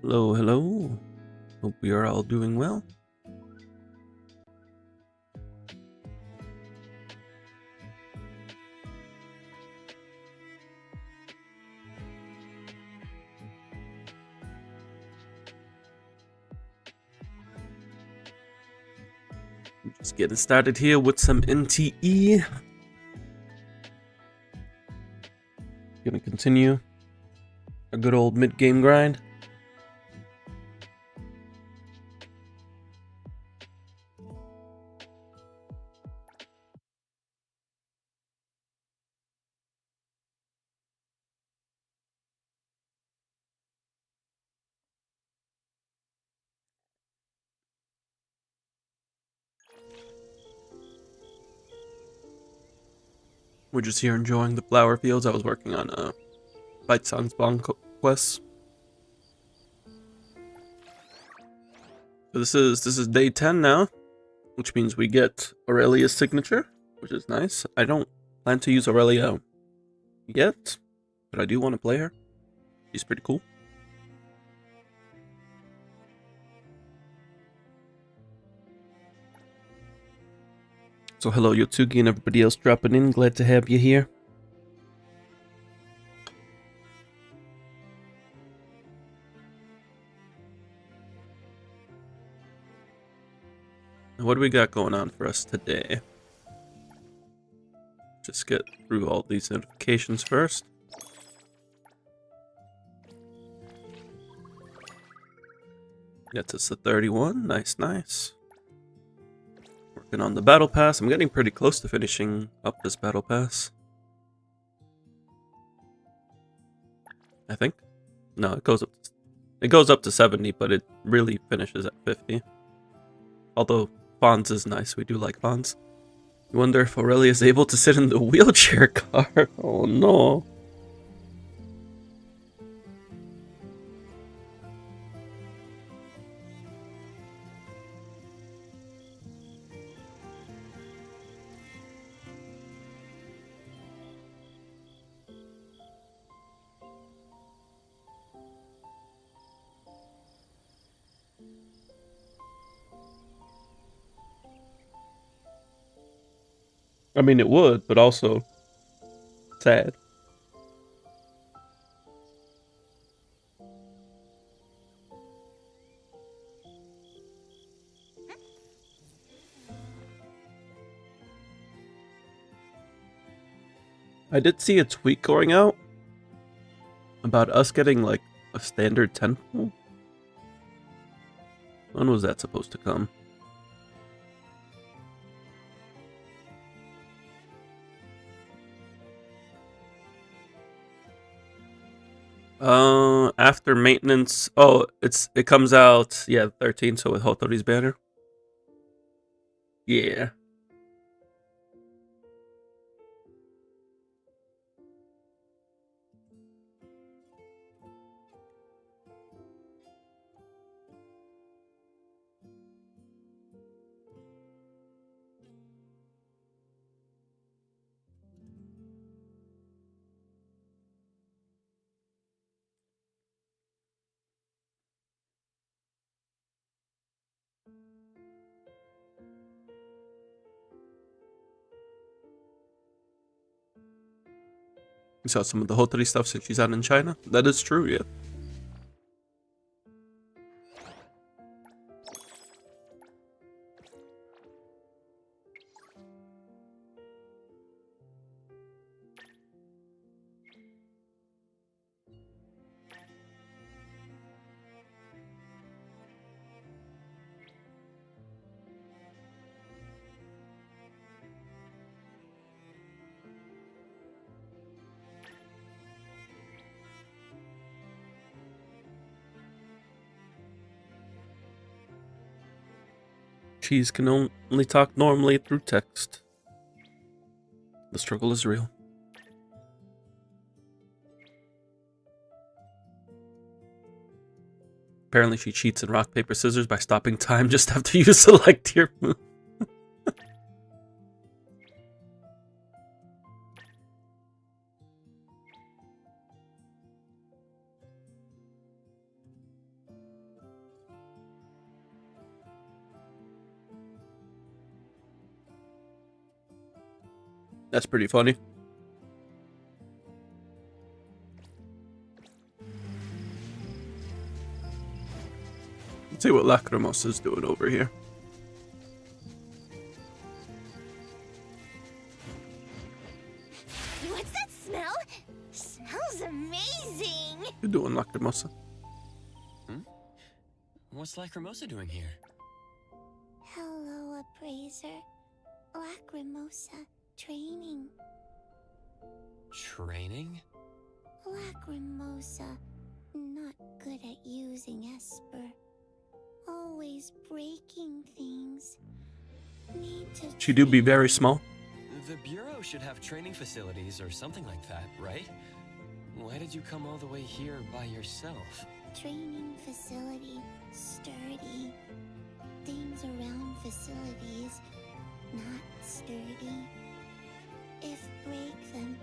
Hello, hello. Hope we are all doing well. Just getting started here with some NtE. Gonna continue a good old mid-game grind. We're just here enjoying the flower fields. I was working on Bite Song Spawn quests. So this is day 10 now, which means we get Aurelia's signature, which is nice. I don't plan to use Aurelia yet, but I do want to play her. She's pretty cool. So hello Yotsugi and everybody else dropping in. Glad to have you here. What do we got going on for us today? Just get through all these notifications first. Gets us to 31. Nice, nice. Working on the battle pass. I'm getting pretty close to finishing up this battle pass. I think. No, it goes up to 70, but it really finishes at 50. Although Fonz is nice. We do like Fonz. I wonder if Aurelia is able to sit in the wheelchair car. Oh no. I mean, it would, but also sad. I did see a tweet going out about us getting like a standard temple. When was that supposed to come? After maintenance. Oh, it comes out, yeah, 13, so with Hotori's banner. Yeah. You saw some of the Hotori stuff since she's out in China. That is true, yeah. Cheese can only talk normally through text. The struggle is real. Apparently she cheats in rock, paper, scissors by stopping time just after you select your move. That's pretty funny. Let's see what Lacrimos is doing over here. What's that smell? Smells amazing. You're doing Lacrimosa. What's Lacrimosa doing here? Hello, appraiser. Lacrimosa training. Training? Lacrimosa, not good at using Esper. Always breaking things. Need to She do be very small. The Bureau should have training facilities or something like that, right? Why did you come all the way here by yourself? Training facility, sturdy. Things around facilities, not sturdy. If break them,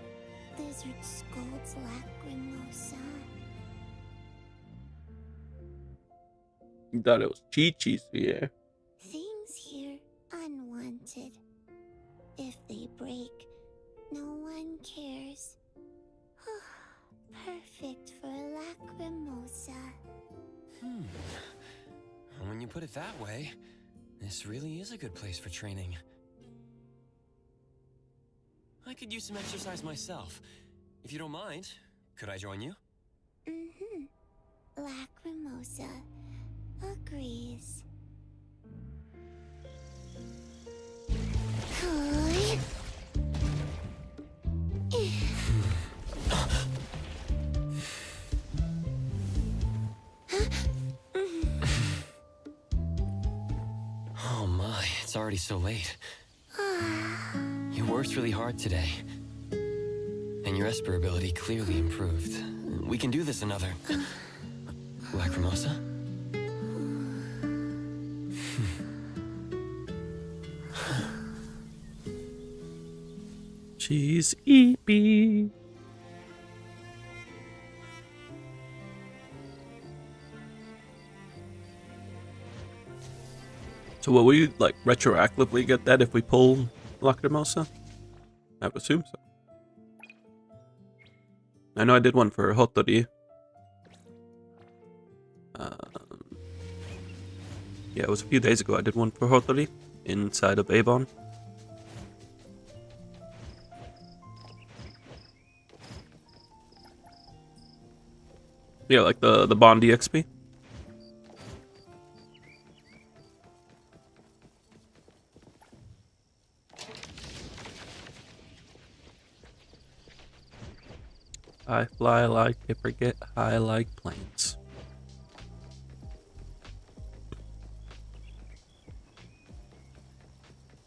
lizard scolds Lacrimosa. You thought it was Chi-Chi's here. Things here unwanted. If they break, no one cares. Perfect for Lacrimosa. When you put it that way, this really is a good place for training. I could use some exercise myself. If you don't mind, could I join you? Lacrimosa agrees. Hi. Oh my, it's already so late. You worked really hard today. And your Esper ability clearly improved. We can do this another. Lacrimosa? She's eepy. So will we like retroactively get that if we pull Lacrimosa? I would assume so. I know I did one for Hotori. Yeah, it was a few days ago I did one for Hotori inside of Avon. Yeah, like the Bond EXP. I fly like paper, get high like planes.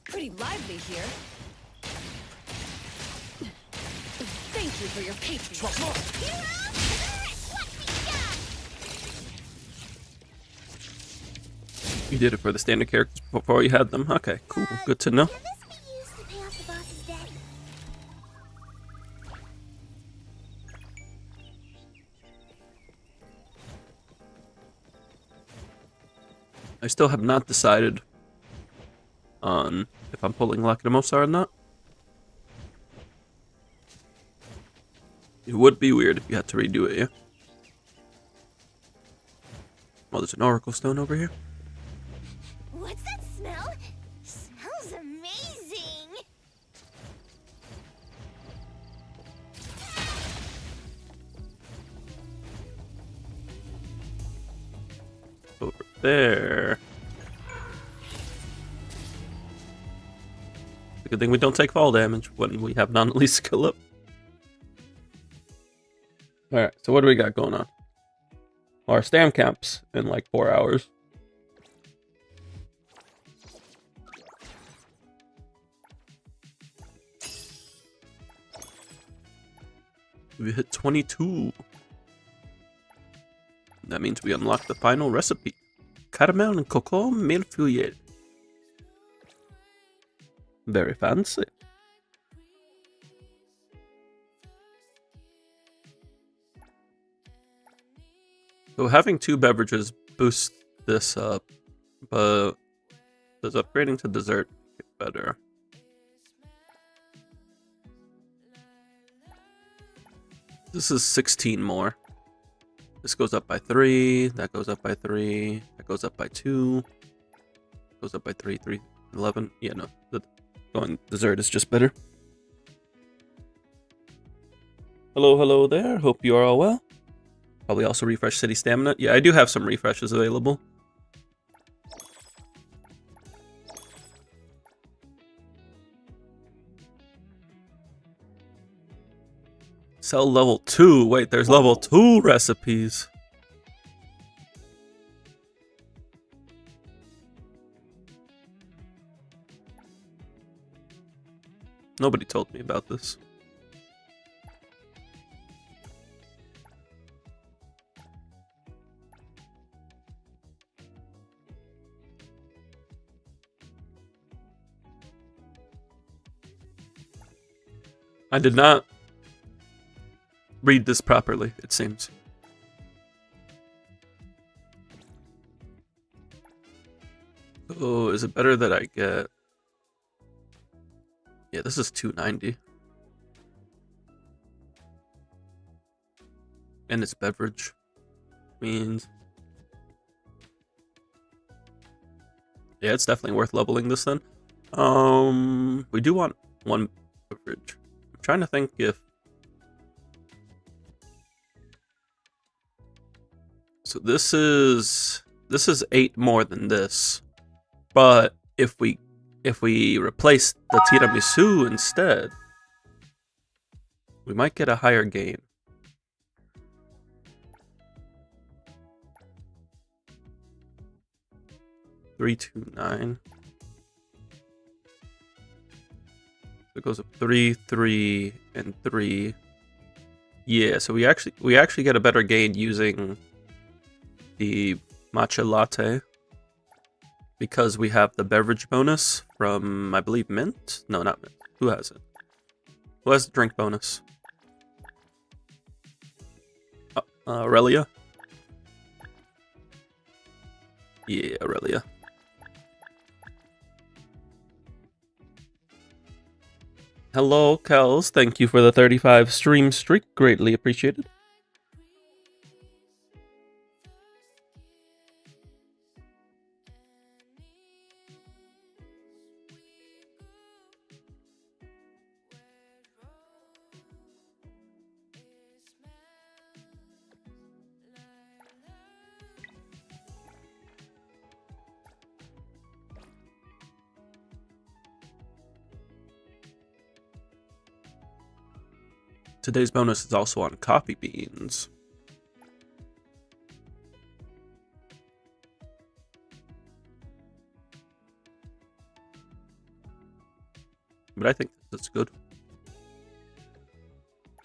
Pretty lively here. Thank you for your patience. You did it for the standard characters before you had them. Okay, cool. Good to know. Can this be used to pay off the boss's debt? I still have not decided on if I'm pulling Lacrimosa or not. It would be weird if you had to redo it, yeah? Oh, there's an Oracle Stone over here. What's that smell? Smells amazing. Over there. It's a good thing we don't take fall damage when we have non-elite skill up. Alright, so what do we got going on? Our stam camp's in like 4 hours. We hit 22. That means we unlock the final recipe. Caramel and cocoa millefeuille. Very fancy. So having 2 beverages boosts this up, but does upgrading to dessert get better? This is 16 more. This goes up by 3. That goes up by 3. That goes up by 2. Goes up by 3. 3. 11. Yeah, no. The going dessert is just better. Hello, hello there. Hope you are all well. Probably also refresh city stamina. Yeah, I do have some refreshes available. Sell level 2. Wait, there's level 2 recipes. Nobody told me about this. I did not read this properly, it seems. Oh, is it better that I get... Yeah, this is 290. And it's beverage. Means... Yeah, it's definitely worth leveling this then. We do want one beverage. I'm trying to think if... So this is 8 more than this. But if we replace the tiramisu instead, we might get a higher gain. $329. So it goes up 3, 3, and 3. Yeah, so we actually get a better gain using the matcha latte because we have the beverage bonus from, I believe, Mint? No, not Mint. Who has it? Who has the drink bonus? Aurelia? Yeah, Aurelia. Hello, Kels. Thank you for the 35 stream streak. Greatly appreciated. Today's bonus is also on coffee beans. But I think that's good.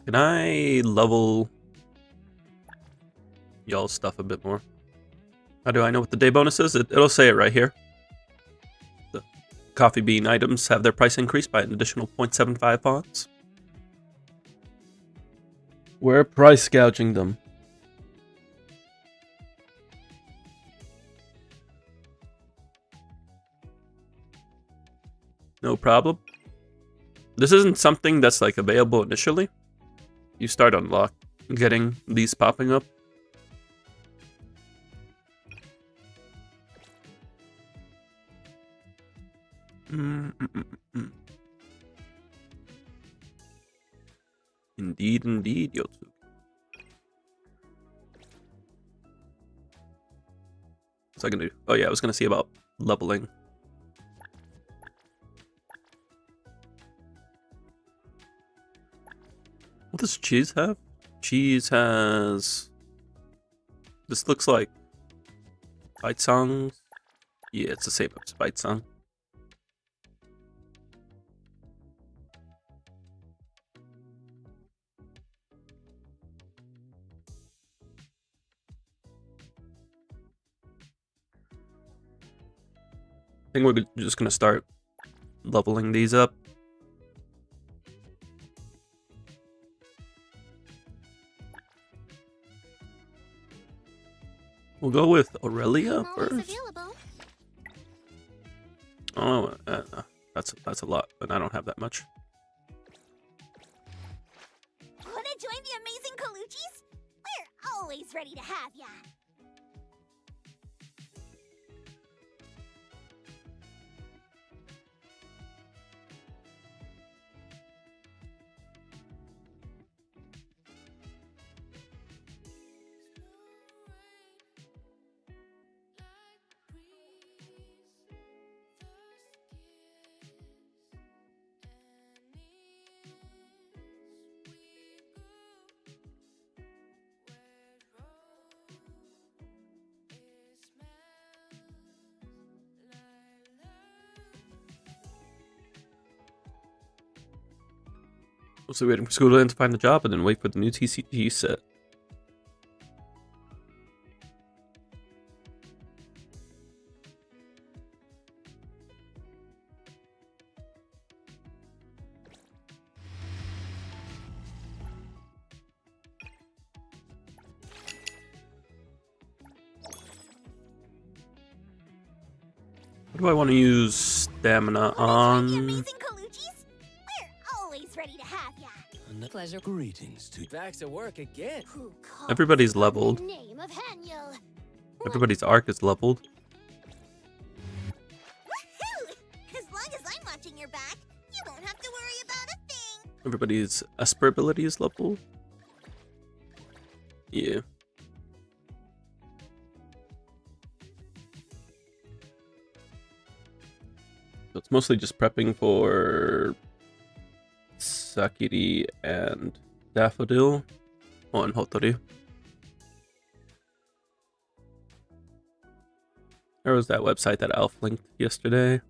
Can I level y'all's stuff a bit more? How do I know what the day bonus is? It'll say it right here. The coffee bean items have their price increased by an additional 0.75 fonts. We're price gouging them. No problem. This isn't something that's like available initially. You start getting these popping up. Indeed, indeed, Yotsu. What's I gonna do? Oh yeah, I was gonna see about leveling. What does cheese have? Cheese has... This looks like... Bite songs? Yeah, it's the same as Bite song. I think we're just gonna start leveling these up. We'll go with Aurelia first. Oh, that's a lot, but I don't have that much. What a join the amazing Colucci's? We're always ready to have ya. So waiting for school to end to find a job and then wait for the new TCG set. What do I want to use stamina Wanna join the on? amazing Colucci's? We're always ready to have ya. Pleasure. Greetings to back to work again. Who calls Everybody's upon leveled. the name of Haniel? Everybody's arc is leveled. Woohoo! As long as I'm watching your back, you won't have to worry about a thing. Everybody's Esper ability is leveled. Yeah. So it's mostly just prepping for Sakiri and Daffodil. Oh, and Hotori. There was that website that Alf linked yesterday.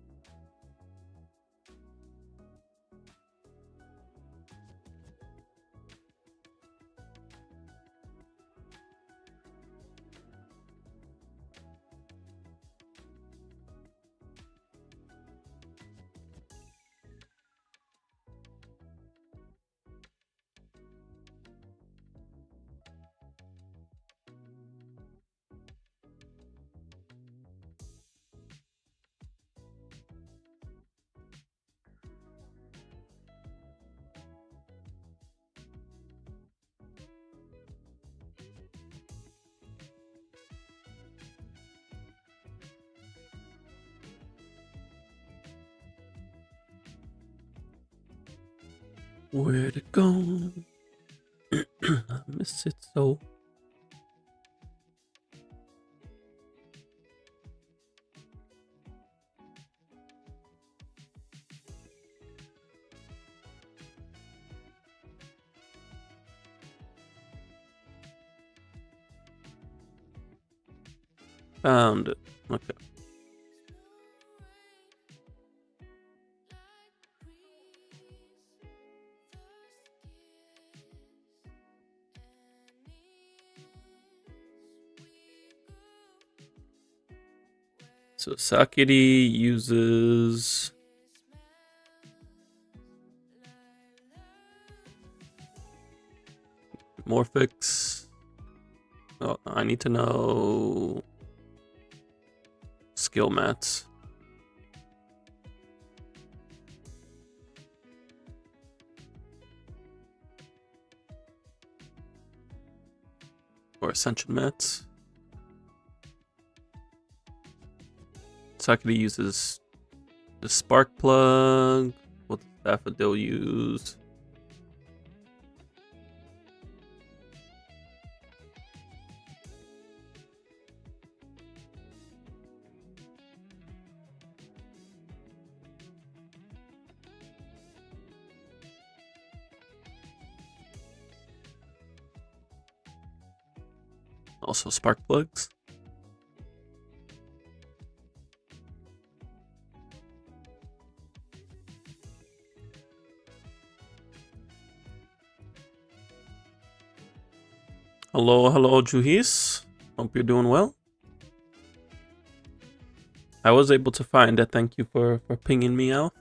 Where'd it go? I miss it so. Found it. Okay. So Sakiri uses Morphix. Oh, I need to know skill mats. Or ascension mats. Sakiri uses the spark plug. What does Daffodil use? Also spark plugs. Hello, Juhis. Hope you're doing well. I was able to find it. Thank you for pinging me out.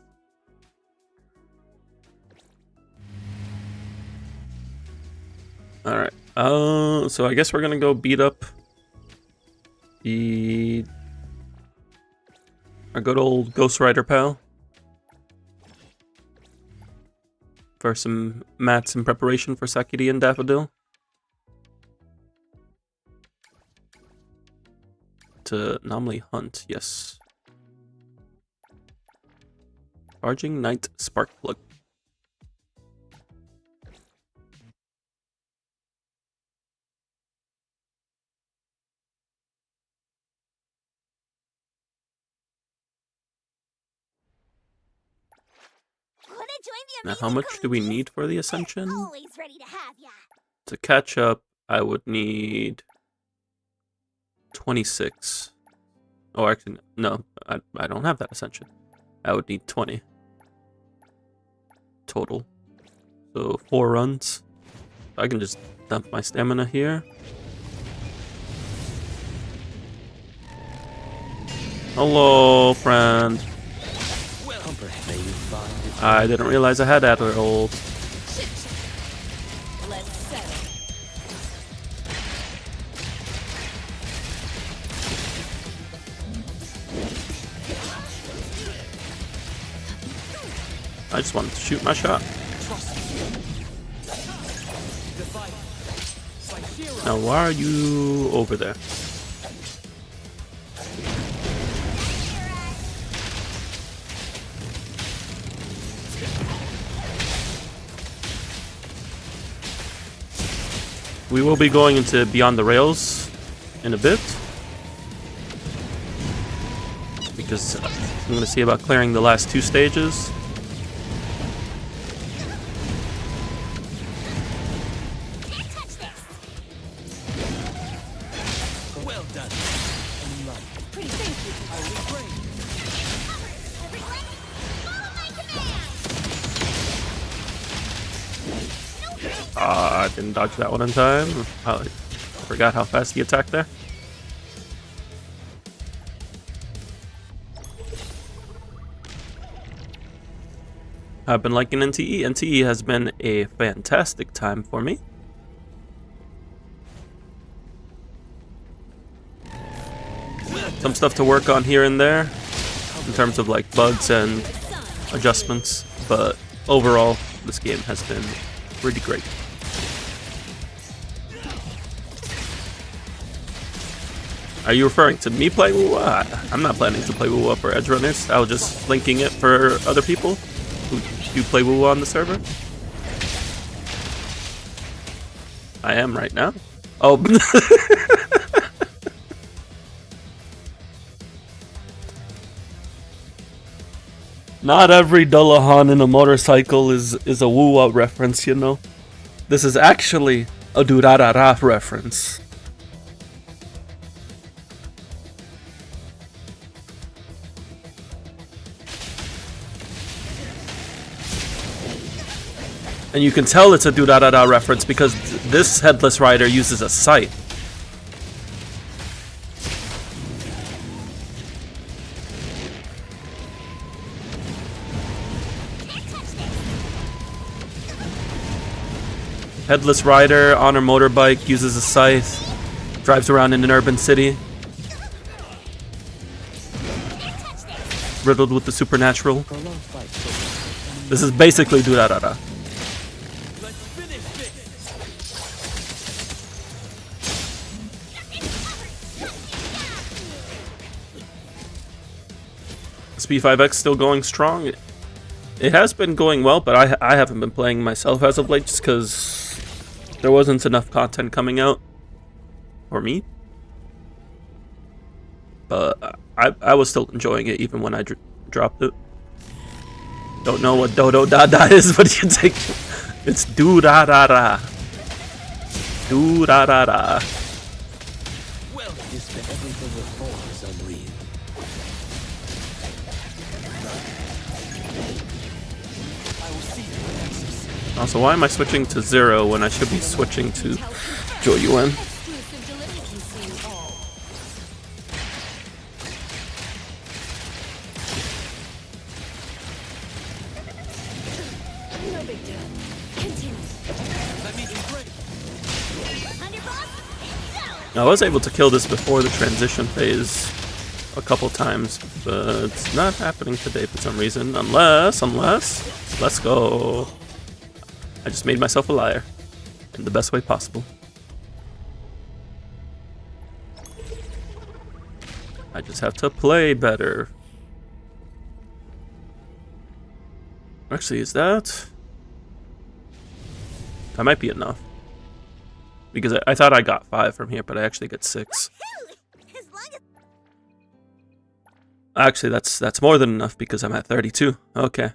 Alright. So I guess we're gonna go beat up our good old Ghost Rider pal. for some mats in preparation for Sakiri and Daffodil. To normally hunt, yes. Charging Knight Spark Plug. Now, how much do we need for the Ascension? Always ready to have ya. To catch up, I would need 26. Oh, actually, no, I don't have that Ascension. I would need 20 total. So 4 runs. I can just dump my stamina here. Hello, friend. I didn't realize I had Adler ult. Let's settle. I just wanted to shoot my shot. Now, why are you over there? We will be going into Beyond the Rails in a bit, because I'm going to see about clearing the last 2 stages. Well done. Pretty, thank you. I refrain. Everyone, follow my command. I didn't dodge that one in time. I forgot how fast he attacked there. I've been liking NtE. NtE has been a fantastic time for me. Some stuff to work on here and there in terms of like bugs and adjustments, but overall this game has been pretty great. Are you referring to me playing WoW? I'm not planning to play WoW for Edge Runners. I was just linking it for other people who do play WoW on the server. I am right now. Oh. Not every Dullahan in a motorcycle is a woo-wah reference, you know. This is actually a Durarara reference. And you can tell it's a Durarara reference because this Headless Rider uses a sight. Headless Rider on her motorbike uses a scythe, drives around in an urban city, riddled with the supernatural. This is basically Durarara. SP5X still going strong. It has been going well, but I haven't been playing myself as of late just because there wasn't enough content coming out for me. But I was still enjoying it even when I dropped it. Don't know what Dodo Dada is, but you take it's Durarara. Durarara. Well, you spent everything with force, unreal. Also, why am I switching to 0 when I should be switching to Joy UN? Exclusive delivery consume all. No big deal. Continue. Let me break. Underboss, go! I was able to kill this before the transition phase a couple times, but it's not happening today for some reason. Unless, let's go. I just made myself a liar in the best way possible. I just have to play better. Actually, is that... That might be enough. Because I thought I got 5 from here, but I actually get 6. As long as Actually, that's more than enough because I'm at 32. Okay.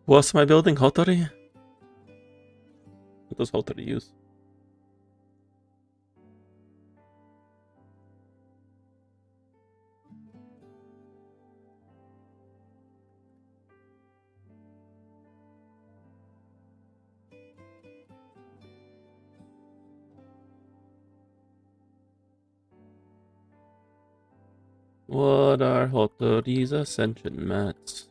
Who else am I building? Hotori? What does Hotori use? What are Hotori's ascension mats?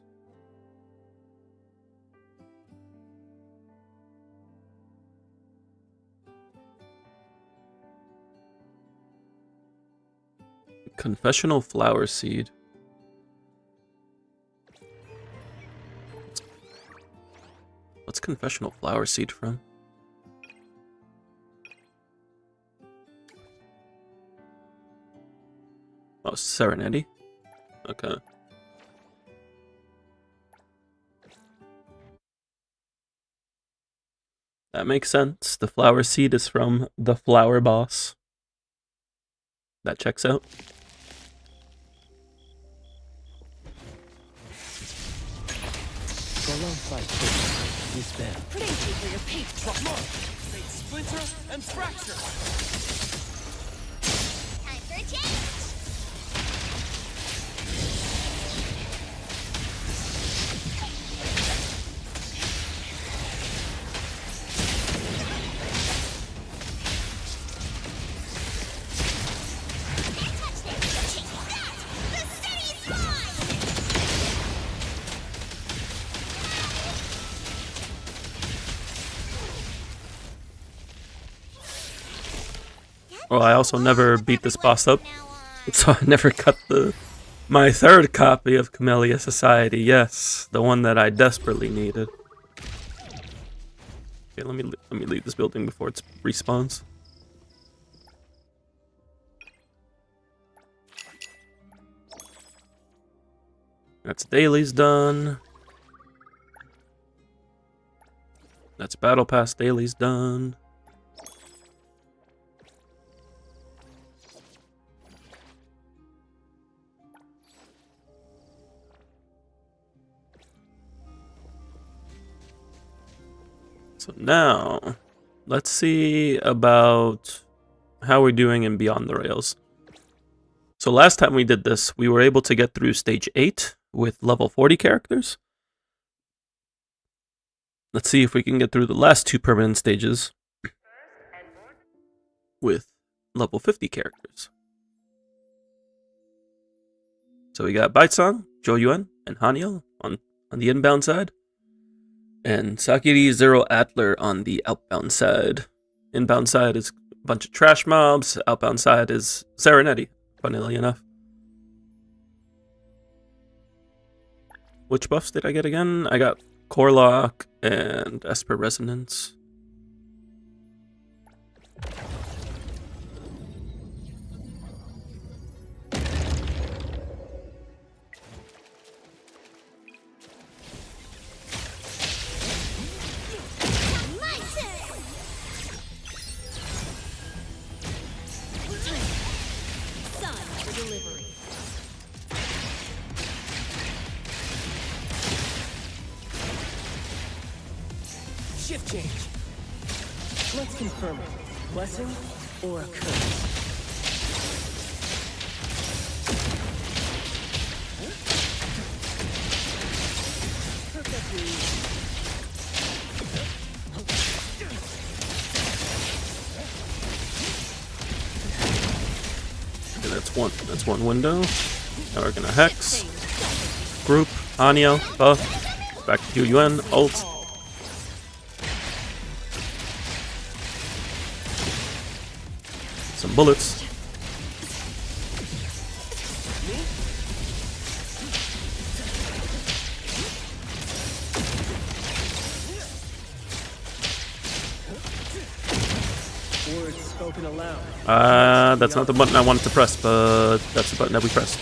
Confessional flower seed. What's confessional flower seed from? Oh, Serenity? Okay. That makes sense. The flower seed is from the flower boss. That checks out. Prolonged fight could dispel. Thank you for your patience. Splinter and fracture. time for a change. Well, I also never beat this boss up, so I never got my third copy of Camellia Society. Yes, the one that I desperately needed. Okay, let me leave this building before it respawns. That's dailies done. That's battle pass dailies done. So now, let's see about how we're doing in Beyond the Rails. So last time we did this, we were able to get through stage 8 with level 40 characters. Let's see if we can get through the last 2 permanent stages with level 50 characters. So we got Baitsang, Joyuan, and Haniel on the inbound side. And Sakiri Zero Atler on the outbound side. Inbound side is a bunch of trash mobs. Outbound side is Serenity, funnily enough. Which buffs did I get again? I got Core Lock and Esper Resonance. Shift change. Let's confirm it. Blessing or a curse? Okay, that's one window. Now we're gonna Hex. Group, Aniel, buff. Back to UN, ult. Some bullets. spoken aloud. That's not the button I wanted to press, but that's the button that we pressed.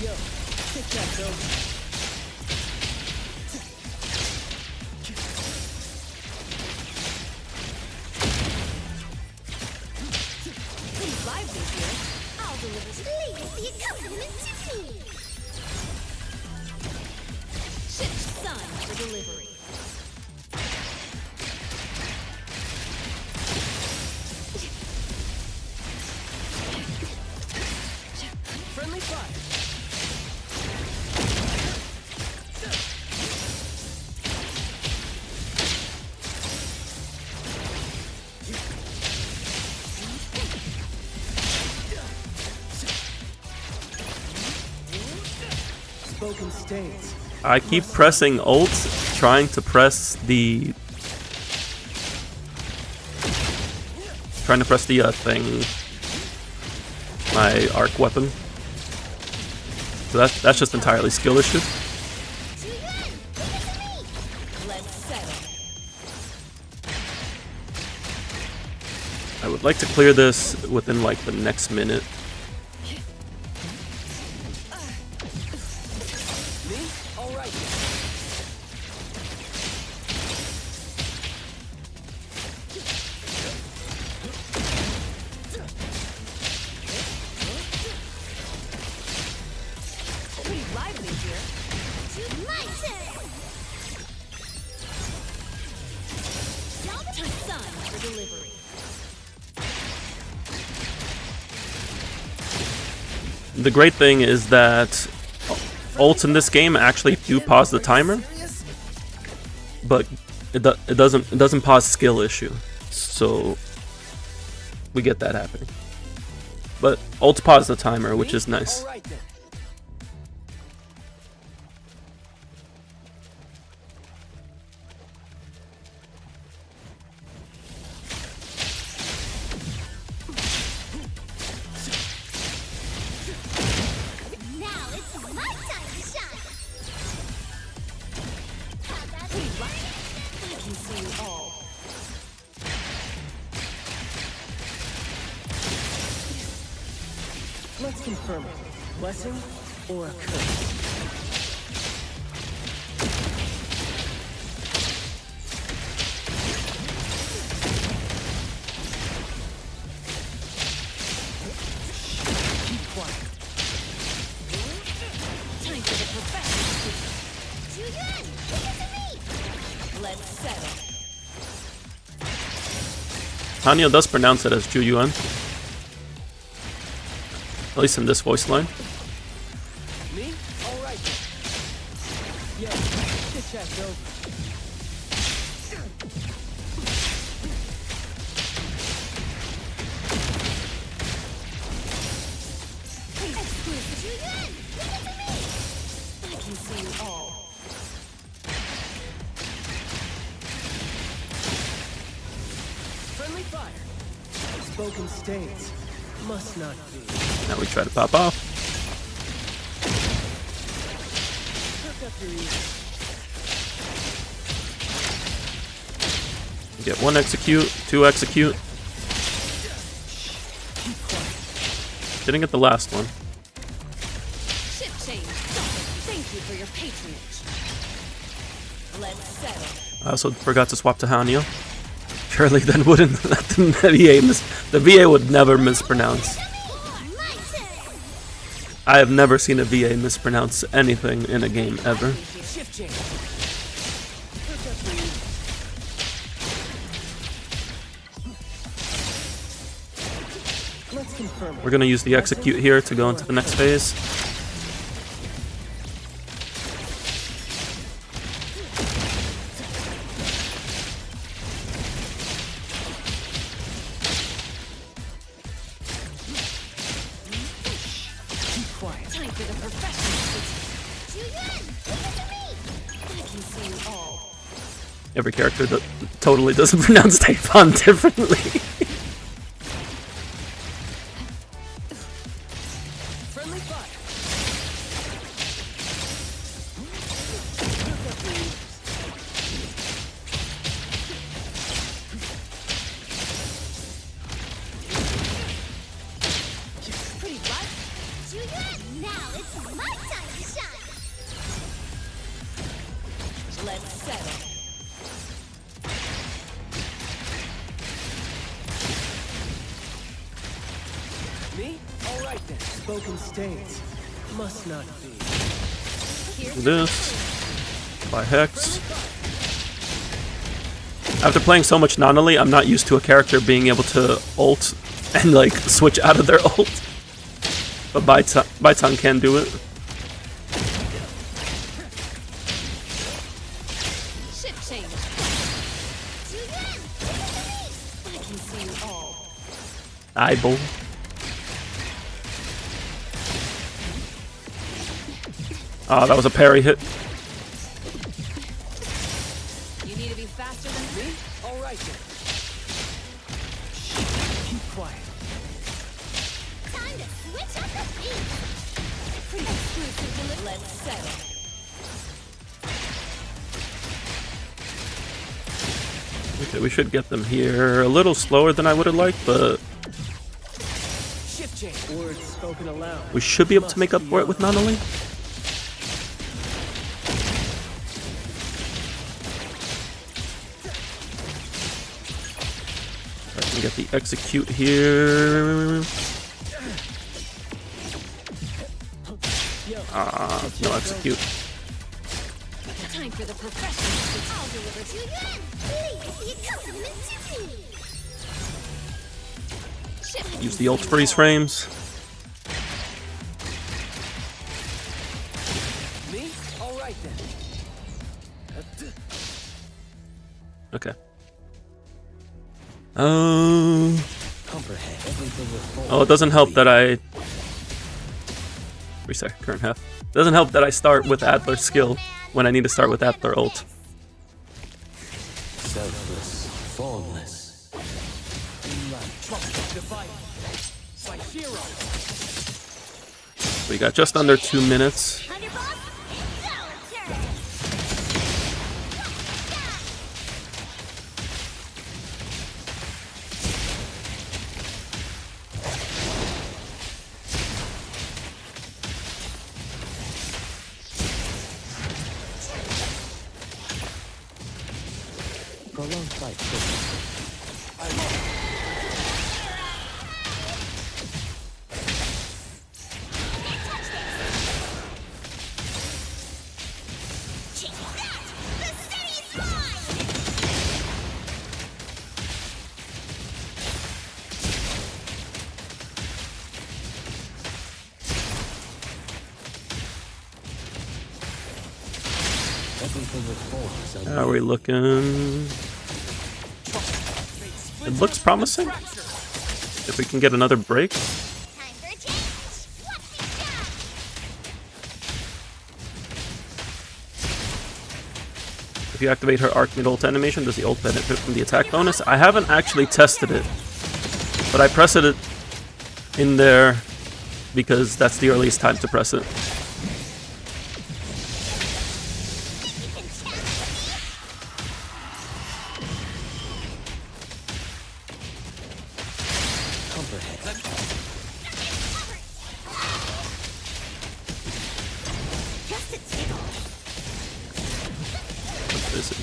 Yo, kick that though. Pretty lively here. I'll deliver the accompaniment to me. Ship's sun for delivery. Friendly fire. Spoken states. I keep pressing Alt, trying to press the thing, my arc weapon. So that's just entirely skill issue. Let's settle. I would like to clear this within like the next minute. Me? Alright. Pretty lively here. My turn. Delta sun for delivery. The great thing is that ults in this game actually do pause the timer, but it doesn't pause skill issue. So we get that happening. But ults pause the timer, which is nice. Alright then. Now it's my time to shine. How about Pretty lively. I can see you all. Let's confirm it. Blessing or a curse? Keep quiet. Time for the professional. Julian, give it to me. Let's settle. Hanyo does pronounce it as Juyuan. At least in this voice line. Me? Alright then. Yo, chit chat's over. Exclusive. Julian, give it to me. I can see you all. Friendly fire. Spoken states. Must not be. Now we try to pop off. Perk up your ears. Get 1 execute, 2 execute. Keep quiet. Didn't get the last one. Ship change. Thank you for your patronage. Let's settle. I also forgot to swap to Hanyo. Surely then wouldn't the VA would never mispronounce. My turn. I have never seen a VA mispronounce anything in a game ever. Shift change. Perk up your ears. Let's confirm it. We're gonna use the execute here to go into the next phase. Keep quiet. Time for the professional. Julian, give it to me. I can see you all. Every character that totally doesn't pronounce Typhon differently. Friendly fire. Perk up your ears. Let's settle. Me? Alright then. Spoken states. Must not be. Do this. By Hex. After playing so much Nonali, I'm not used to a character being able to ult and like switch out of their ult. But Baitan can do it. Ship change. I can see you all. Eyeball. Oh, that was a parry hit. You need to be faster than me? Alright then. Keep quiet. Time to switch up the beat. Pretty exclusive delivery. Let's settle. Okay, we should get them here a little slower than I would have liked, but Shift change. Words spoken aloud. we should be able to make up for it with Nonali. I can get the execute here. No execute. Time for the professionals. I'll deliver to you. Please, you compliment to me. Ship. Use the ult freeze frames. Me? Alright then. Okay. Oh, Comprehend everything with full. it doesn't help that I reset current half. Doesn't help that I start with Adler's skill when I need to start with Adler ult. Selfless, formless. We got just under 2 minutes. Underboss, solid Prolonged fight. Check that! The city's mine! Everything with force. How are we looking? It looks promising. If we can get another break. Time for a change! What's he done? If you activate her arc mid ult animation, does the ult benefit from the attack bonus? I haven't actually tested it, but I press it in there because that's the earliest time to press it.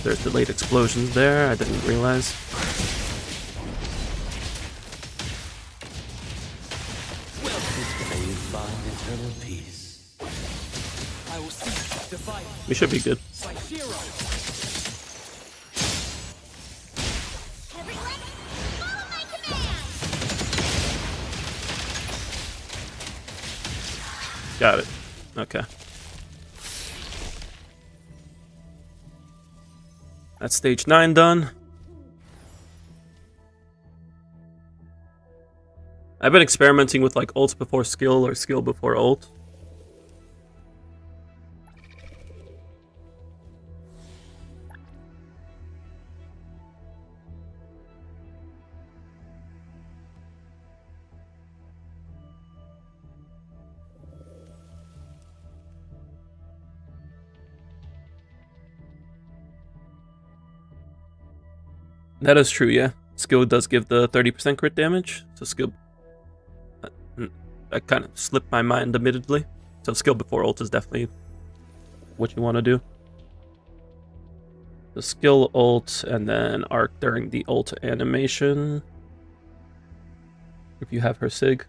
There's delayed explosions there. I didn't realize. May you find eternal peace. I will see. Divide. We should be good. Everyone, follow my command! Got it. Okay. That's stage 9 done. I've been experimenting with like ult before skill or skill before ult. That is true, yeah. Skill does give the 30% crit damage, so skill... That kind of slipped my mind admittedly. So skill before ult is definitely what you want to do. The skill ult and then arc during the ult animation. If you have her sig.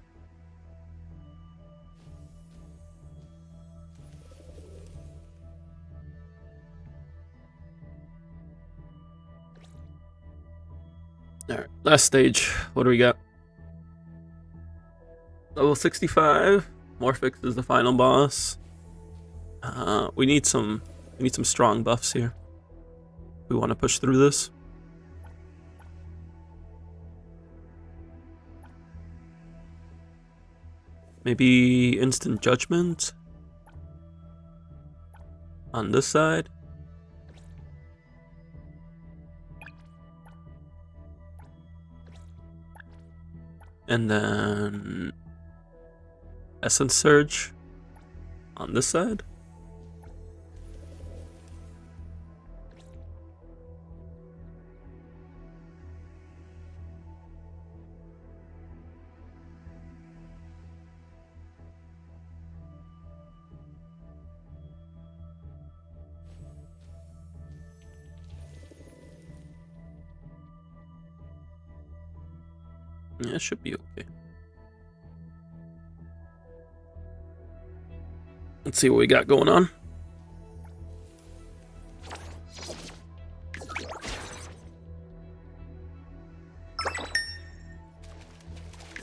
Alright, last stage. What do we got? Level 65. Morphix is the final boss. We need some strong buffs here. We want to push through this. Maybe instant judgment on this side. And then Essence Surge on this side. Yeah, it should be okay. Let's see what we got going on.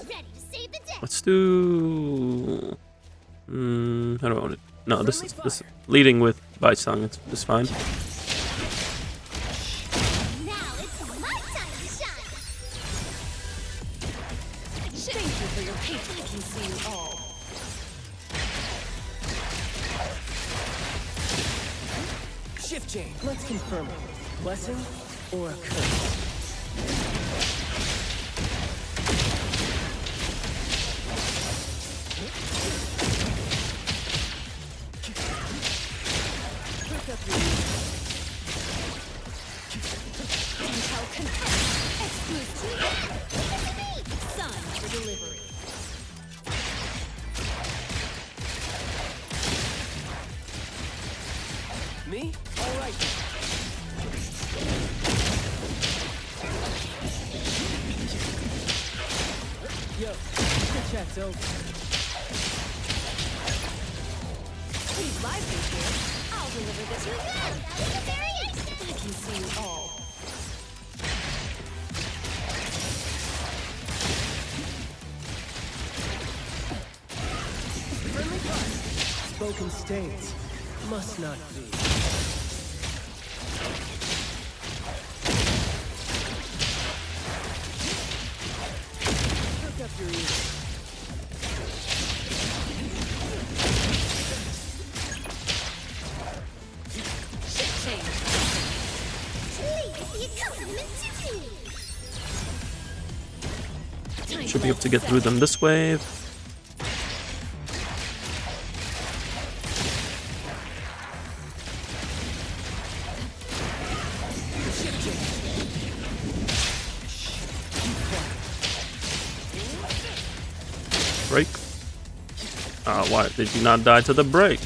Ready to save the day. Let's do. How do I want it? No, this is leading with Bite Song. It's fine. Now it's my time to shine. Thank you for your patience. I can see you all. Shift change. Let's confirm it. Blessing or a curse? Pick up your Intel confirmed. Exclusive. Sun for delivery. me? All right. Yo, the chat's over. Please lively here. I'll deliver this That was a very excellent. I can see you all. Friendly fire. Spoken states. Must not be. Hook up your ears. Ship change. Please be a compliment to me. Time Should to be able to get let through them this wave. Break. Why did you not die to the break?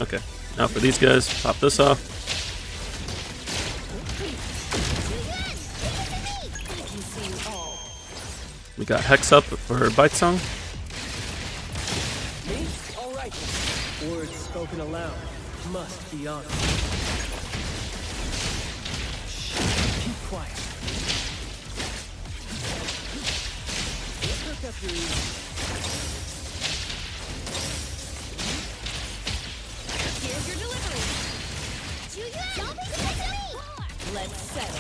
Okay, now for these guys, pop this off. I can see you all. We got Hex up for her Bite Song. Me? All right. Words spoken aloud must be honored. Keep quiet. Hook up your ears. Here's your delivery. Let's settle.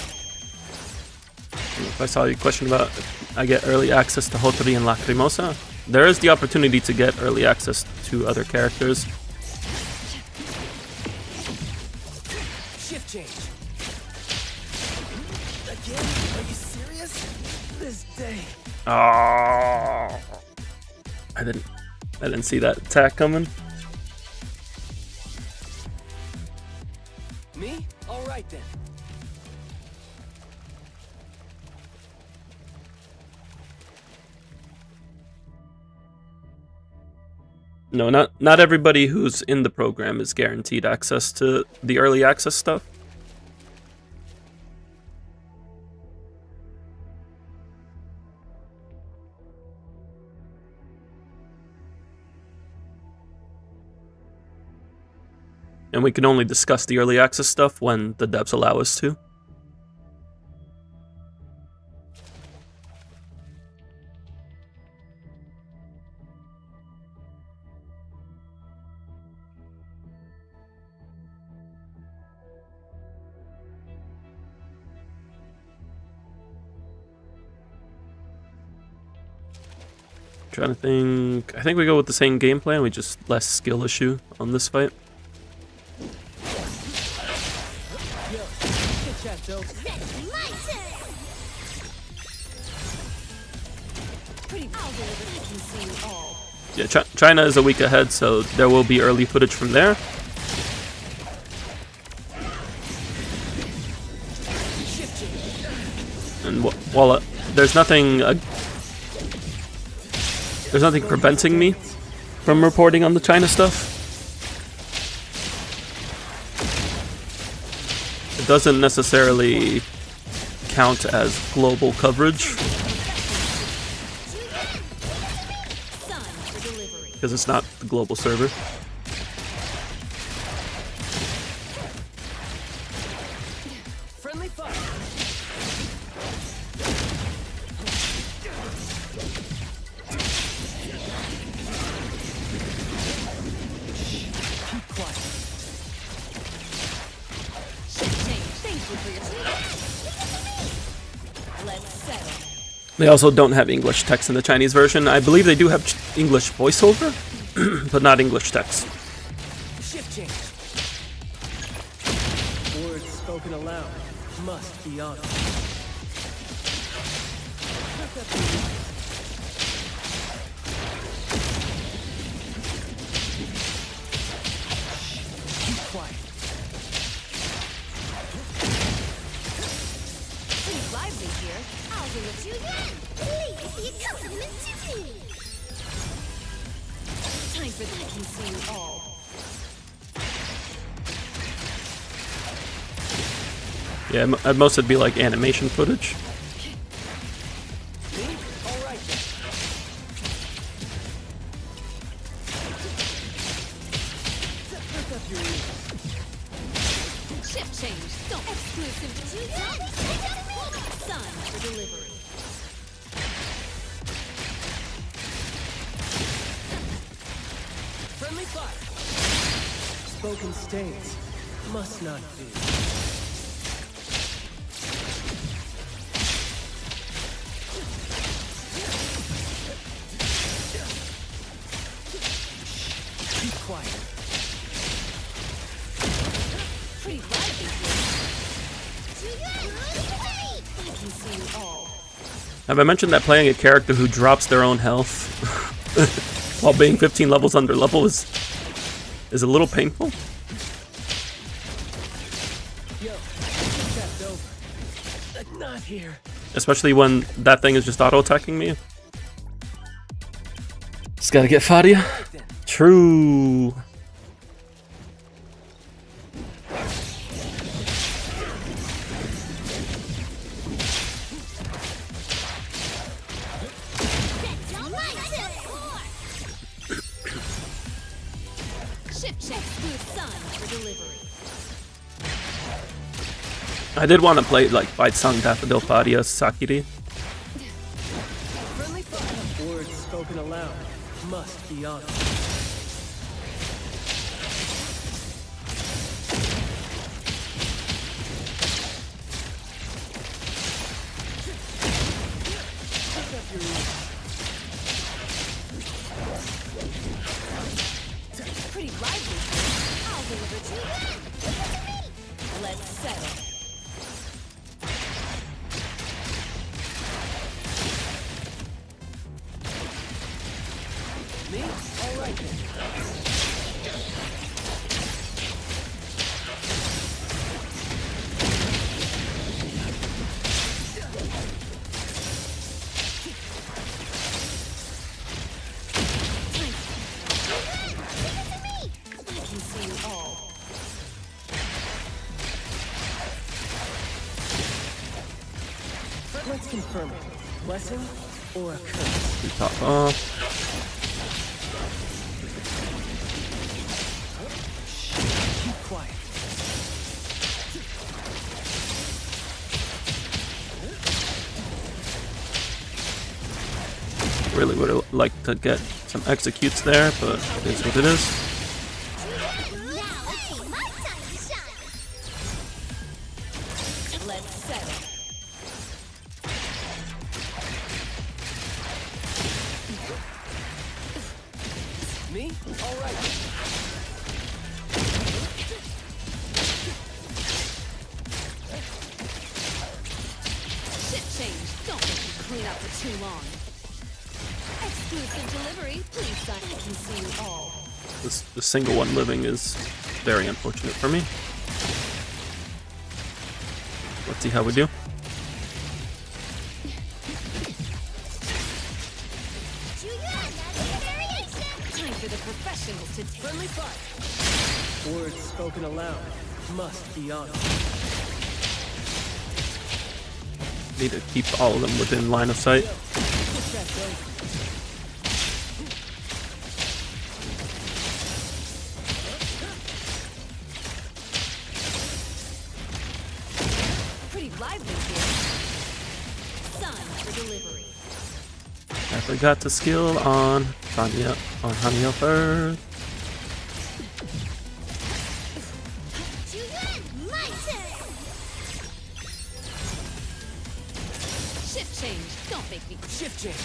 If I saw your question about if I get early access to Hotari and Lacrimosa, there is the opportunity to get early access to other characters. Shift change. Again? Are you serious? This day. Oh, I didn't see that attack coming. Me? All right then. No, not everybody who's in the program is guaranteed access to the early access stuff. And we can only discuss the early access stuff when the devs allow us to. Trying to think. I think we go with the same game plan. We just less skill issue on this fight. My turn. Pretty I'll deliver. I can see you all. Yeah, China is a week ahead, so there will be early footage from there. And while there's nothing preventing me from reporting on the China stuff, it doesn't necessarily count as global coverage Sun for delivery. because it's not the global server. Friendly fire. Keep quiet. Shift change. Thank you for your time. Let's settle. They also don't have English text in the Chinese version. I believe they do have English voiceover, but not English text. Shift change. Words spoken aloud must be honored. Keep quiet. Pretty lively here. I'll do what you want. Please be a compliment to me. Time for the I can see you all. Yeah, at most it'd be like animation footage. Me? All right then. Lift up your ears. Shift change. Don't exclusive to Sun for delivery. Friendly fire. Spoken states must not be. Keep quiet. Pretty lively here. I can see you all. Have I mentioned that playing a character who drops their own health while being 15 levels under level is a little painful? Yo, that's over. Not here. Especially when that thing is just auto-attacking me. Just gotta get Fadia. True. Shift check through Sun for delivery. I did want to play like Fight Song, Daffodil, Fadia, Sakiri. Friendly fire. Words spoken aloud must be honored. Pick up your ears. Pretty lively here. I'll deliver to you. Let's settle. Me? All right then. I can see you all. Let's confirm it. Blessing or a curse? Top off. Keep quiet. Really would have liked to get some executes there, but it is what it is. Now it's my time to shine. Let's settle. Me? All right. Ship change. Don't make me clean up for too long. Exclusive delivery. Please sign. I can see you all. The single one living is very unfortunate for me. Let's see how we do. Time for the professionals to take. Friendly fire. Words spoken aloud must be honored. Need to keep all of them within line of sight. Get that done. Pretty lively here. Sign for delivery. I forgot to skill on Hania first. My turn. Ship change. Don't make me. Shift change.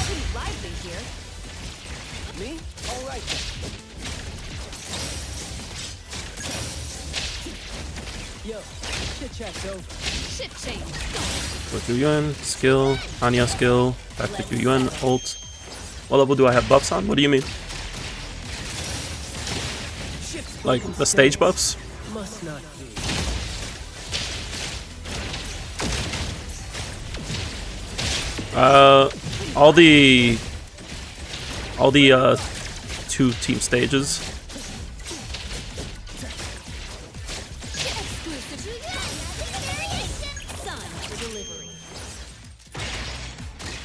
Pretty lively here. Me? All right. Yo, chit chat's over. Ship change. Don't make me. Go to Yuan, skill, Hania skill, back to Yuan, ult. What level do I have buffs on? What do you mean? Shift Like the stage buffs? must not be. All the 2 team stages. Exclusive. Sign for delivery.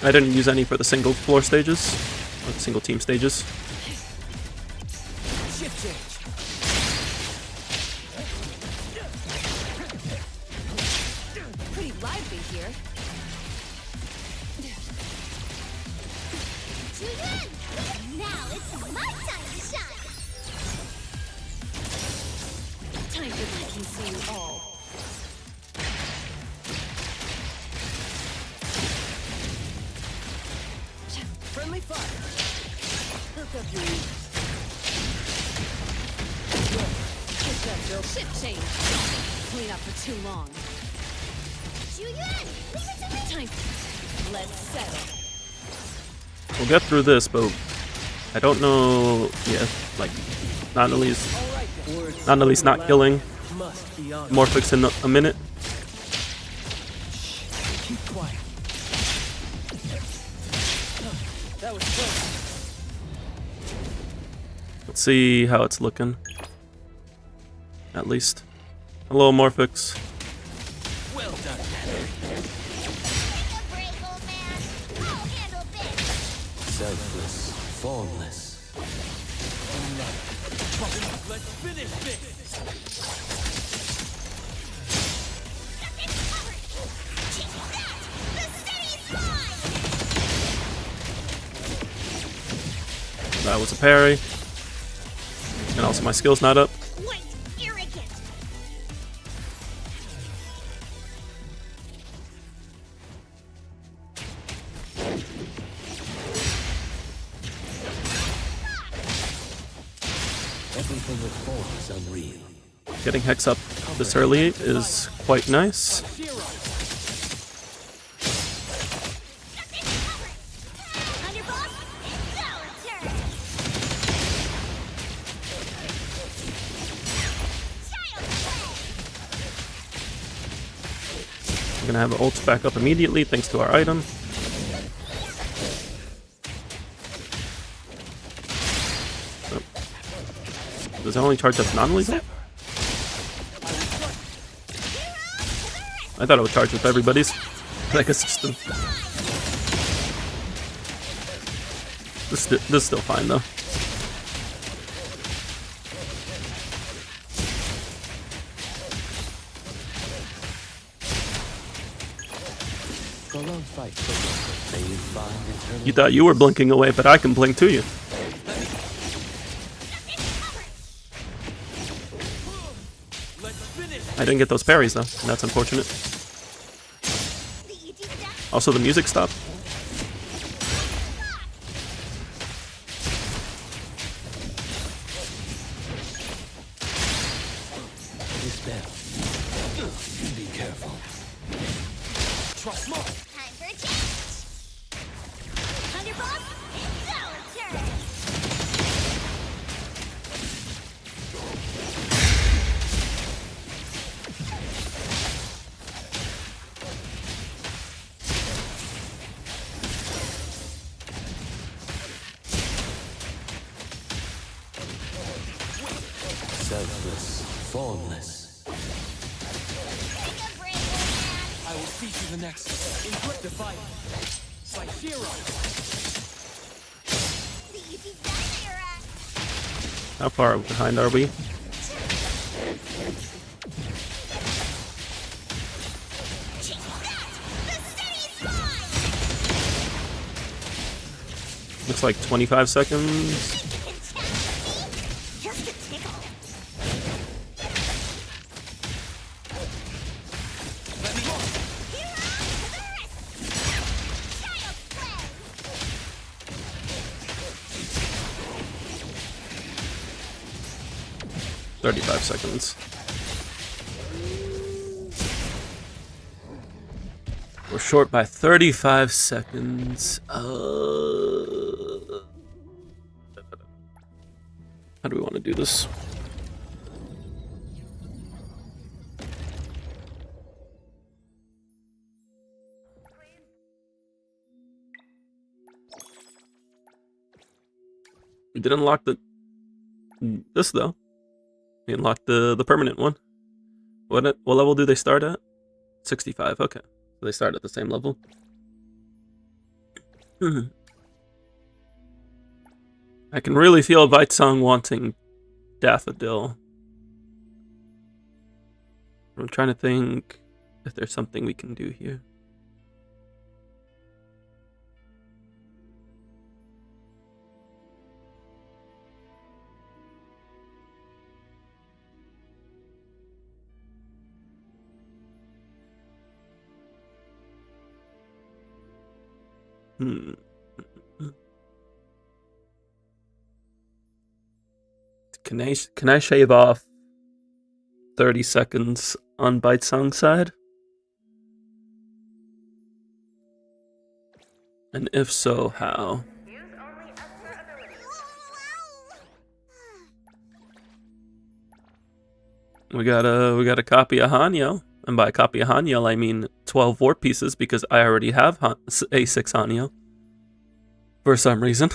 I didn't use any for the single floor stages, or the single team stages. Shift change. Pretty lively here. Now it's my time to shine. Time for me can see you all. Friendly fire. Perk up your ears. Yo, get that dope. Ship change. Don't make me clean up for too long. Julian, leave it to me. Time. Let's settle. We'll get through this, but I don't know. Yeah, like Nannali's All right then. Words Nannali's spoken not killing aloud must be honored. Morphix in a minute. Keep quiet. That was close. Let's see how it's looking. At least. Hello, Morphix. Well done. Take a break, old man. I'll handle this. Selfless, formless. Let's finish this. It's covered. Take that. The city's mine. That was a parry. And also my skill's not up. Quite arrogant. Everything that forms unreal. Getting Hex up this early is quite nice. Zero. Underboss, it's our turn. Child's play. We're gonna have ults back up immediately thanks to our item. Oh. Does it only charge up non-lethal? I thought it would charge with everybody's. Like a system. This is still fine though. Don't fight. May you find eternal You thought you were blinking away, but I can blink to you. I didn't get those parries though, and that's unfortunate. Also, the music stopped. this bell. Be careful. Trust more. Time for a change. Thunderbolt, it's our turn. Selfless, formless. Take a break, old I will see to the next. Inflict the fight. Psychero. man. The easy done, Mira. How far behind are we? Check that! The city's mine! Looks like 25 seconds. Just a tickle. Hero to the rescue! Child's play! 35 seconds. We're short by 35 seconds. How do we want to do this? We did unlock this though. We unlocked the permanent one. What level do they start at? 65. Okay, so they start at the same level. I can really feel Vaitsong wanting Daffodil. I'm trying to think if there's something we can do here. Can I shave off 30 seconds on Vaitsong's side? And if so, how? We got a copy of Hanyo, and by a copy of Hanyo I mean 12 warp pieces because I already have A6 Hanyo for some reason.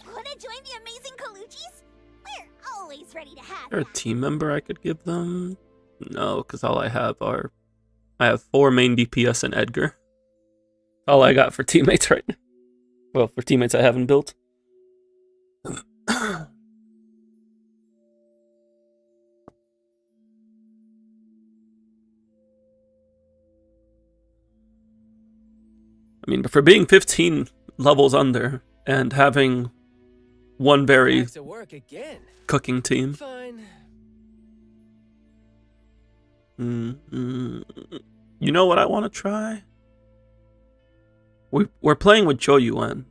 Wanna join the amazing Coluchis? We're always ready to have Is there a that. team member I could give them? No, because all I have 4 main DPS and Edgar. All I got for teammates right now. Well, for teammates I haven't built. I mean, but for being 15 levels under and having one very Back to work again. cooking team. Fine. You know what I want to try? We're playing with Zhou Yuan.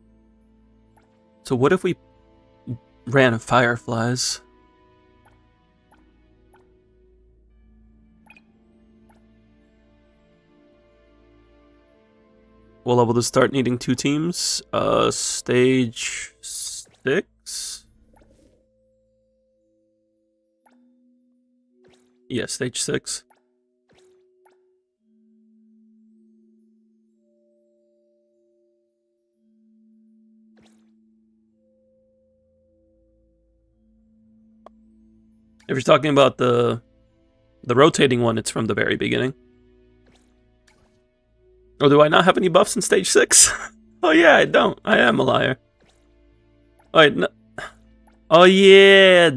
So what if we ran Fireflies? What level to start needing 2 teams? Stage 6? Yeah, stage 6. If you're talking about the rotating one, it's from the very beginning. Or do I not have any buffs in stage 6? Oh yeah, I don't. I am a liar. Oh, wait, no. Oh yeah,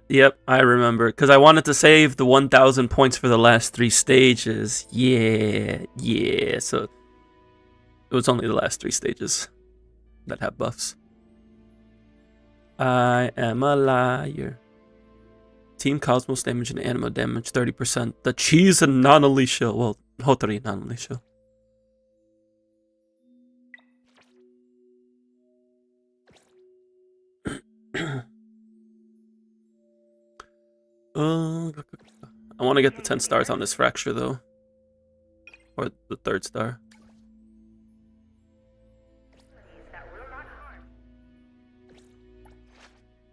yep, I remember. Because I wanted to save the 1,000 points for the last 3 stages. Yeah. So it was only the last 3 stages that have buffs. I am a liar. Team Cosmos damage and Anima damage 30%. The cheese and non-Alicia. Well, Hotori non-Alicia. I want to get the 10 stars on this fracture though. Or the 3rd star.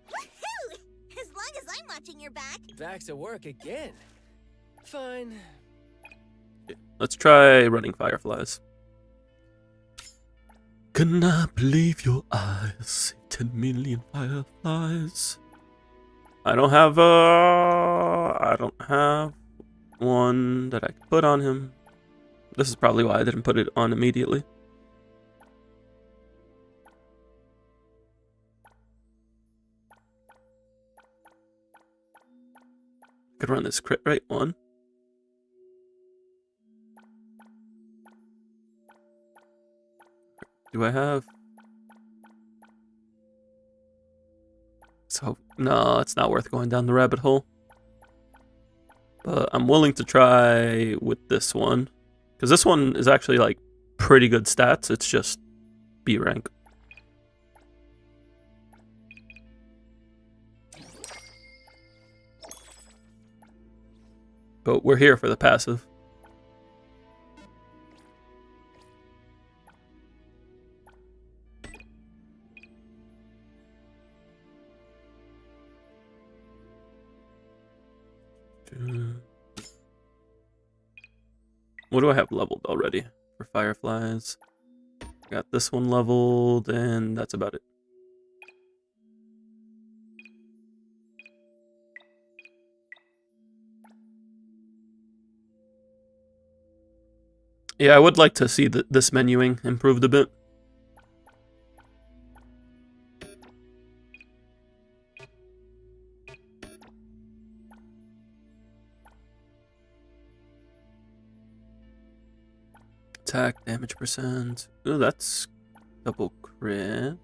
Woohoo! As long as I'm watching your back. Back to work again. Fine. Let's try running fireflies. Cannot believe your eyes. 10 million fireflies. I don't have one that I could put on him. This is probably why I didn't put it on immediately. Could run this crit rate one. Do I have? So no, it's not worth going down the rabbit hole. But I'm willing to try with this one. Because this one is actually like pretty good stats. It's just B rank. But we're here for the passive. What do I have leveled already for fireflies? Got this one leveled, and that's about it. Yeah, I would like to see this menuing improved a bit. Attack, damage percent. Ooh, that's double crit.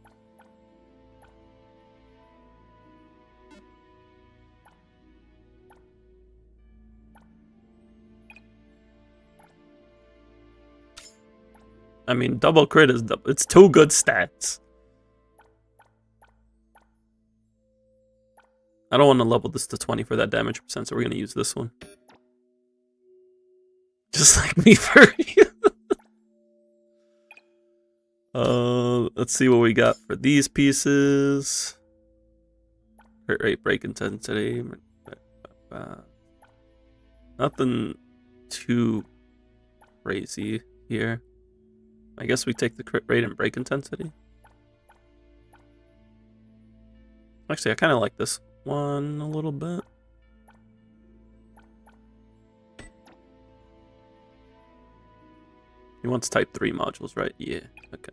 I mean, double crit is it's 2 good stats. I don't want to level this to 20 for that damage percent, so we're going to use this one. Just like me for you. Let's see what we got for these pieces. Crit rate, break intensity. Nothing too crazy here. I guess we take the crit rate and break intensity. Actually, I kind of like this one a little bit. He wants type 3 modules, right? Yeah, okay.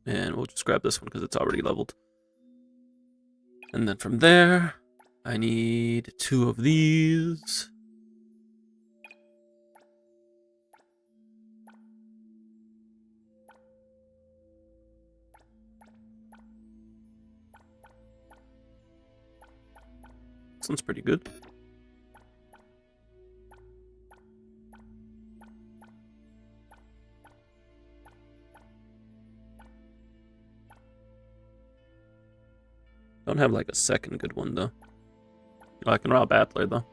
And we'll just grab this one because it's already leveled. And then from there, I need 2 of these. This one's pretty good. Don't have like a second good one though. Oh, I can rob Atler though.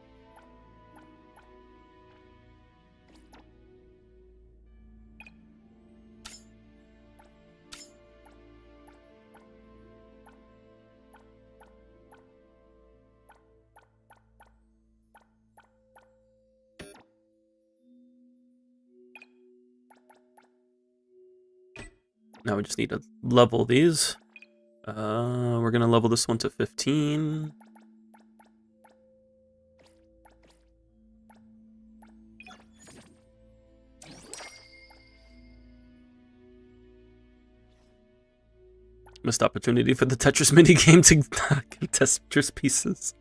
Now we just need to level these. We're gonna level this one to 15. Missed opportunity for the Tetris minigame to get Tetris pieces.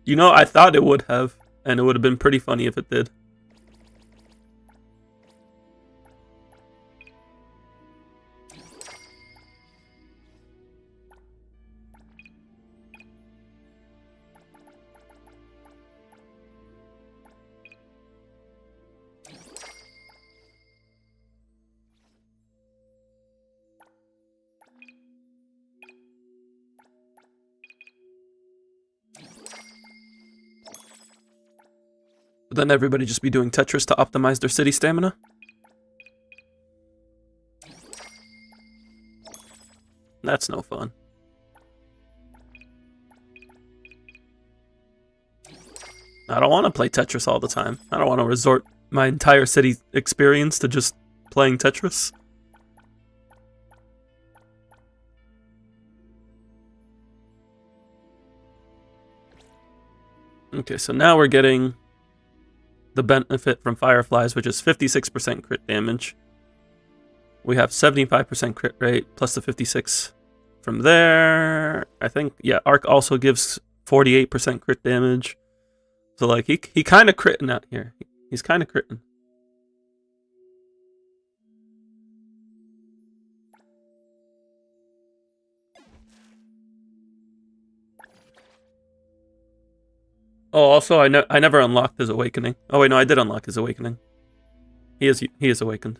You know, I thought it would have, and it would have been pretty funny if it did. But then everybody just be doing Tetris to optimize their city stamina. That's no fun. I don't want to play Tetris all the time. I don't want to resort my entire city experience to just playing Tetris. Okay, so now we're getting the benefit from Fireflies, which is 56% crit damage. We have 75% crit rate, plus the 56 from there. I think, yeah, Arc also gives 48% crit damage. So, like, he kind of critting out here. He's kind of critting. Oh, also, I never unlocked his awakening. Oh wait, no, I did unlock his awakening. He is awakened.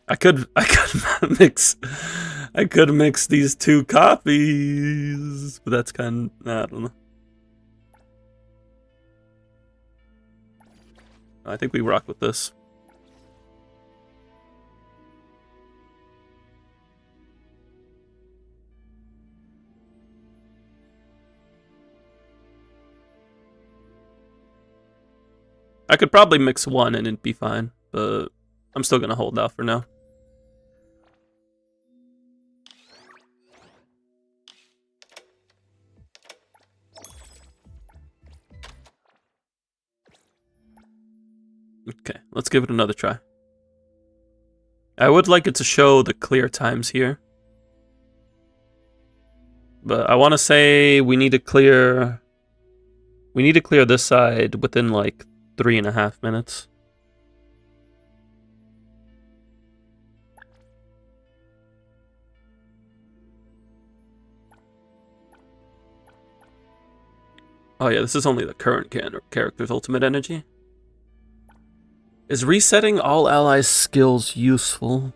I could mix these two copies, but that's kind of, I don't know. I think we rock with this. I could probably mix one and it'd be fine, but I'm still gonna hold out for now. Okay, let's give it another try. I would like it to show the clear times here. But I want to say we need to clear this side within like 3.5 minutes. Oh yeah, this is only the current character's ultimate energy. Is resetting all allies' skills useful?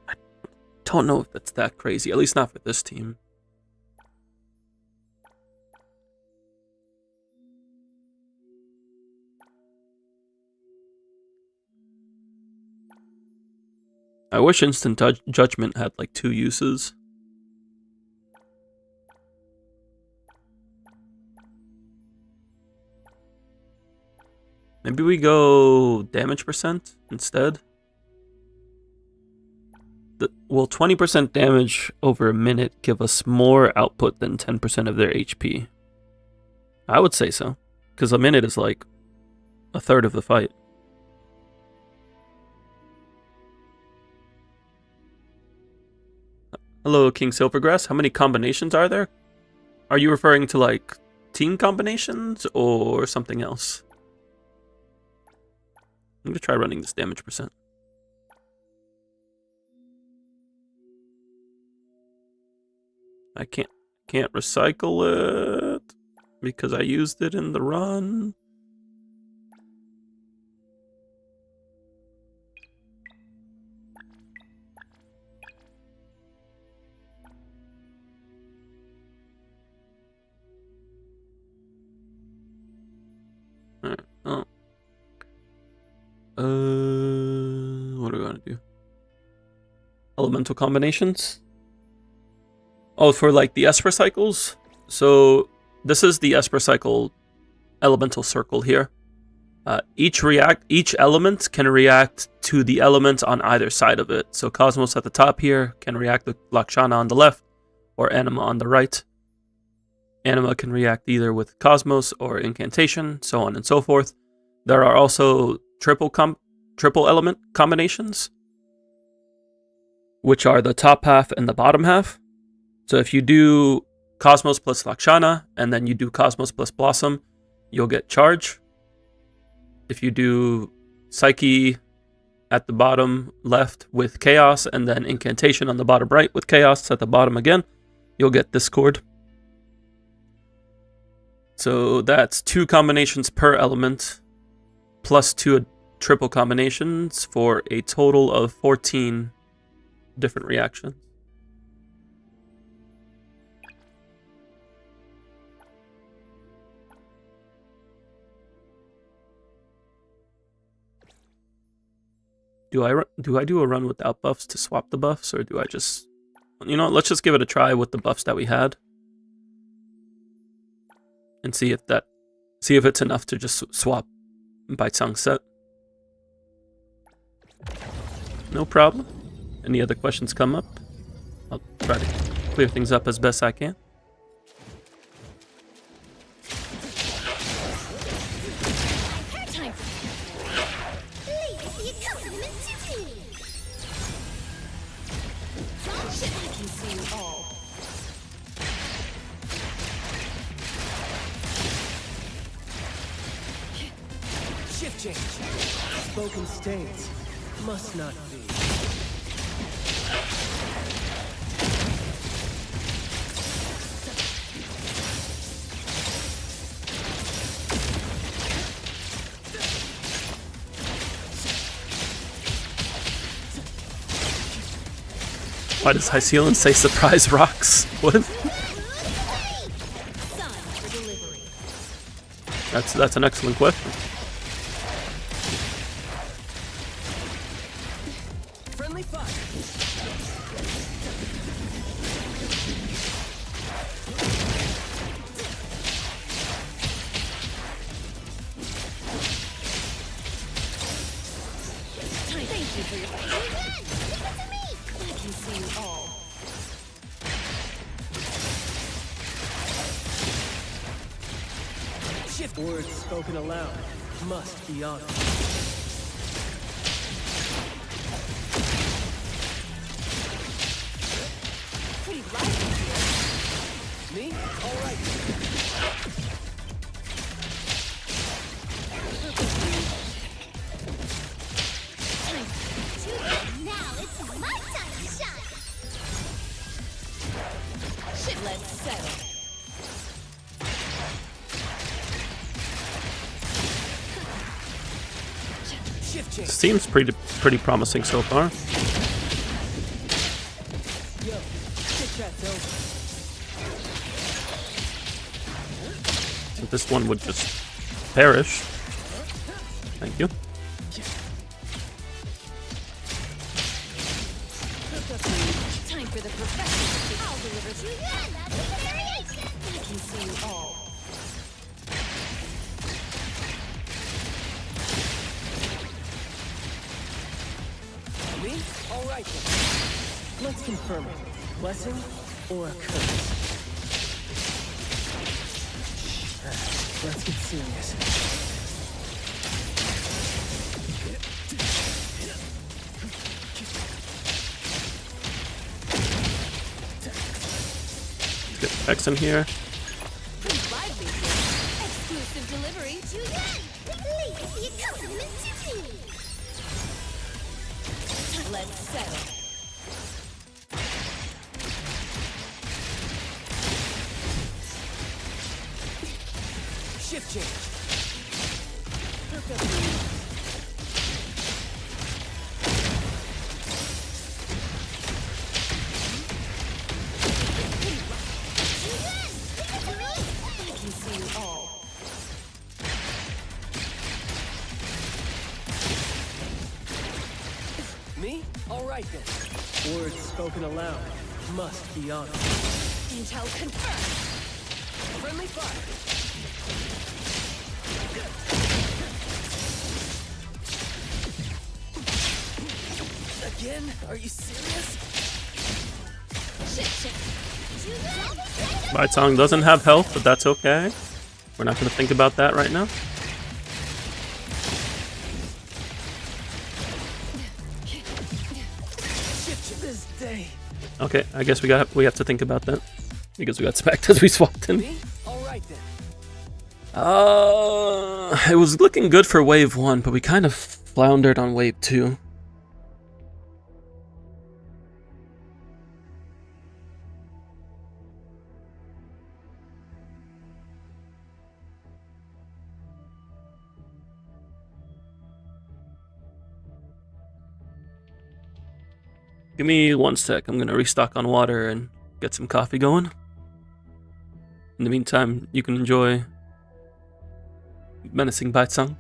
I don't know if that's that crazy, at least not for this team. I wish Instant Judgment had like 2 uses. Maybe we go damage percent instead. Will 20% damage over a minute give us more output than 10% of their HP? I would say so, because a minute is like a third of the fight. Hello, King Silvergrass. How many combinations are there? Are you referring to like team combinations or something else? I'm gonna try running this damage percent. I can't recycle it because I used it in the run. Alright, oh. What are we gonna do? Elemental combinations? Oh, for like the Esper cycles? So this is the Esper cycle elemental circle here. Each element can react to the elements on either side of it. So Cosmos at the top here can react with Lakshana on the left, or Anima on the right. Anima can react either with Cosmos or Incantation, so on and so forth. There are also triple element combinations, which are the top half and the bottom half. So if you do Cosmos plus Lakshana, and then you do Cosmos plus Blossom, you'll get Charge. If you do Psyche at the bottom left with Chaos, and then Incantation on the bottom right with Chaos at the bottom again, you'll get Discord. So that's 2 combinations per element, plus 2 triple combinations for a total of 14 different reactions. Do I do a run without buffs to swap the buffs, or do I just... You know, let's just give it a try with the buffs that we had. And see if it's enough to just swap by sunset. No problem. Any other questions come up? I'll try to clear things up as best I can. Shift change. Spoken states must not be. Why does Hycelan say surprise rocks? What? That's an excellent question. Friendly fire. Thank you for your I can see you all. Shift words spoken aloud must be honored. Pretty lively here. Me? All right. Now it's my time to shine. Shit, let's settle. Shift change. Seems pretty promising so far. Yo, chit chat's over. So this one would just perish. Thank you. Time for the professional. I'll deliver to you. Another variation. I can see you all. Me? All right then. Let's confirm it. Blessing or a curse? Let's get serious. Get X in here. Pretty lively here. Exclusive delivery. Please, you compliment to me. Let's settle. Shift change. I can see you all. Me? All right then. Words spoken aloud must be honored. Intel confirmed. Friendly fire. again? Are you serious? Shit. My tongue doesn't have health, but that's okay. We're not going to think about that right now. This day. Okay, I guess we have to think about that because we got smacked as we swapped in. Me? All right then. It was looking good for wave 1, but we kind of floundered on wave 2. Give me 1 sec. I'm gonna restock on water and get some coffee going. In the meantime, you can enjoy Menacing Bite-sung.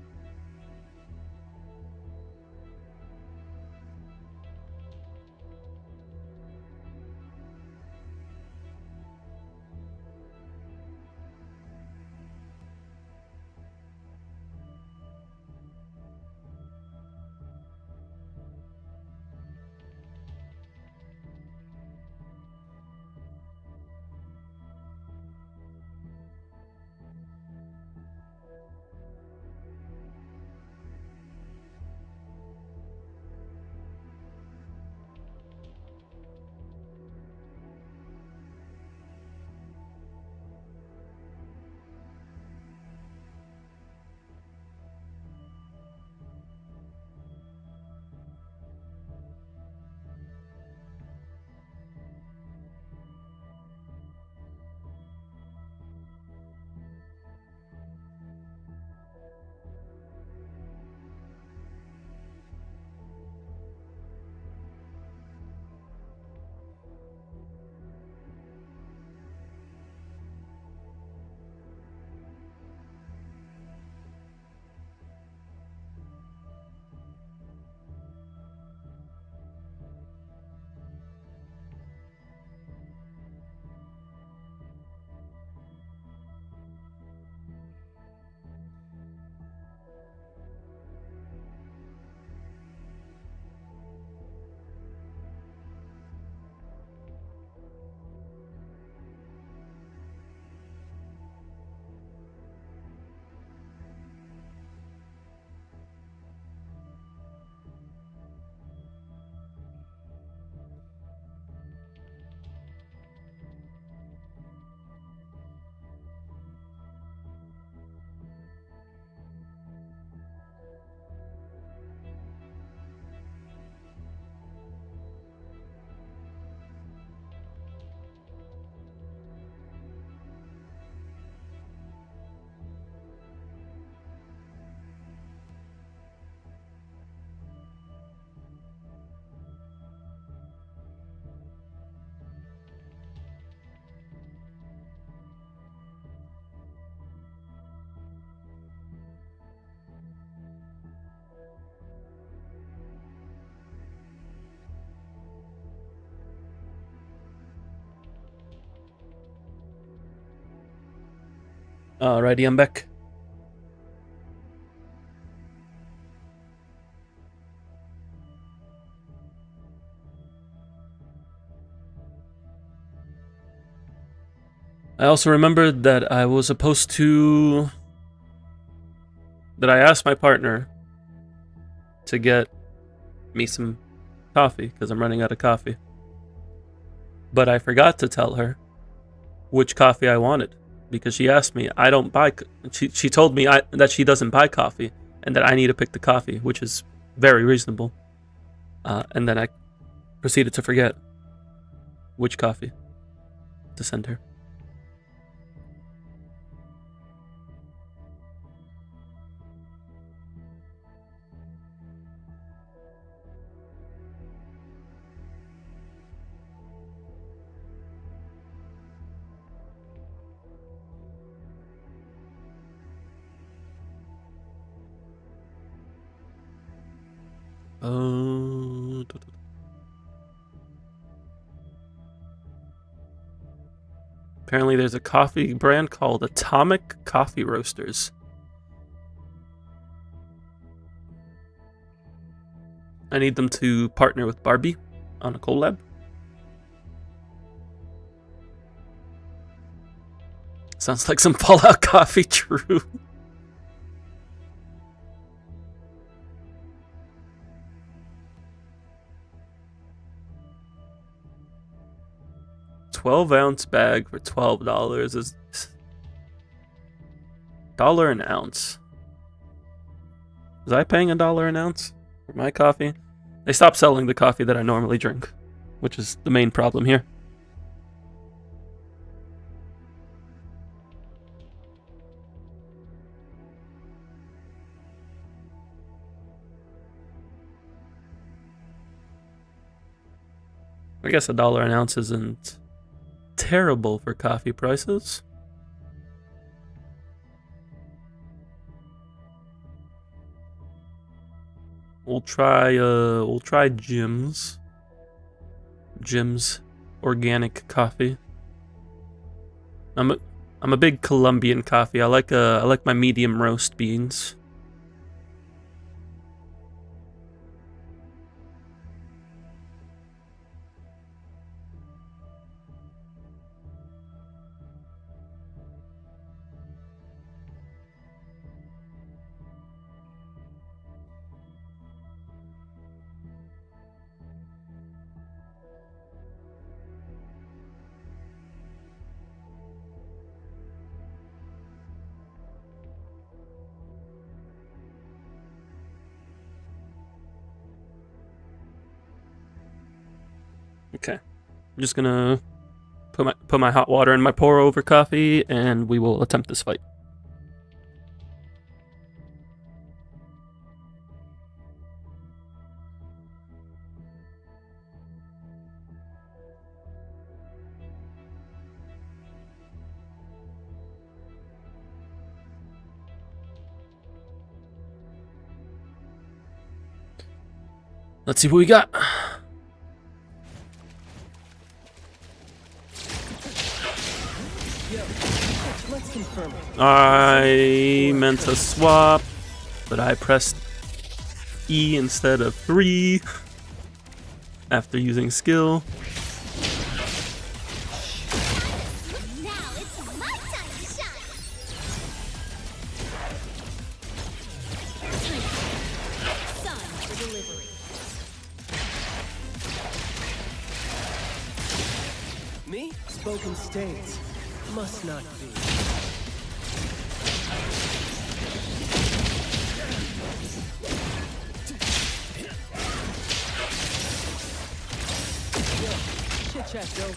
Alrighty, I'm back. I also remembered that I was supposed to... that I asked my partner to get me some coffee, because I'm running out of coffee. But I forgot to tell her which coffee I wanted, because she asked me, I don't buy... She told me that she doesn't buy coffee, and that I need to pick the coffee, which is very reasonable. And then I proceeded to forget which coffee to send her. Apparently there's a coffee brand called Atomic Coffee Roasters. I need them to partner with Barbie on a collab. Sounds like some Fallout coffee, true. $12-ounce bag for $12 is $1 an ounce. Was I paying $1 an ounce for my coffee? They stopped selling the coffee that I normally drink, which is the main problem here. I guess $1 an ounce isn't terrible for coffee prices. We'll try Jim's organic coffee. I'm a big Colombian coffee. I like my medium roast beans. Okay, I'm just gonna put my hot water in my pour over coffee, and we will attempt this fight. Let's see what we got. Let's confirm it. I meant to swap, but I pressed E instead of 3 after using skill. Now it's my time to shine. Sun for delivery. Me? Spoken states. Must not be. Yo, chit chat, Joe.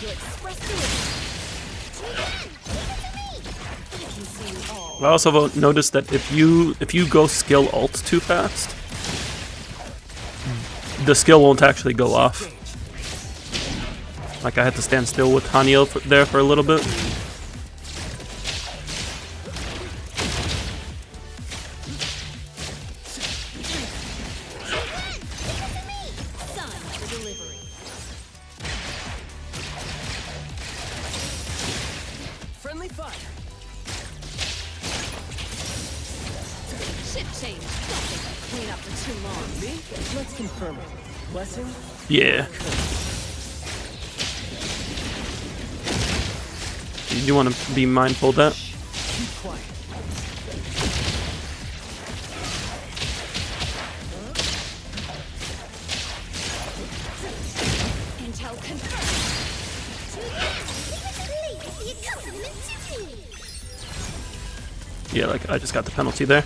Your express delivery. I can see you all. I also noticed that if you go skill alt too fast, the skill won't actually go off. Like I had to stand still with Haniel there for a little bit. Sun for delivery. Friendly fire. Shift change. Don't think I'll clean up for too long. Me? Let's confirm it. Blessing? Yeah. You want to be mindful of that. Keep quiet. Intel confirmed. Please, you compliment to me. Yeah, like I just got the penalty there.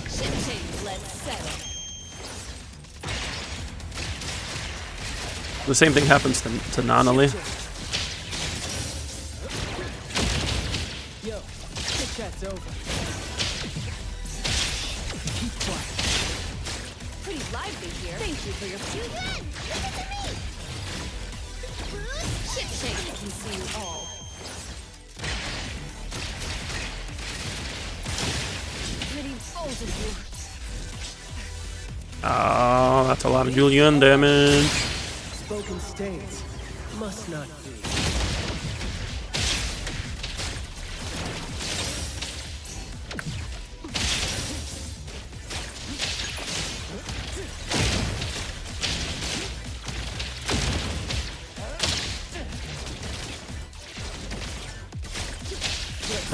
Shift change. Let's settle. The same thing happens to Nanali. Yo, chit chat's over. Keep quiet. Pretty lively here. Thank you for your shift change. I can see you all. Pretty bold of you. Oh, that's a lot of Julian damage. Spoken states. Must not be.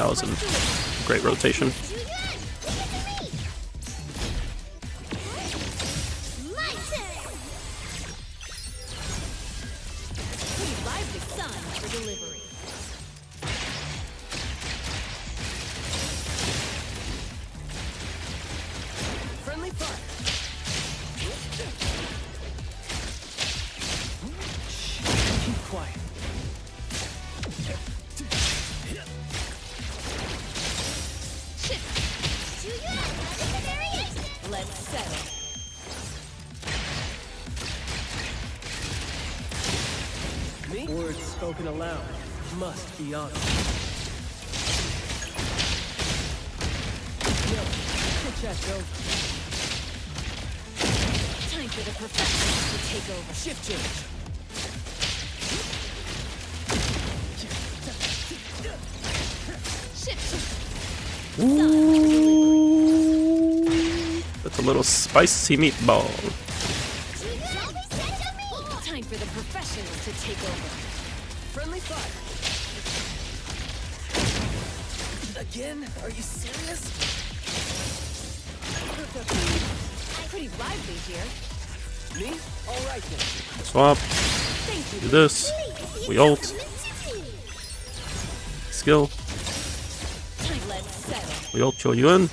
That was a great rotation. Pretty lively sun for delivery. Friendly fire. Keep quiet. Let's settle. Me? Words spoken aloud must be honored. No, the chat's over. Time for the professionals to take over. Shift change. Shift. Ooh, that's a little spicy meatball. Time for the professionals to take over. Friendly fire. Again? Are you serious? Pretty lively here. Me? All right then. Swap. Thank you. Do this. We ult. Skill. Let's settle. We ult Cho Yun.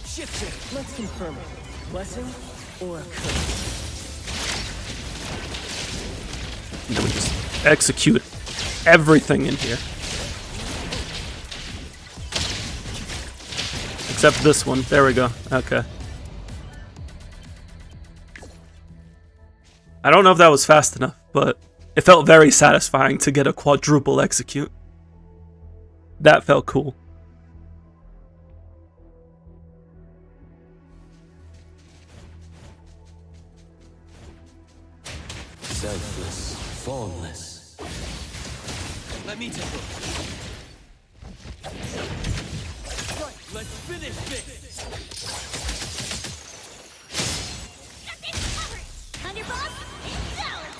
Shift change. Let's confirm it. Blessing or a curse? And then we just execute everything in here. Except this one. There we go. Okay. I don't know if that was fast enough, but it felt very satisfying to get a quadruple execute. That felt cool. Selfless, formless. Let me take it. Right, let's finish this.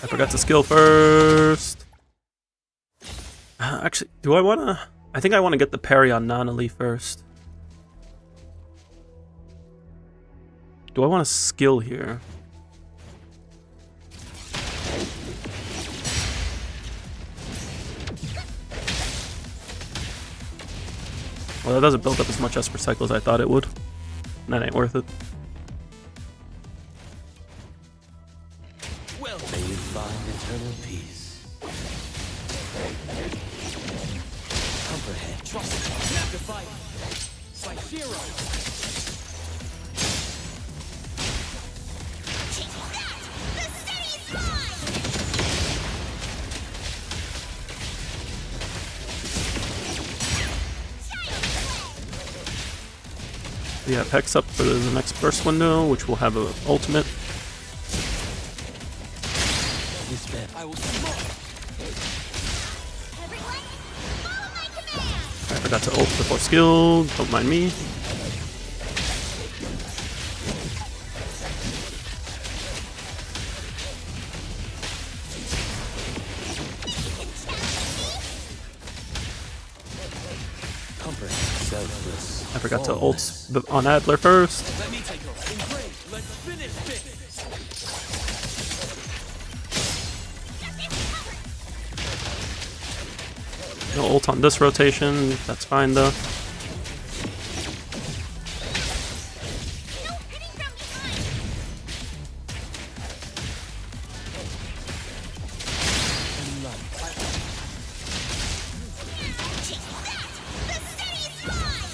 I forgot to skill first. Actually, do I want to... I think I want to get the parry on Nanali first. Do I want to skill here? Well, that doesn't build up as much Esper Cycle as I thought it would. That ain't worth it. Well, May you find eternal peace. Copperhead. trust me. Snap to fight. By Shiro. We have Hex up for the next burst window, which will have an ultimate. I will smoke. Everyone, follow my command. I forgot to ult before skill, don't mind me. Selfless. I forgot to ult on Adler first. Let me take over. Engrave. Let's finish this. No ult on this rotation, that's fine though. No hitting from behind. Take that! The city's mine!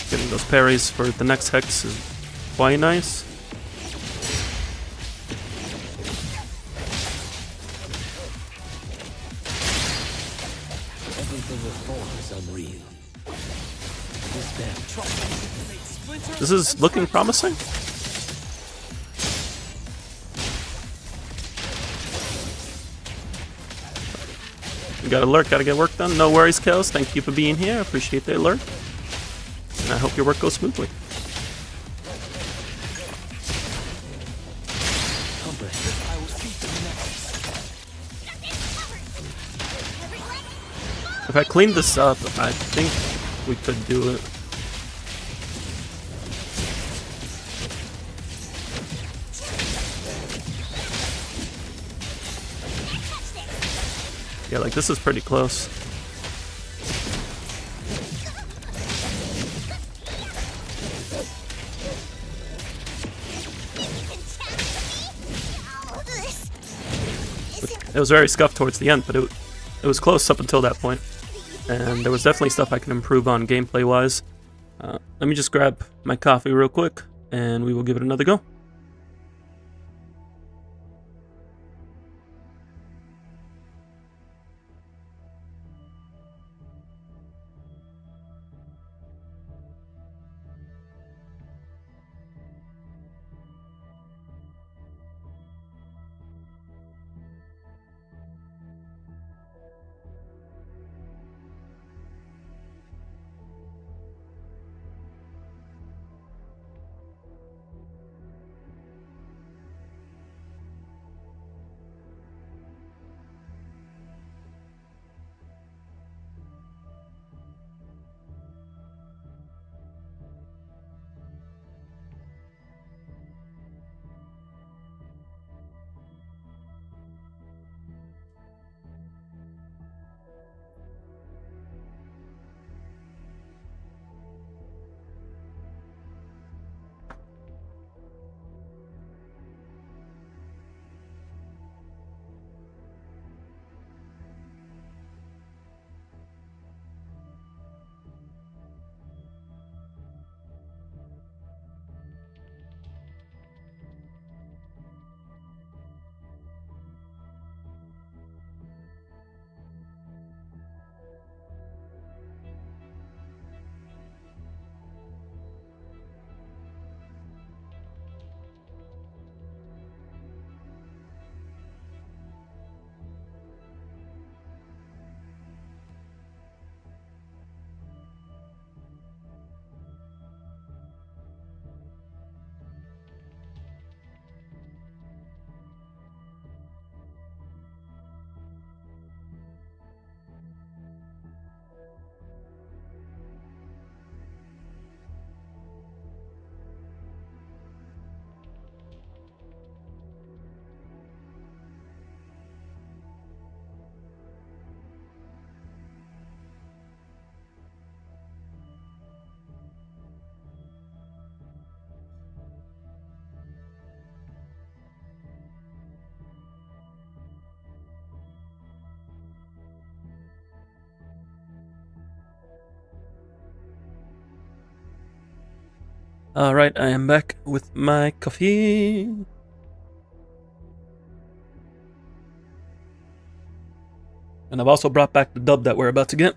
Getting those parries for the next Hex is quite nice. Everything with form is unreal. This is looking promising. We got alert, gotta get work done. No worries, Kels. Thank you for being here. Appreciate the alert. And I hope your work goes smoothly. If I clean this up, I think we could do it. Yeah, like this is pretty close. It was very scuffed towards the end, but it was close up until that point. And there was definitely stuff I can improve on gameplay-wise. Let me just grab my coffee real quick, and we will give it another go. Alright, I am back with my coffee. And I've also brought back the dub that we're about to get.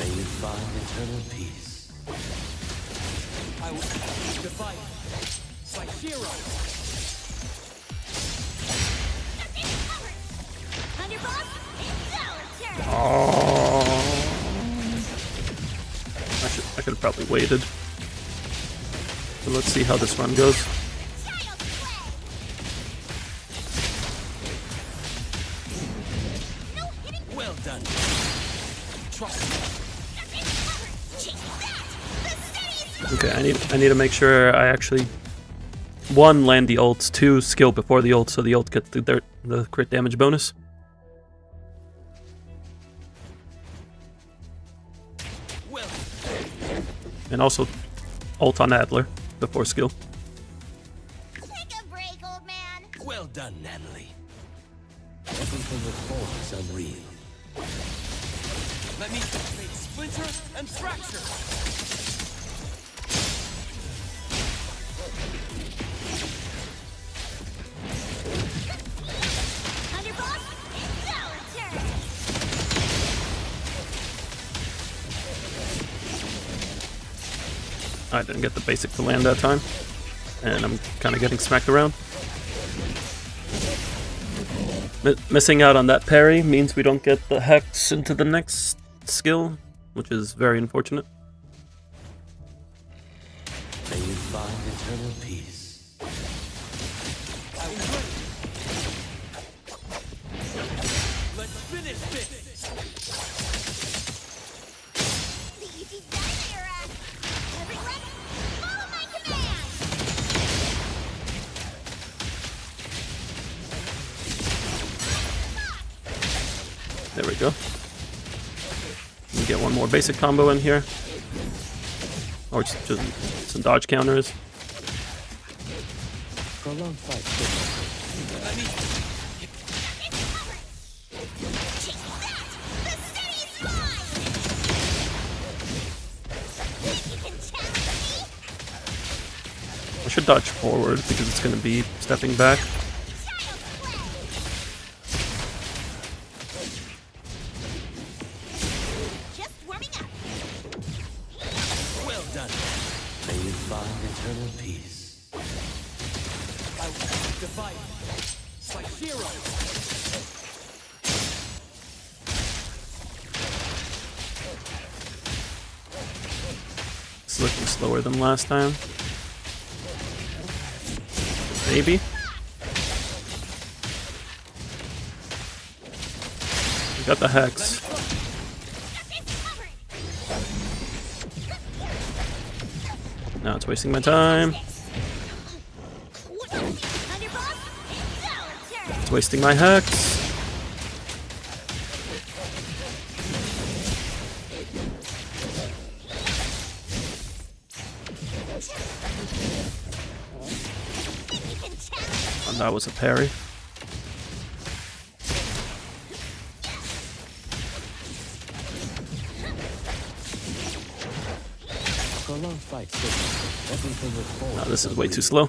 May you find eternal peace. I will divide by hero. Underboss, it's our turn. Oh, I could have probably waited. So let's see how this run goes. Child's play. No hitting. Well done. Trust me. Take that. The city's Okay, I need to make sure I actually, one, land the ults, two, skill before the ult so the ult gets the crit damage bonus. well. And also ult on Adler before skill. take a break, old man. Well done, Natalie. Everything that forms unreal. Let me make splinter and fracture. Underboss, it's our turn. I didn't get the basic to land that time. And I'm kind of getting smacked around. Missing out on that parry means we don't get the hex into the next skill, which is very unfortunate. May you find eternal peace. I was ready. There we go. Let me get one more basic combo in here. Or just some dodge counters. Prolonged fight. I should dodge forward because it's going to be stepping back. Just warming up. Well done. May you find eternal peace. I will divide. Saishiro. It's looking slower than last time. Maybe. We got the hex. Now it's wasting my time. It's wasting my hex. And that was a parry. Prolonged fight. Everything with force. Now this is way too slow. I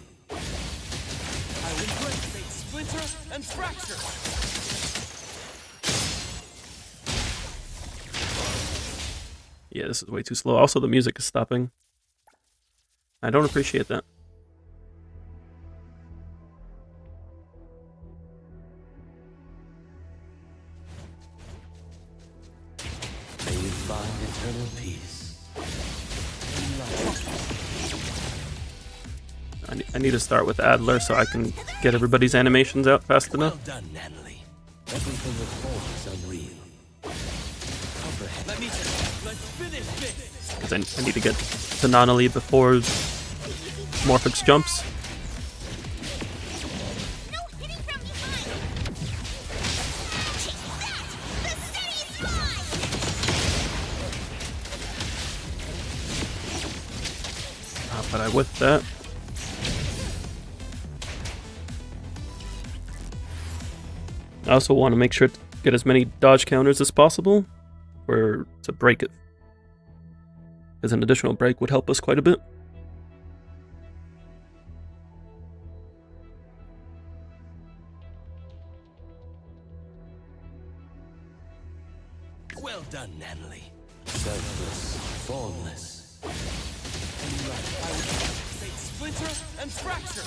will break, splinter, and fracture. Yeah, this is way too slow. Also, the music is stopping. I don't appreciate that. May you find eternal peace. I need to start with Adler so I can get everybody's animations out fast enough. Well done, Natalie. Everything with force is unreal. Comprehend. Let's finish this. Because I need to get to Nonali before Morphix jumps. No hitting from behind. Take that! The city's mine! But I whiffed that. I also want to make sure to get as many dodge counters as possible to break it. Because an additional break would help us quite a bit. Well done, Natalie. Selfless, formless. I will take splinter and fracture.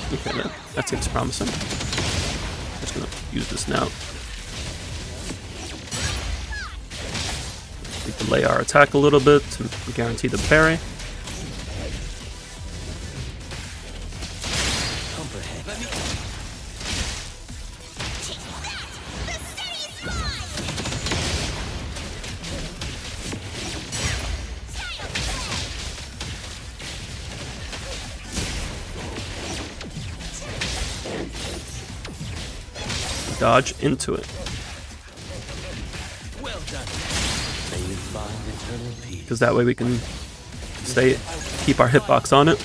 Okay, that seems promising. Just gonna use this now. We delay our attack a little bit to guarantee the parry. Dodge into it. Well done. May you find eternal peace. Because that way we can keep our hitbox on it.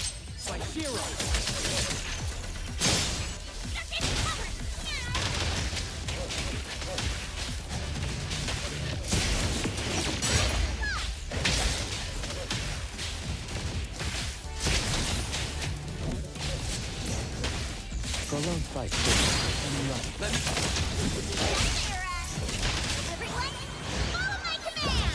Prolonged fight. Everyone, follow my command!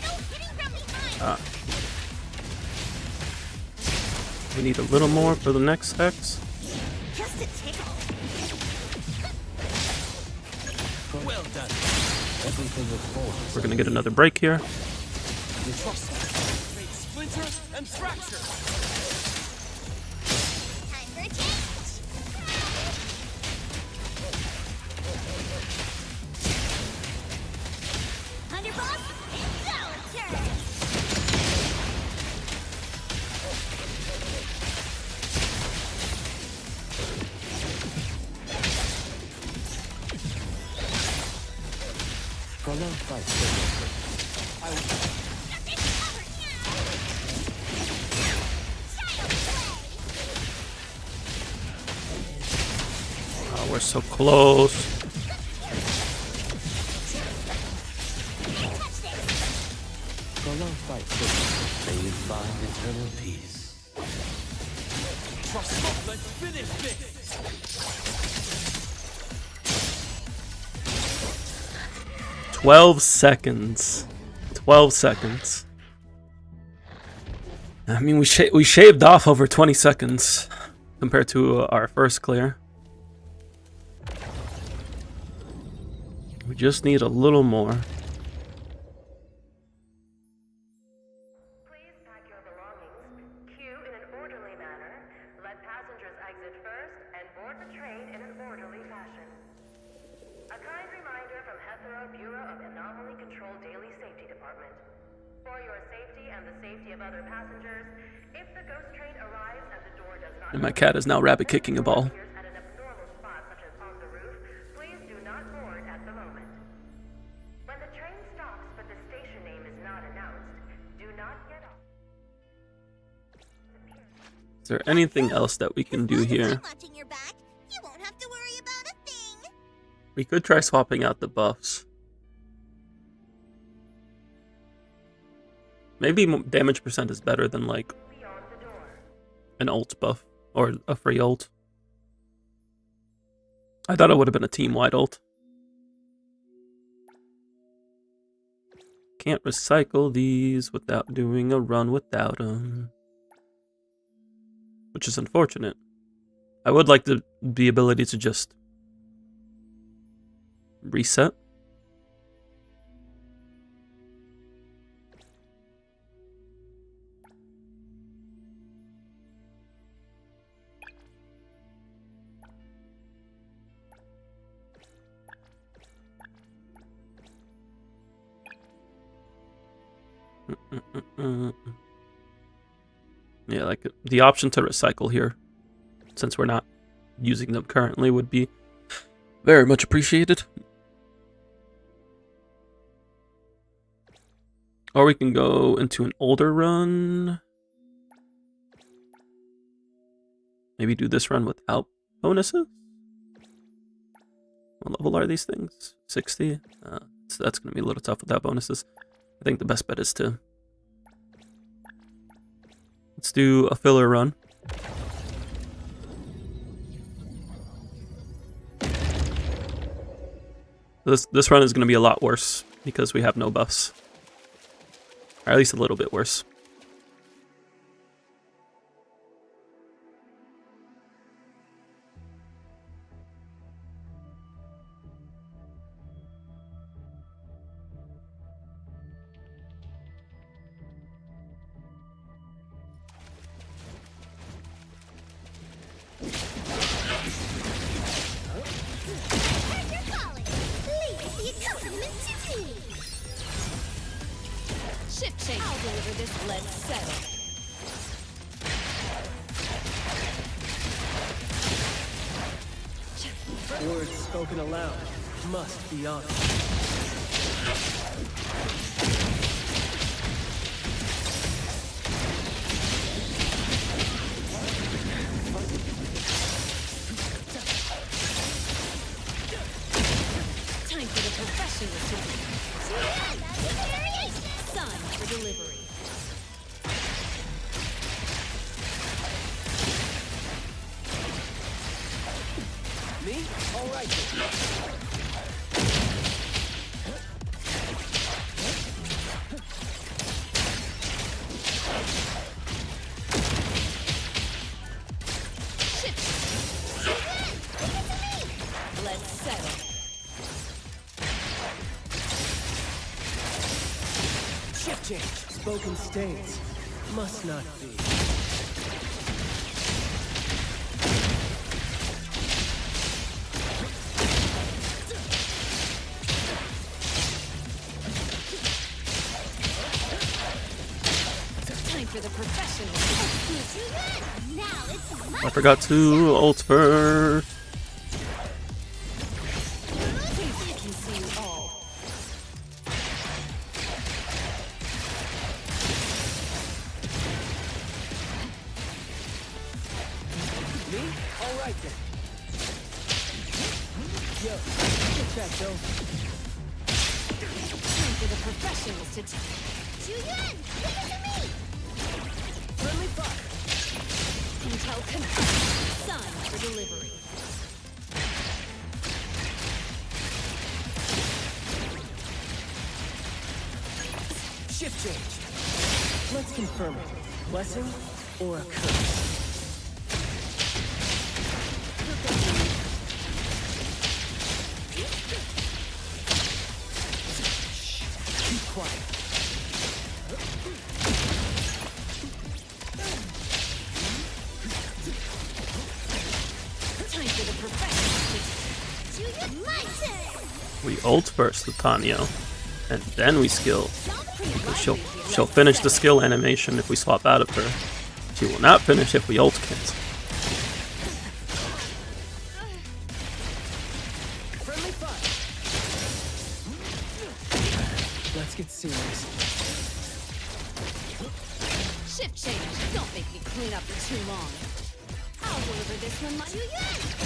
No hitting from behind! We need a little more for the next hex. Just a tickle. Well done. Everything with force. We're gonna get another break here. Take splinter and fracture. Time for a change! Prolonged fight. Oh, we're so close. Prolonged fight. May you find eternal peace. Let's finish this. 12 seconds. 12 seconds. I mean, we shaved off over 20 seconds compared to our first clear. We just need a little more. Please pack your belongings, queue in an orderly manner, let passengers exit first, and board the train in an orderly fashion. A kind reminder from Hethera Bureau of Anomaly Control Daily Safety Department. For your safety and the safety of other passengers, if the ghost train arrives and the door does not And my cat is now rabbit kicking a ball. appears at an abnormal spot such as on the roof, please do not board at the moment. When the train stops but the station name is not announced, do not get off. Is there anything else that we can do As long as here? I'm watching your back, you won't have to worry about a thing. We could try swapping out the buffs. Maybe damage percent is better than like Beyond the door. an ult buff or a free ult. I thought it would have been a team-wide ult. Can't recycle these without doing a run without them, which is unfortunate. I would like the ability to just reset. Yeah, like the option to recycle here, since we're not using them currently, would be very much appreciated. Or we can go into an older run. Maybe do this run without bonuses. What level are these things? 60? So that's going to be a little tough without bonuses. I think the best bet is to... Let's do a filler run. This run is going to be a lot worse because we have no buffs. Or at least a little bit worse. Ship change. I'll deliver this. Let's settle. Words spoken aloud must be honored. Time for the professional Sun for delivery. Me? All right. Ship. Let's settle. Shift change. Spoken states must not be. Time for the professional. Now it's my I forgot to ult first. Please, I can see you all. it. Yo, get that though. Time for the professionals to Julian, leave it to me! Friendly fire. Intel confirmed. Signed for delivery. Shift change. Let's confirm it. Blessing or a curse? Keep quiet. Time for the professionals to Julian, my turn! We ult first with Tanyo, and then we skill. She'll finish the skill animation if we swap out of her. She will not finish if we ult cancel. Friendly fire. Let's get serious. shift change. Don't make me clean up for too long. I'll deliver this one, my Julian,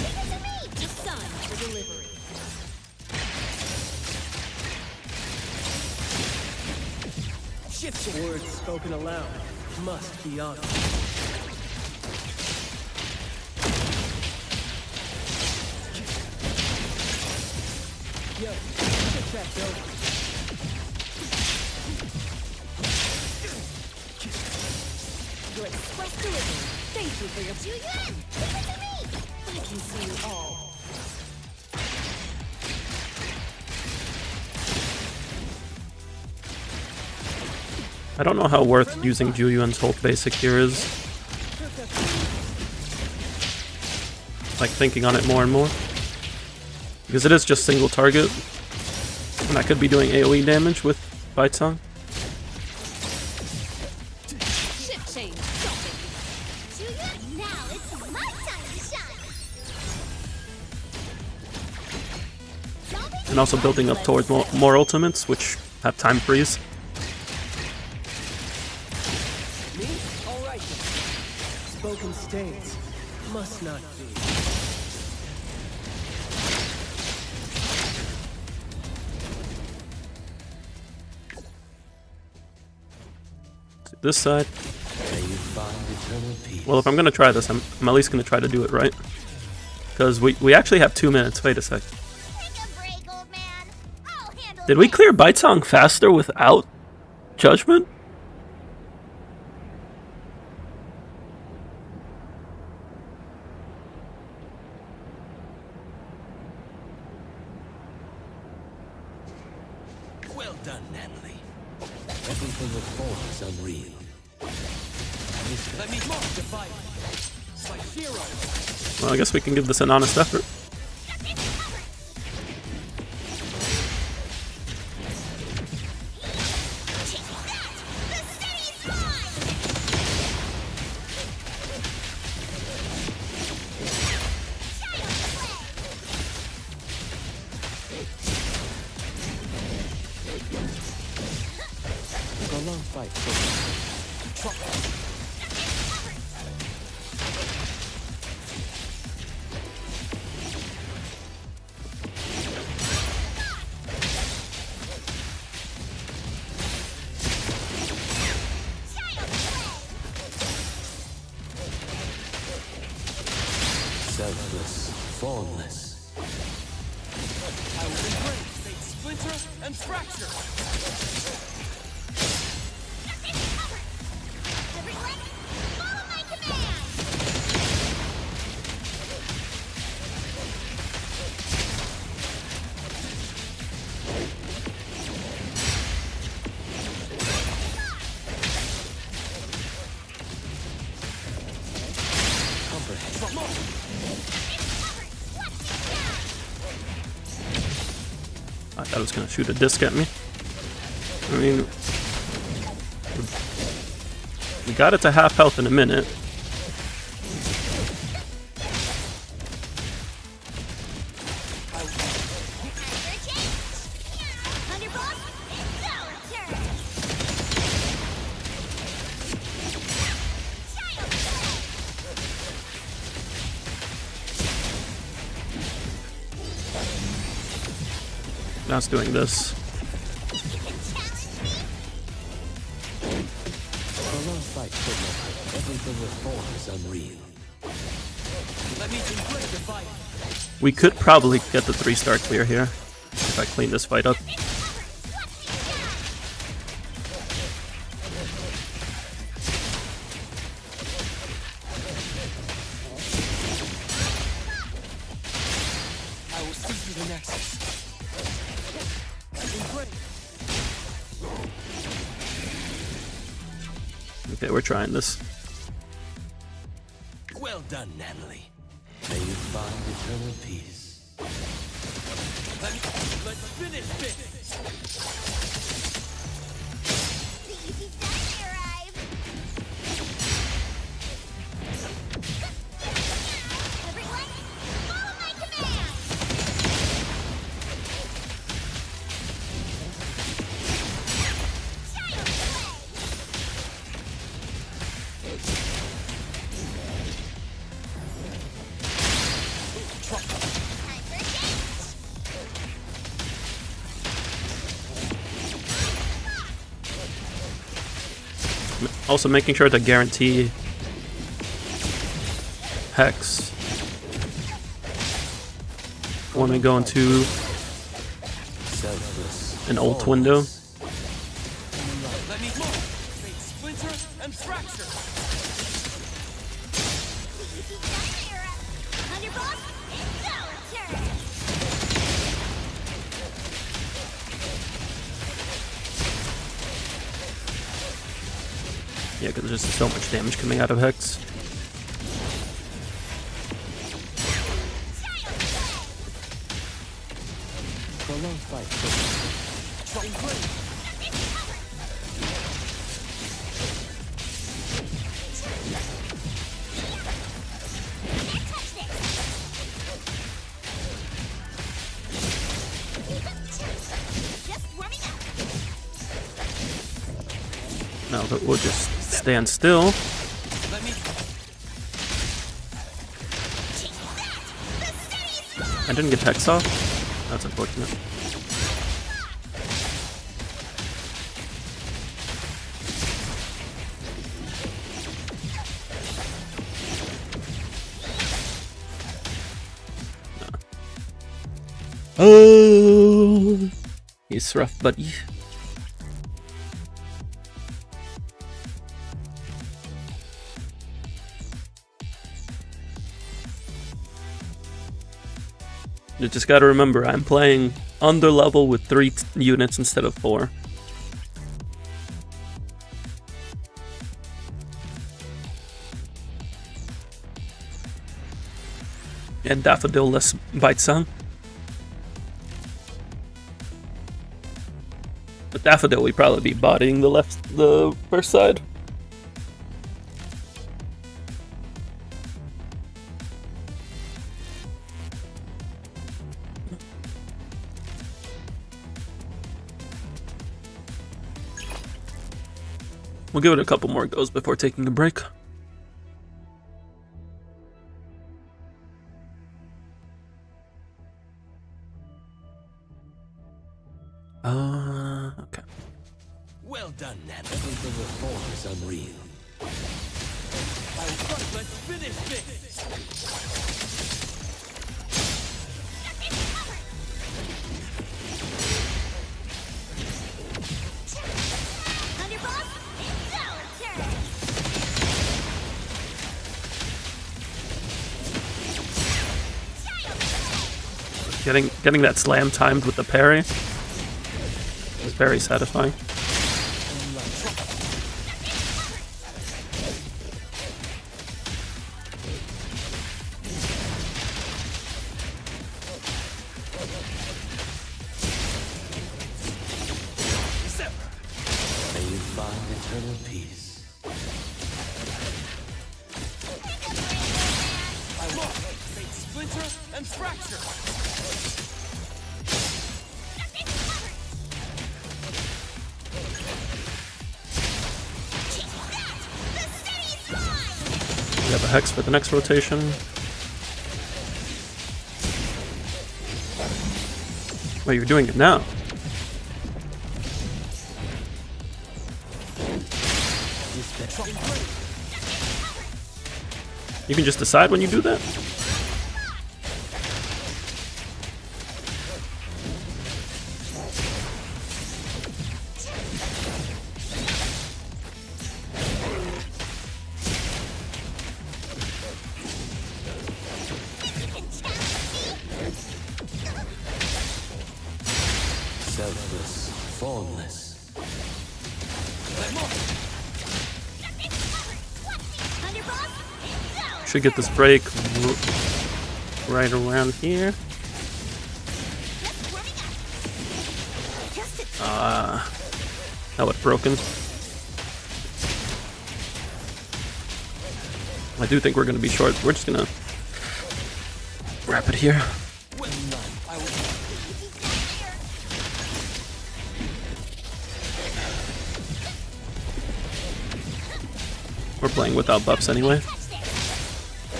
leave it to me! Assigned for delivery. Shift words spoken aloud must be honored. Yo, shift that dope. Your express delivery. Thank you for your Julian, leave it to me! I can see you all. I don't know how worth using Juyuan's whole basic here is. Like thinking on it more and more. Because it is just single target. And I could be doing AoE damage with Bite Song. Shift change. Don't make me. Julian, now it's my time to shine! And also building up towards more ultimates, which have time freeze. Me? All right then. Spoken states must not be. This side. May you find eternal peace. Well, if I'm gonna try this, I'm at least gonna try to do it right. Because we actually have 2 minutes. Wait a sec. Take a break, old man. I'll handle Did we this. clear Bite Song faster without Judgment? Well done, Natalie. Everything with form is unreal. Let me mark the fight. My hero. Well, I guess we can give this an honest effort. Take that! The city's mine! Child's play! A long fight. Selfless, formless. I will embrace fate, splinter, and fracture. Everyone, follow my command! I thought it was gonna shoot a disc at me. I mean, we got it to half health in a minute. Thunderbolt, it's our turn! Child's play! Now it's doing this. Prolonged fight could make everything with forms unreal. Let me complete the fight. We could probably get the 3-star clear here if I clean this fight up. I will see you the next. Okay, we're trying this. Well done, Natalie. May you find eternal peace. Let's finish this! The easy done arrived. Everyone, follow my command. Child's play. Time for a change. Also making sure to guarantee Hex when we go into Selfless. an ult window. Let me move. Splinter and fracture. The easy done era. Thunderbolt, it's our turn. Yeah, because there's just so much damage coming out of Hex. Prolonged fight could make Just warming up. No, but we'll just stand still. Let me. I didn't get Hex off. That's unfortunate. Oh, he's rough, buddy. You just gotta remember, I'm playing under level with 3 units instead of 4. And Daffodil less bite sound. But Daffodil we probably be bodying the first side. We'll give it a couple more goes before taking a break. Okay. Well done, Nat. Everything with form is unreal. Let's finish this! Thunderbolt, it's our turn. Getting that slam timed with the parry is very satisfying. May you find eternal peace. I lost. Fate splinter and fracture. We have a Hex for the next rotation. Well, you're doing it now. You can just decide when you do that? Selfless, formless. Should get this break right around here. That was broken. I do think we're going to be short. We're just going to wrap it here. We're playing without buffs anyway.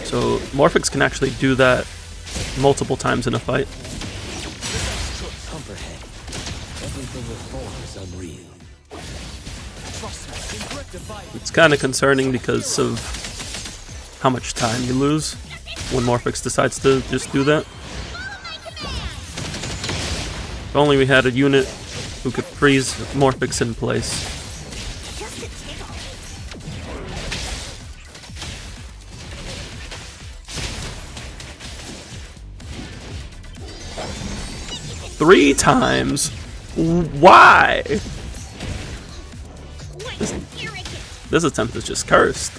So Morphix can actually do that multiple times in a fight. Copperhead. Everything with form is unreal. It's kind of concerning because of how much time you lose when Morphix decides to just do that. If only we had a unit who could freeze Morphix in place. Three times? Why? This attempt is just cursed.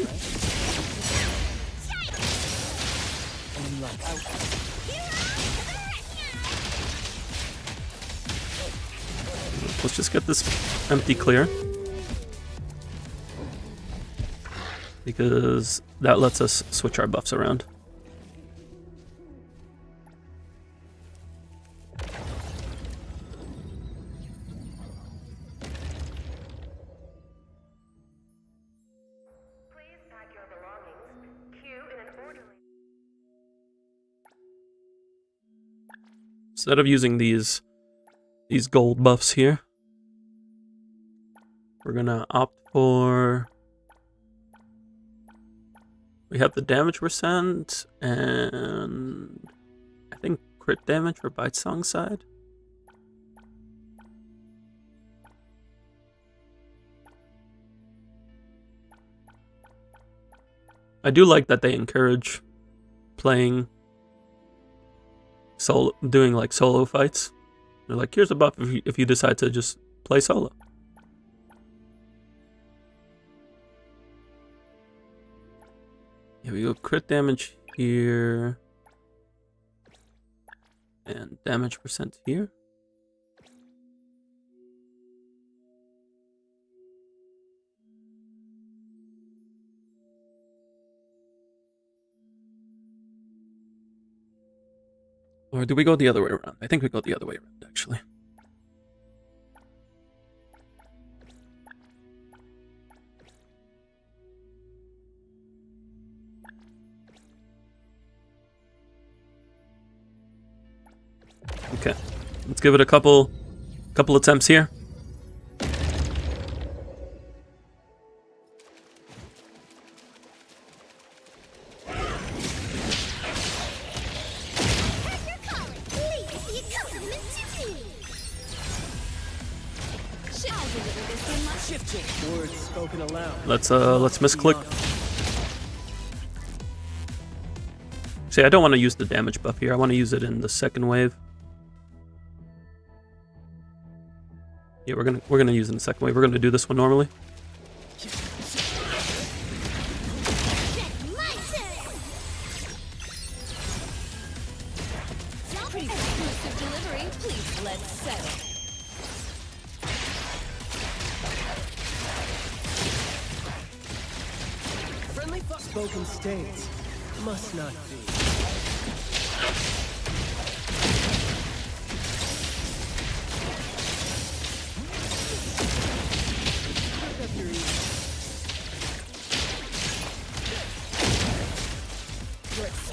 Let's just get this empty clear. Because that lets us switch our buffs around. Instead of using these gold buffs here, we're gonna opt for... We have the damage percent and I think crit damage for Bite Song side. I do like that they encourage playing solo, doing like solo fights. They're like, here's a buff if you decide to just play solo. Here we go, crit damage here. And damage percent here. Or do we go the other way around? I think we go the other way around, actually. Okay, let's give it a couple attempts here. Words spoken aloud. Let's misclick. See, I don't want to use the damage buff here. I want to use it in the second wave. Yeah, we're gonna use it in the second wave. We're gonna do this one normally. Pretty exclusive delivery. Please, let's settle. Friendly spoken states must not be.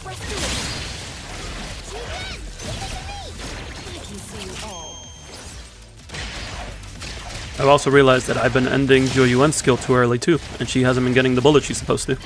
I can see you all I've also realized that I've been ending Joyuen's skill too early too, and she hasn't been getting the bullet she's supposed to.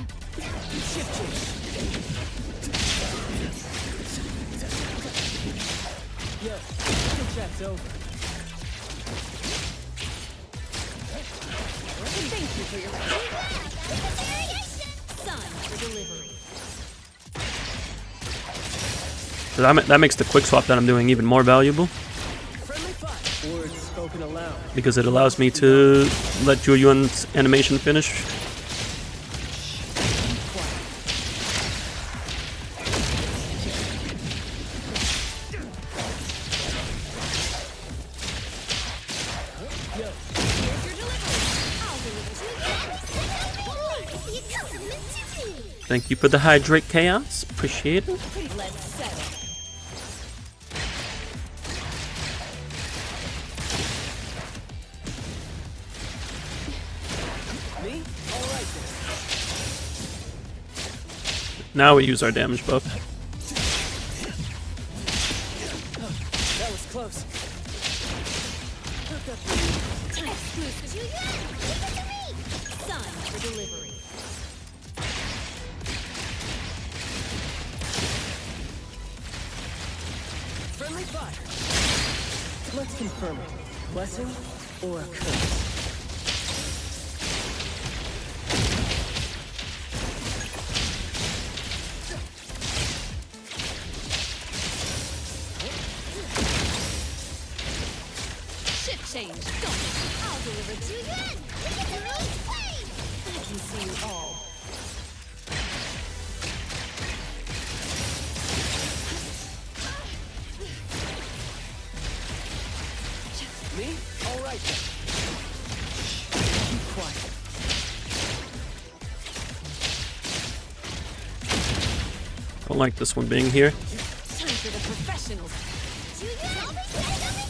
So that makes the quick swap that I'm doing even more valuable. Because it allows me to let Joyuen's animation finish. Thank you for the hydrate, Chaos. Appreciate it. Now we use our damage buff. That was close. Sun for delivery. Friendly fire. Let's confirm it. Blessing or a curse? Change. Don't. I'll deliver to you. I can see you all. Me? All right then. Keep quiet. Don't like this one being here. Time for the professionals.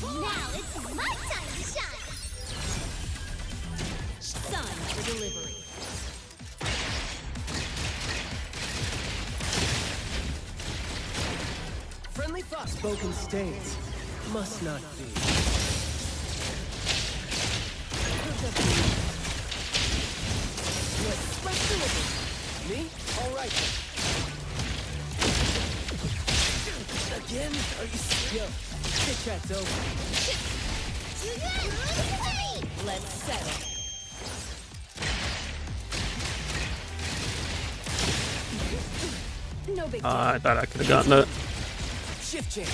Now it's my time to shine. Sun for delivery. Friendly fire. Spoken states. Must not be. Let's deliver. Me? All right then. Again? Are you serious? Yo, chit chat's over. Let's settle. No big deal. I thought I could have gotten that. Shift change.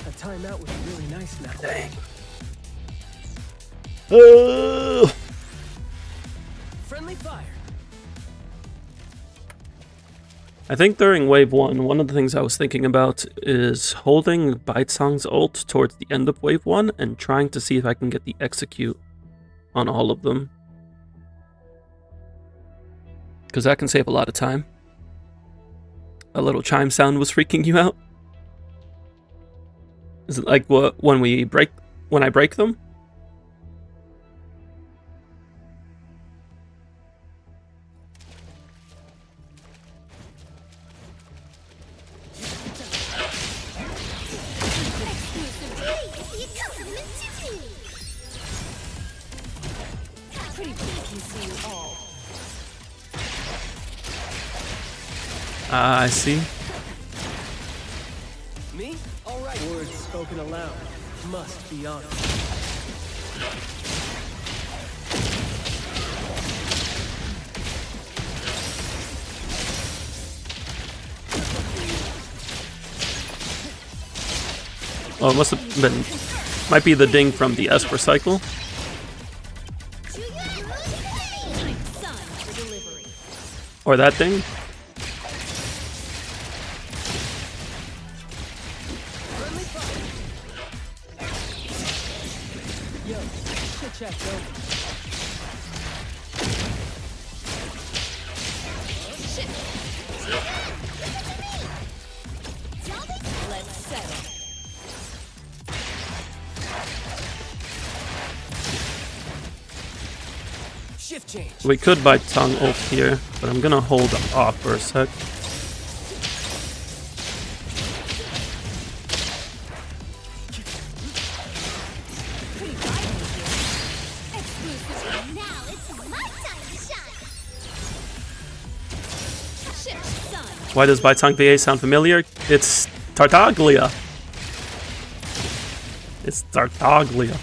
A timeout would be really nice now. Dang. Oh. Friendly fire. I think during wave one of the things I was thinking about is holding Bitesong's ult towards the end of wave 1 and trying to see if I can get the execute on all of them. Because that can save a lot of time. A little chime sound was freaking you out? Is it like what when I break them? Pretty big can see you all. I see. Me? All right. Words spoken aloud must be honored. Oh, it must have been. Might be the ding from the Esper cycle. Sun for delivery. Or that thing. Friendly fire. Yo, chit chat's over. Let's settle. Shift change. We could bite tongue ult here, but I'm gonna hold off for a sec. Why does Bytonk VA sound familiar? It's Tartaglia. It's Tartaglia.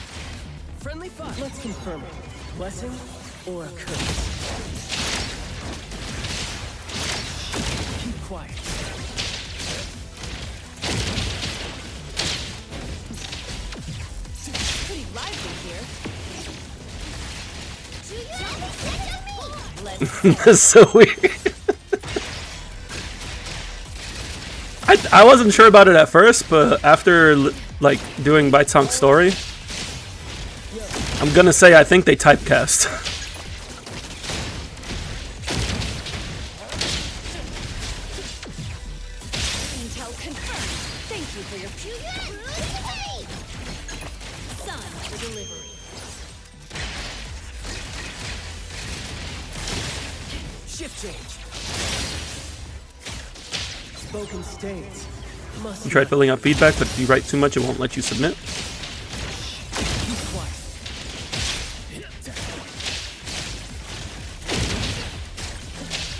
Friendly fire. Let's confirm it. Blessing or a curse? Keep quiet. Pretty lively here. Let's That's so weird. I wasn't sure about it at first, but after like doing Bytonk's story, I'm gonna say I think they typecast. intel confirmed. Thank you for your son for delivery. Shift change. Spoken states. Must You tried filling out feedback, but if you write too much, it won't let you submit. keep quiet.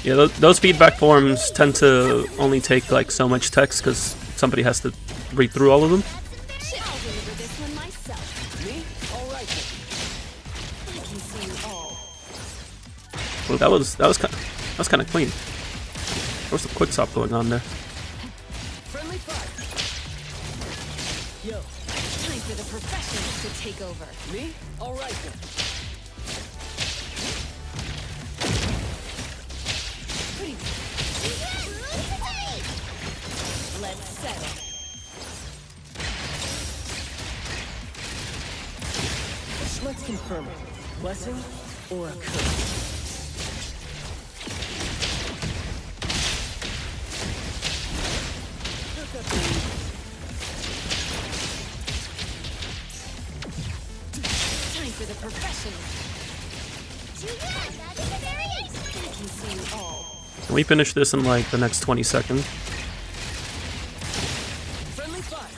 Yeah, those feedback forms tend to only take like so much text because somebody has to read through all of them. Shit, I'll deliver this one myself. Me? All right then. I can see you all. Well, that was kind of clean. There was some quick stop going on there. Friendly fire. Yo, Time for the professionals to take over. me? All right then. Pretty. Let's settle. Let's confirm it. Blessing or a curse? Time for the professionals. I can see you all. Can we finish this in like the next 20 seconds? Friendly fire.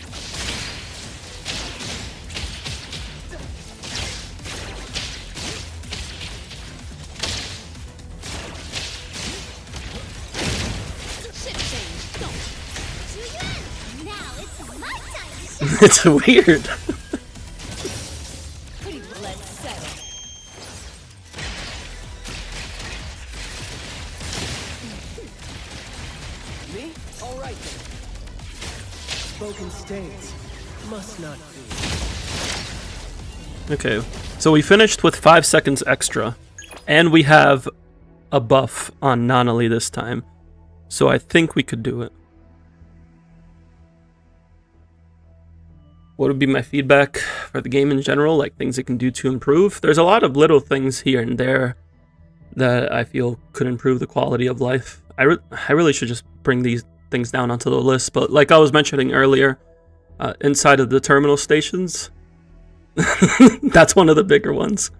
Shit change. Don't. Now it's my time to shine. It's weird. Pretty. Let's settle. Me? All right then. Spoken states. Must not be. Okay, so we finished with 5 seconds extra, and we have a buff on Nonali this time, so I think we could do it. What would be my feedback for the game in general, like things it can do to improve? There's a lot of little things here and there that I feel could improve the quality of life. I really should just bring these things down onto the list, but like I was mentioning earlier, inside of the terminal stations, that's one of the bigger ones.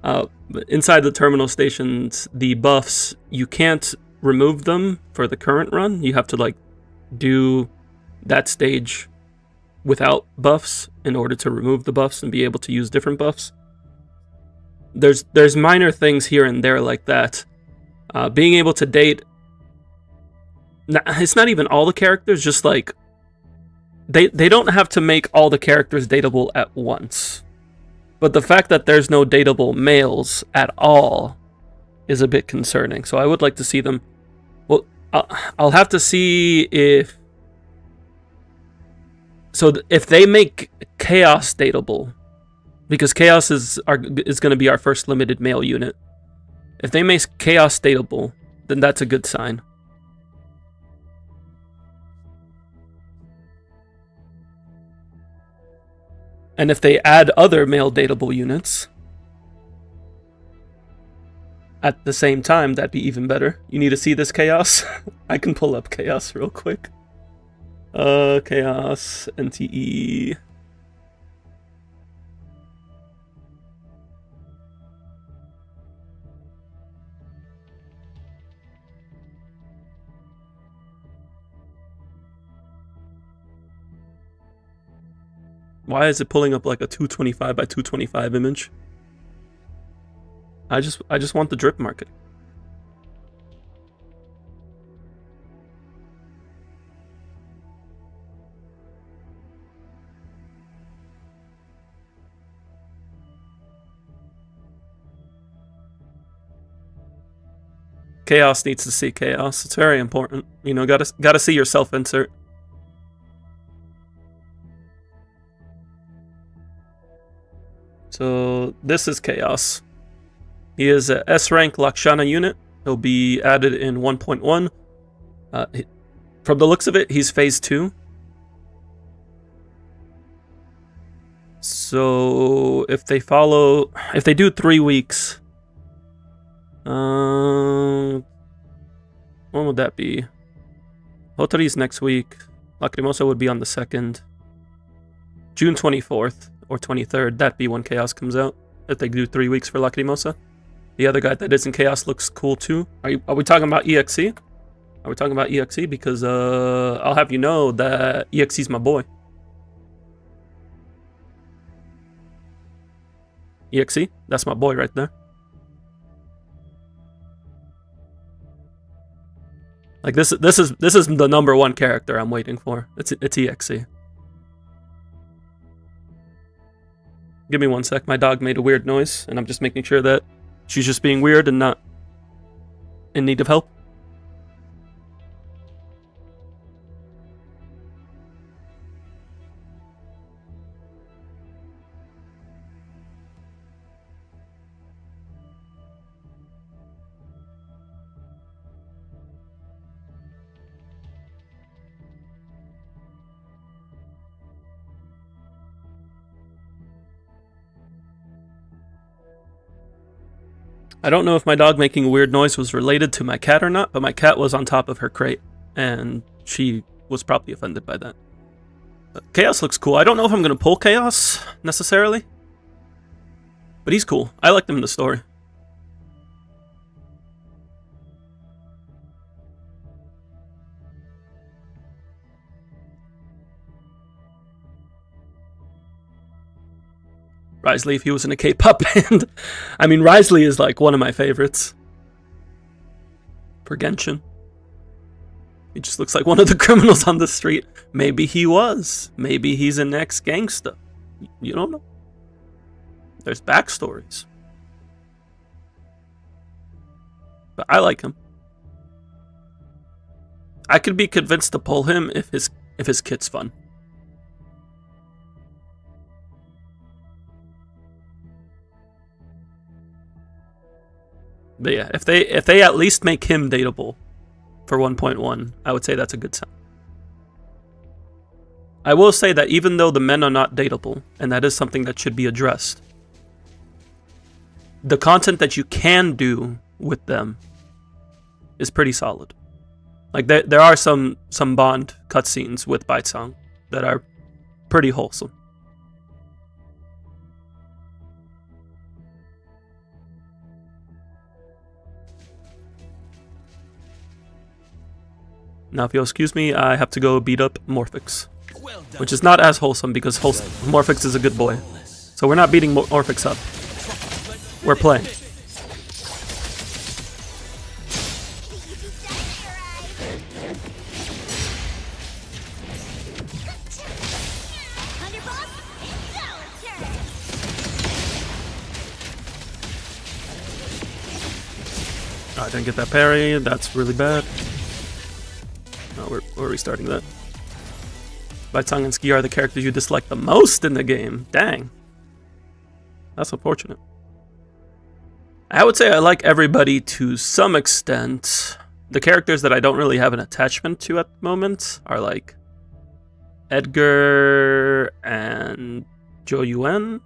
But inside the terminal stations, the buffs, you can't remove them for the current run. You have to like do that stage without buffs in order to remove the buffs and be able to use different buffs. There's minor things here and there like that. Being able to date, it's not even all the characters, just like they don't have to make all the characters dateable at once. But the fact that there's no dateable males at all is a bit concerning. So I would like to see them. Well, I'll have to see if. So if they make Chaos dateable, because Chaos is going to be our first limited male unit. If they make Chaos dateable, then that's a good sign. And if they add other male dateable units at the same time, that'd be even better. You need to see this Chaos? I can pull up Chaos real quick. Chaos, NtE. Why is it pulling up like a 225 by 225 image? I just want the drip market. Chaos needs to see Chaos. It's very important. You know, gotta see your self-insert. So this is Chaos. He is a S-rank Lakshana unit. He'll be added in 1.1. From the looks of it, he's phase 2. So if they do 3 weeks, when would that be? Hotori's next week. Lacrimosa would be on the 2nd. June 24th or 23rd, that'd be when Chaos comes out. If they do 3 weeks for Lacrimosa. The other guy that isn't Chaos looks cool too. Are we talking about EXE? Are we talking about EXE? Because I'll have you know that EXE's my boy. EXE, that's my boy right there. Like this is the #1 character I'm waiting for. It's EXE. Give me 1 sec. My dog made a weird noise, and I'm just making sure that she's just being weird and not in need of help. I don't know if my dog making a weird noise was related to my cat or not, but my cat was on top of her crate, and she was probably offended by that. But Chaos looks cool. I don't know if I'm going to pull Chaos, necessarily. But he's cool. I liked him in the story. Risley, if he was in a K-pop band. I mean, Risley is like one of my favorites. For Genshin. He just looks like one of the criminals on the street. Maybe he was. Maybe he's an ex-gangsta. You don't know. There's backstories. But I like him. I could be convinced to pull him if his kit's fun. But yeah, if they at least make him dateable for 1.1, I would say that's a good sign. I will say that even though the men are not dateable, and that is something that should be addressed, the content that you can do with them is pretty solid. Like there are some Bond cutscenes with Baitsang that are pretty wholesome. Now, if you'll excuse me, I have to go beat up Morphix. Which is not as wholesome because Morphix is a good boy. So we're not beating Morphix up. We're playing. I didn't get that parry. That's really bad. No, we're restarting that. Baitsang and Ski are the characters you dislike the most in the game. Dang. That's unfortunate. I would say I like everybody to some extent. The characters that I don't really have an attachment to at the moment are like Edgar and Zhou Yuan.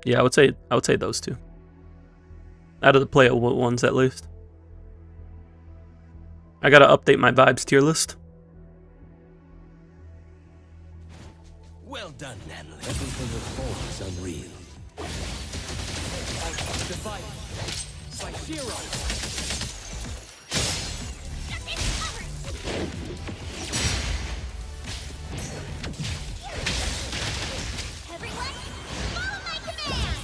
Yeah, I would say those two. Out of the playable ones, at least. I gotta update my vibes tier list. Well done, Natalie. Everything with form is unreal. Divide by Shiro. Everyone, follow my command!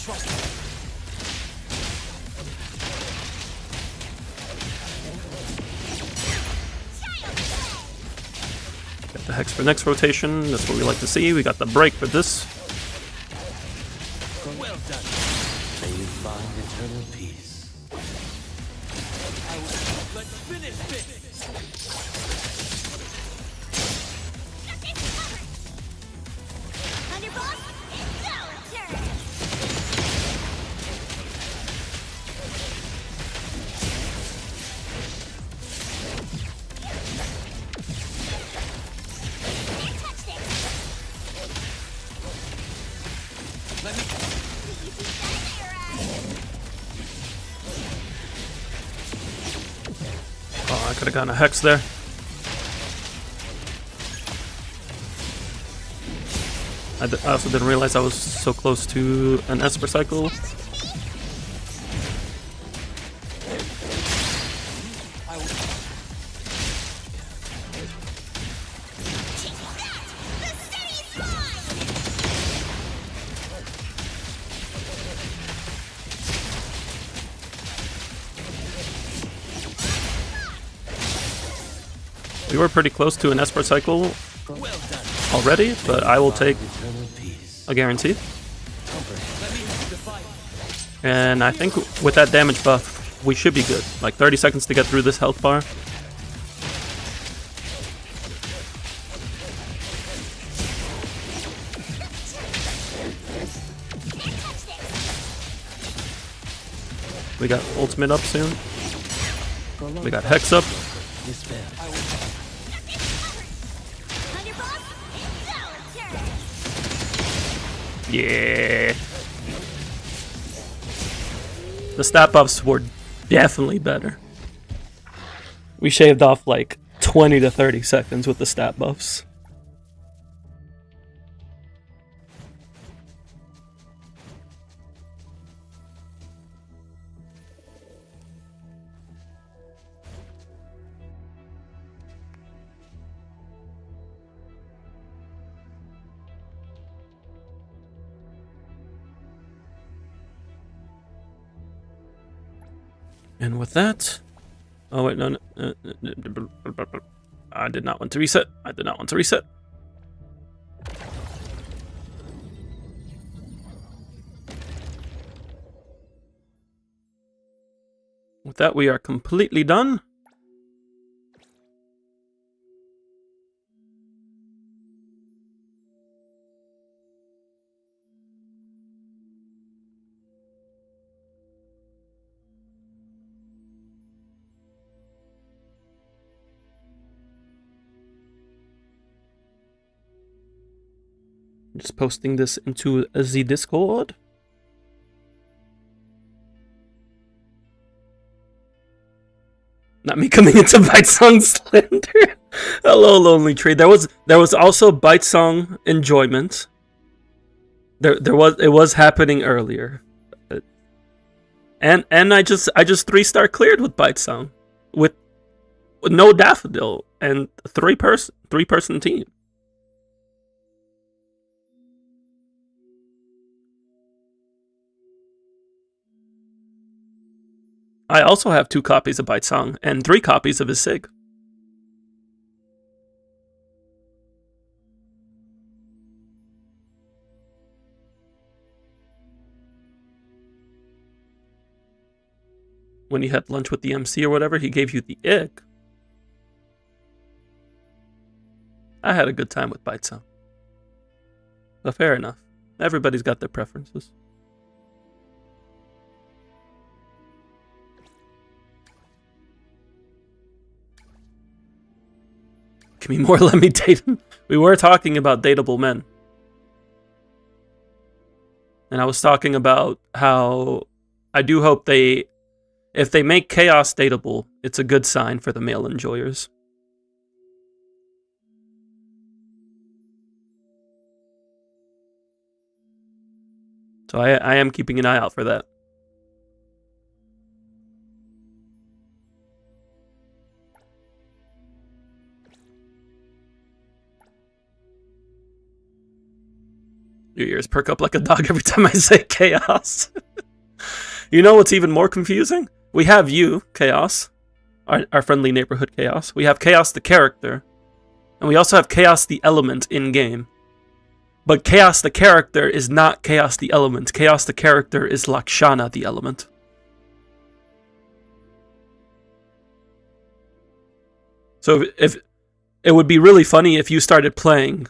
Trust me. Got the Hex for next rotation. That's what we like to see. We got the break for this. Well done. May you find eternal peace. Let's finish this. Thunderbolt, it's our turn. Let me. Oh, I could have gotten a Hex there. I also didn't realize I was so close to an Esper cycle. We were pretty close to an Esper cycle already, but I will take a guarantee. And I think with that damage buff, we should be good. Like 30 seconds to get through this health bar. We got ultimate up soon. We got Hex up. Yeah. The stat buffs were definitely better. We shaved off like 20 to 30 seconds with the stat buffs. And with that, oh wait, no, I did not want to reset. I did not want to reset. With that, we are completely done. Just posting this into the Discord. Not me coming into Bite Song Slender. Hello, Lonely Tree. There was also Bite Song Enjoyment. It was happening earlier. And I just 3-star cleared with Bite Song. With no Daffodil and three person team. I also have 2 copies of Bite Song and 3 copies of his SIG. When you had lunch with the MC or whatever, he gave you the egg. I had a good time with Bite Song. But fair enough. Everybody's got their preferences. Give me more, let me date him. We were talking about dateable men. And I was talking about how I do hope if they make Chaos dateable, it's a good sign for the male enjoyers. So I am keeping an eye out for that. Your ears perk up like a dog every time I say Chaos. You know what's even more confusing? We have you, Chaos, our friendly neighborhood Chaos. We have Chaos the character. And we also have Chaos the element in game. But Chaos the character is not Chaos the element. Chaos the character is Lakshana the element. So if it would be really funny if you started playing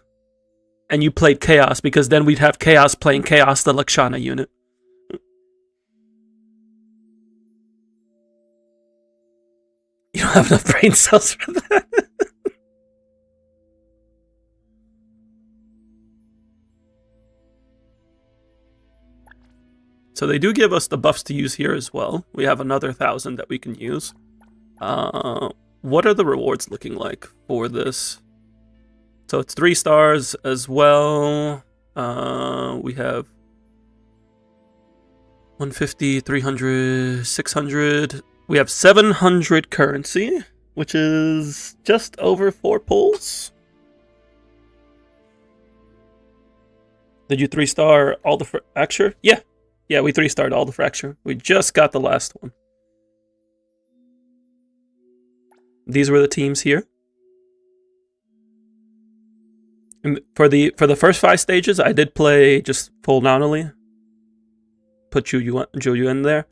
and you played Chaos, because then we'd have Chaos playing Chaos the Lakshana unit. You don't have enough brain cells for that. So they do give us the buffs to use here as well. We have another 1,000 that we can use. What are the rewards looking like for this? So it's 3 stars as well. We have 150, 300, 600. We have 700 currency, which is just over 4 pulls. Did you 3-star all the fracture? Yeah. Yeah, we 3-starred all the fracture. We just got the last one. These were the teams here. And for the first 5 stages, I did play just full Nanoli. Put Juyu in there.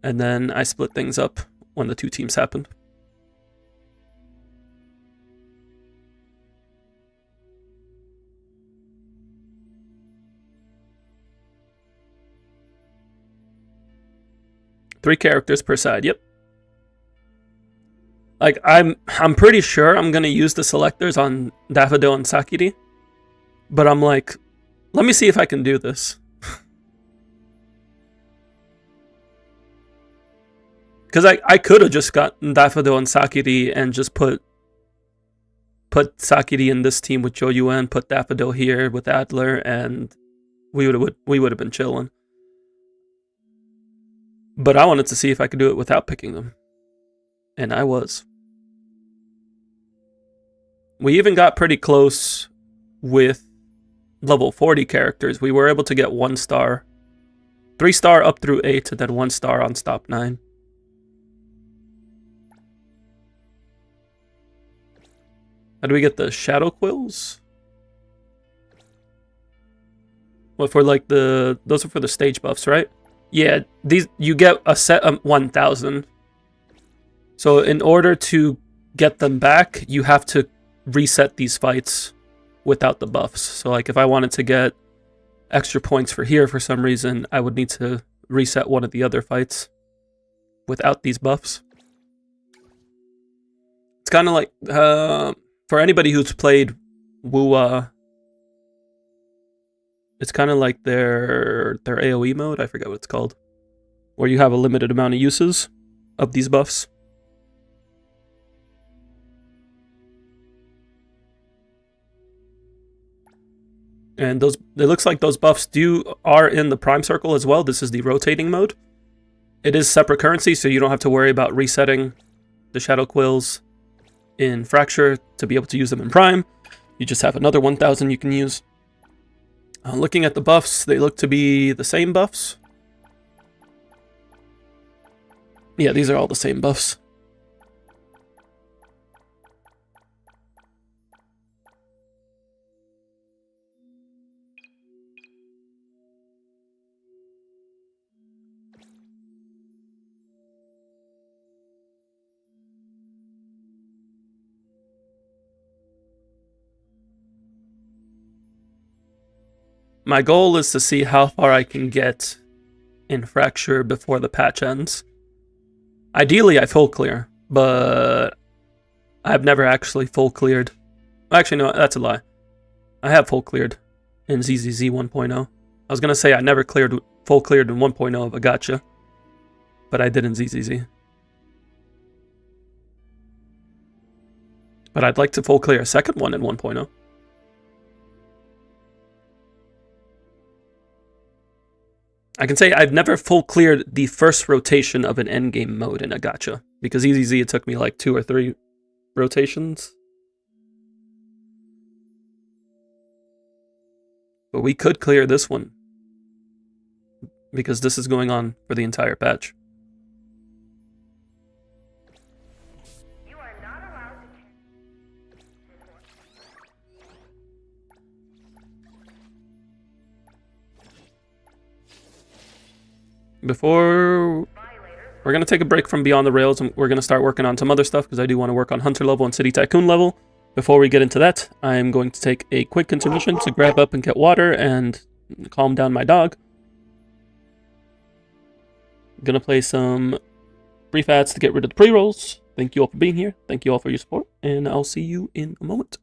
And then I split things up when the 2 teams happened. Three characters per side, yep. Like, I'm pretty sure I'm gonna use the selectors on Daffodil and Sakiri. But I'm like, let me see if I can do this. Because I could have just gotten Daffodil and Sakiri and just put Sakiri in this team with Zhou Yuan, put Daffodil here with Adler, and we would have been chilling. But I wanted to see if I could do it without picking them. And I was. We even got pretty close with level 40 characters. We were able to get 1 star. 3-star up through 8, and then 1 star on stop 9. How do we get the shadow quills? What, for like those are for the stage buffs, right? Yeah, these you get a set of 1,000. So in order to get them back, you have to reset these fights without the buffs. So like if I wanted to get extra points for here for some reason, I would need to reset one of the other fights without these buffs. It's kind of like for anybody who's played Wuwa, it's kind of like their AoE mode. I forget what it's called, where you have a limited amount of uses of these buffs. And it looks like those buffs are in the Prime Circle as well. This is the rotating mode. It is separate currency, so you don't have to worry about resetting the Shadow Quills in Fracture to be able to use them in Prime. You just have another 1,000 you can use. Looking at the buffs, they look to be the same buffs. Yeah, these are all the same buffs. My goal is to see how far I can get in Fracture before the patch ends. Ideally, I full clear, but I've never actually full cleared. Actually, no, that's a lie. I have full cleared in ZZZ 1.0. I was going to say I never full cleared in 1.0 of a gacha, but I did in ZZZ. But I'd like to full clear a second one in 1.0. I can say I've never full cleared the first rotation of an endgame mode in a gacha, because EZZ it took me like 2 or 3 rotations. But we could clear this one, because this is going on for the entire patch. You are not allowed to before we're going to take a break from Beyond the Rails, and we're going to start working on some other stuff because I do want to work on Hunter level and City Tycoon level. Before we get into that, I'm going to take a quick intermission to grab up and get water and calm down my dog. I'm going to play some brief ads to get rid of the pre-rolls. Thank you all for being here. Thank you all for your support, and I'll see you in a moment.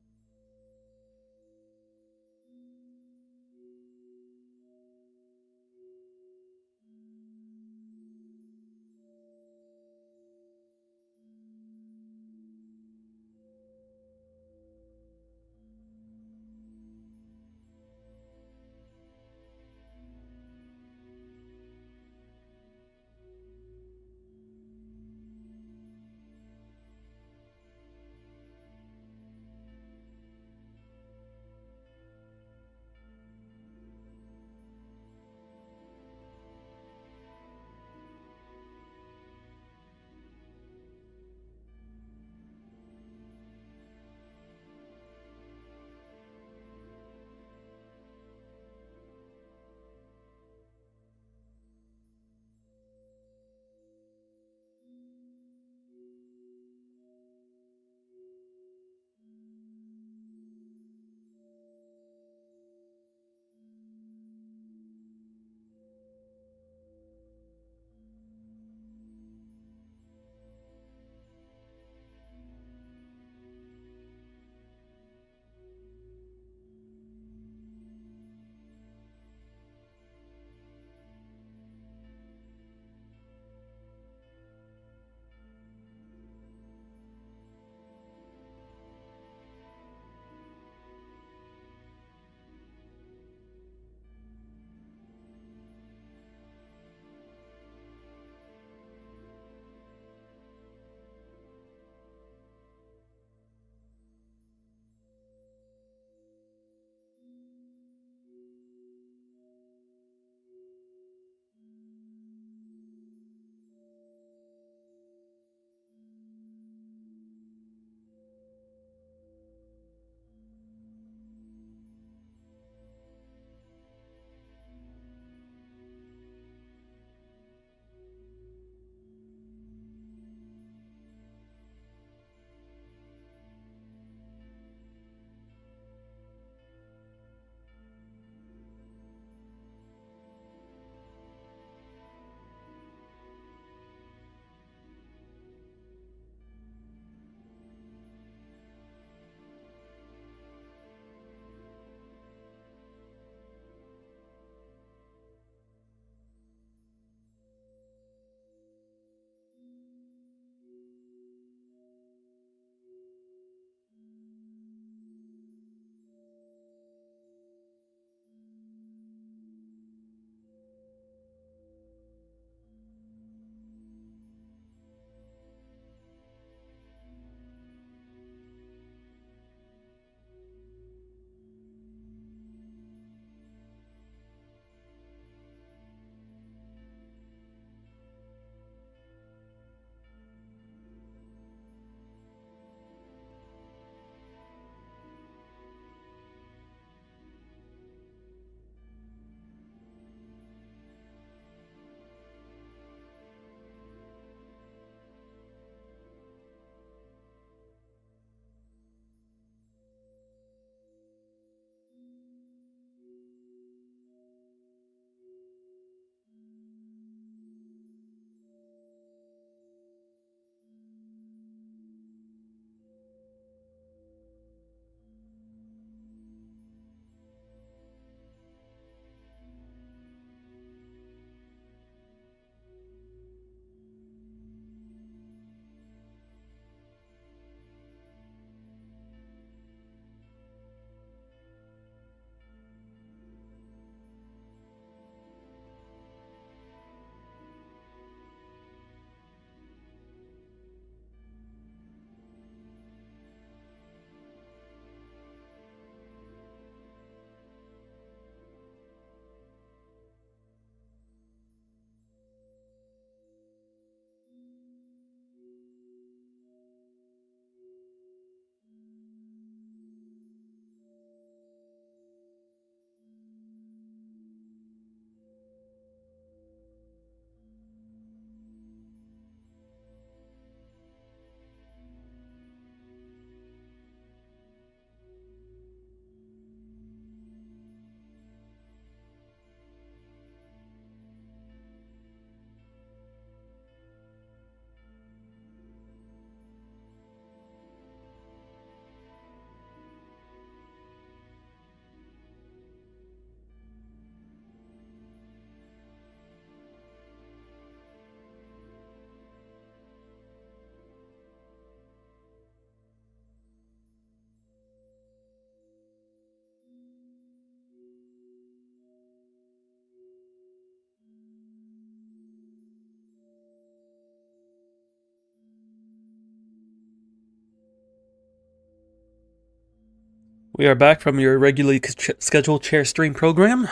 We are back from your regularly scheduled chair stream program.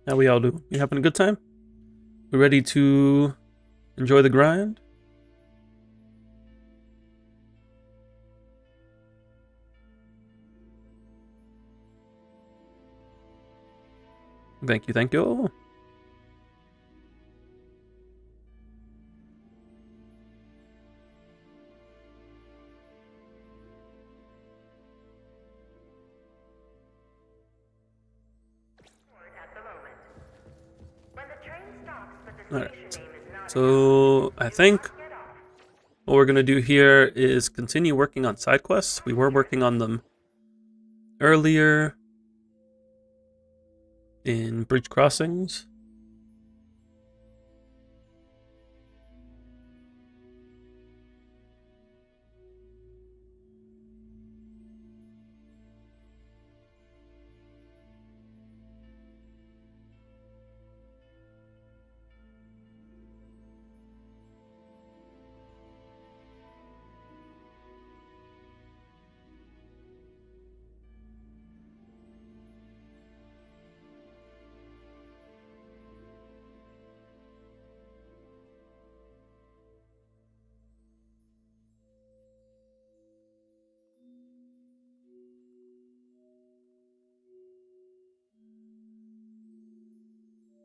How we all do? You having a good time? We ready to enjoy the grind? Thank you, thank you. At the moment. When the train stops, but the Alright, station name is not so I think get off. what we're going to do here is continue working on side quests. We were working on them earlier in bridge crossings.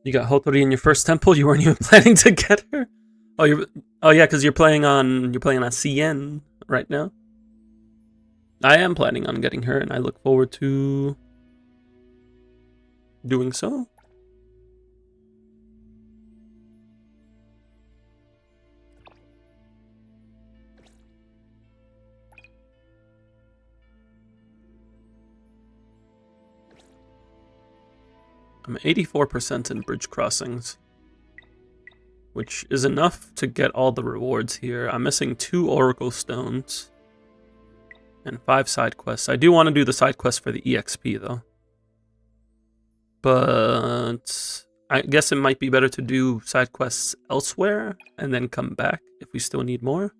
You got Hotori in your first temple. You weren't even planning to get her. Oh yeah, because you're playing on CN right now. I am planning on getting her, and I look forward to doing so. I'm 84% in bridge crossings, which is enough to get all the rewards here. I'm missing 2 Oracle Stones and 5 side quests. I do want to do the side quest for the EXP though. But I guess it might be better to do side quests elsewhere and then come back if we still need more.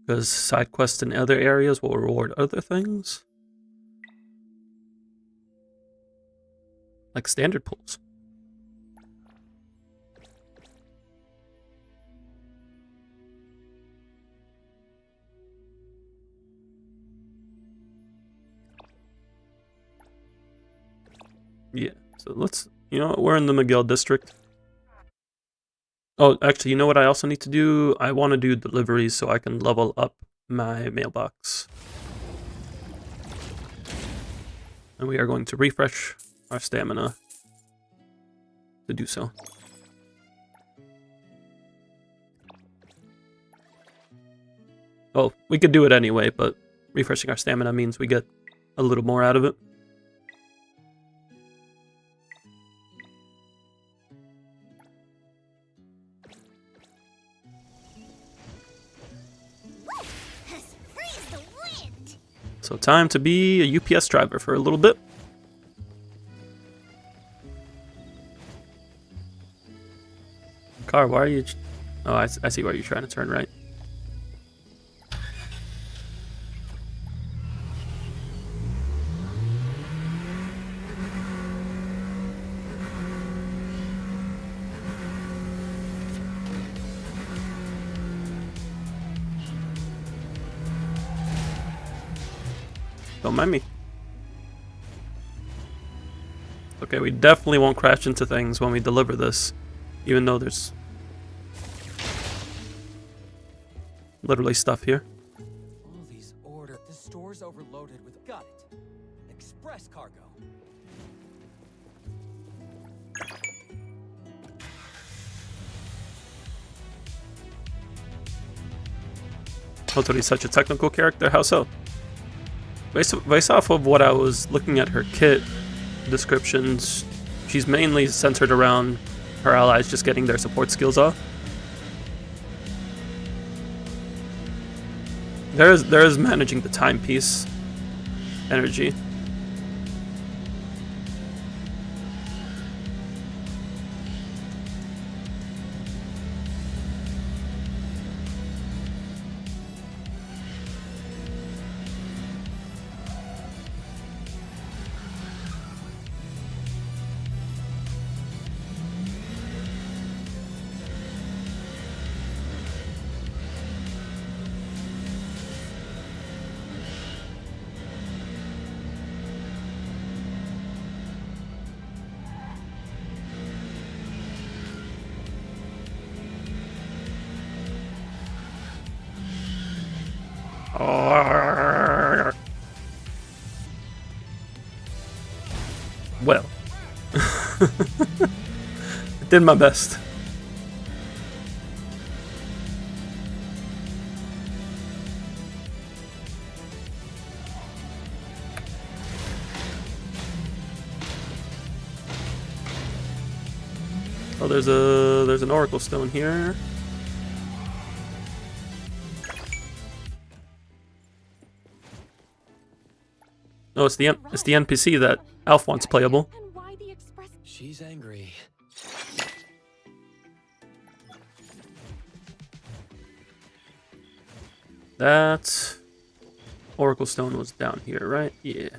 Because side quests in other areas will reward other things. Like standard pulls. Yeah, so let's, you know, we're in the Miguel district. Oh, actually, you know what I also need to do? I want to do deliveries so I can level up my mailbox. And we are going to refresh our stamina to do so. Oh, we could do it anyway, but refreshing our stamina means we get a little more out of it. Freeze the wind! So time to be a UPS driver for a little bit. Car, why are you... Oh, I see why you're trying to turn right. Don't mind me. Okay, we definitely won't crash into things when we deliver this, even though there's literally stuff here. All these orders. The store's overloaded with. Got it. Express cargo. Hotori's such a technical character. How so? Based off of what I was looking at her kit descriptions, she's mainly centered around her allies just getting their support skills off. There is managing the timepiece energy. Did my best. Oh, there's an Oracle Stone here. Oh, it's the NPC that Alf wants playable. And why the express? She's angry. That Oracle Stone was down here, right? Yeah.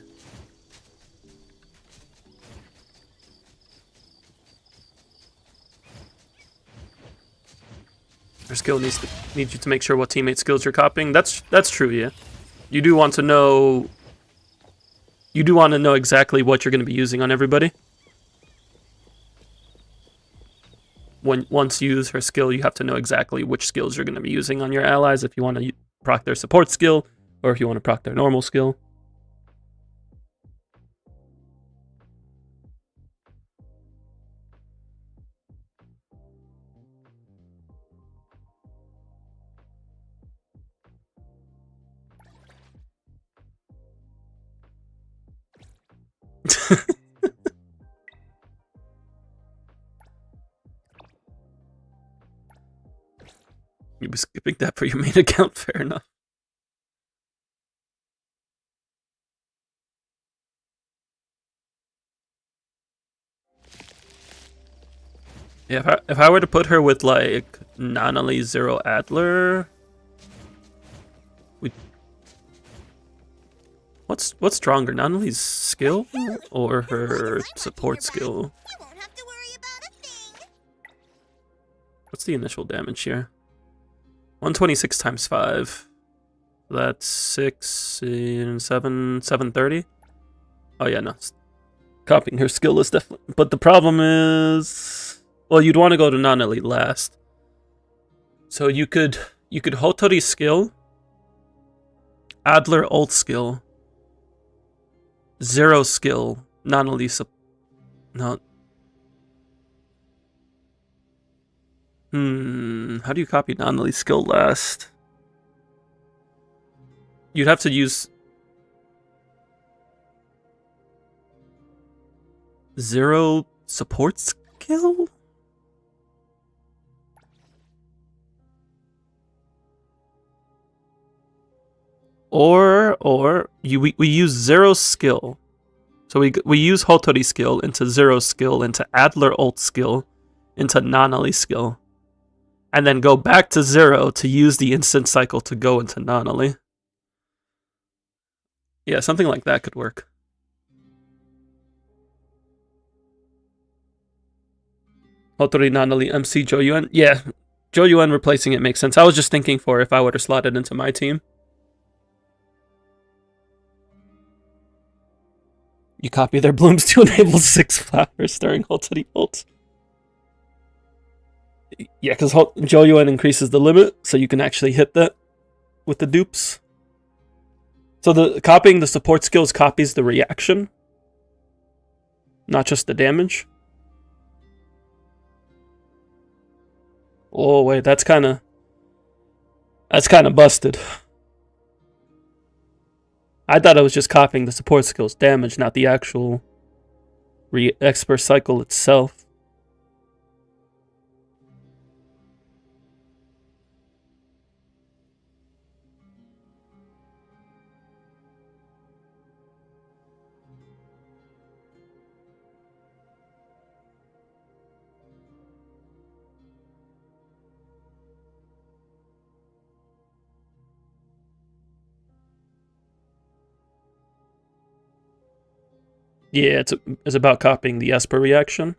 Your skill needs you to make sure what teammate skills you're copying. That's true, yeah. You do want to know. You do want to know exactly what you're going to be using on everybody. Once you use her skill, you have to know exactly which skills you're going to be using on your allies if you want to proc their support skill or if you want to proc their normal skill. You be skipping that for your main account, fair enough. Yeah, if I were to put her with like Nanali Zero Adler, what's stronger, Nanali's skill or her support skill? You won't have to worry about a thing. What's the initial damage here? 126 times 5. That's 6 and 7, 730. Oh yeah, no. Copying her skill is definitely. But the problem is, well, you'd want to go to Nanali last. So you could Hotori skill, Adler ult skill, Zero skill, Nanali no. How do you copy Nanali's skill last? You'd have to use Zero support skill? Or we use Zero skill. So we use Hotori skill into Zero skill into Adler ult skill into Nanali skill. And then go back to Zero to use the instant cycle to go into Nanali. Yeah, something like that could work. Hotori, Nanali, MC, Joyuan. Yeah, Joyuan replacing it makes sense. I was just thinking for if I were to slot it into my team. You copy their blooms to enable 6 flowers during Hotori ult. Yeah, because Joyuan increases the limit, so you can actually hit that with the dupes. So the copying the support skills copies the reaction, not just the damage. Oh wait, that's kind of busted. I thought I was just copying the support skills damage, not the actual expert cycle itself. Yeah, it's about copying the Esper reaction.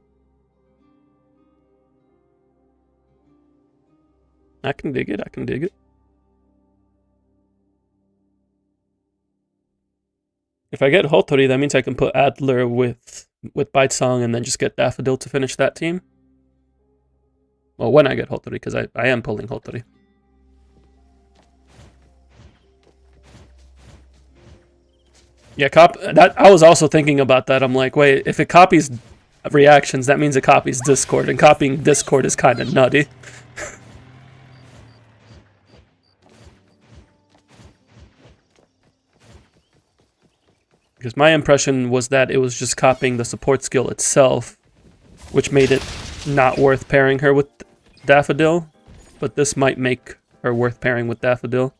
I can dig it, I can dig it. If I get Hotori, that means I can put Adler with Bite Song and then just get Daffodil to finish that team. Well, when I get Hotori, because I am pulling Hotori. Yeah, I was also thinking about that. I'm like, wait, if it copies reactions, that means it copies Discord, and copying Discord is kind of nutty. Because my impression was that it was just copying the support skill itself, which made it not worth pairing her with Daffodil, but this might make her worth pairing with Daffodil.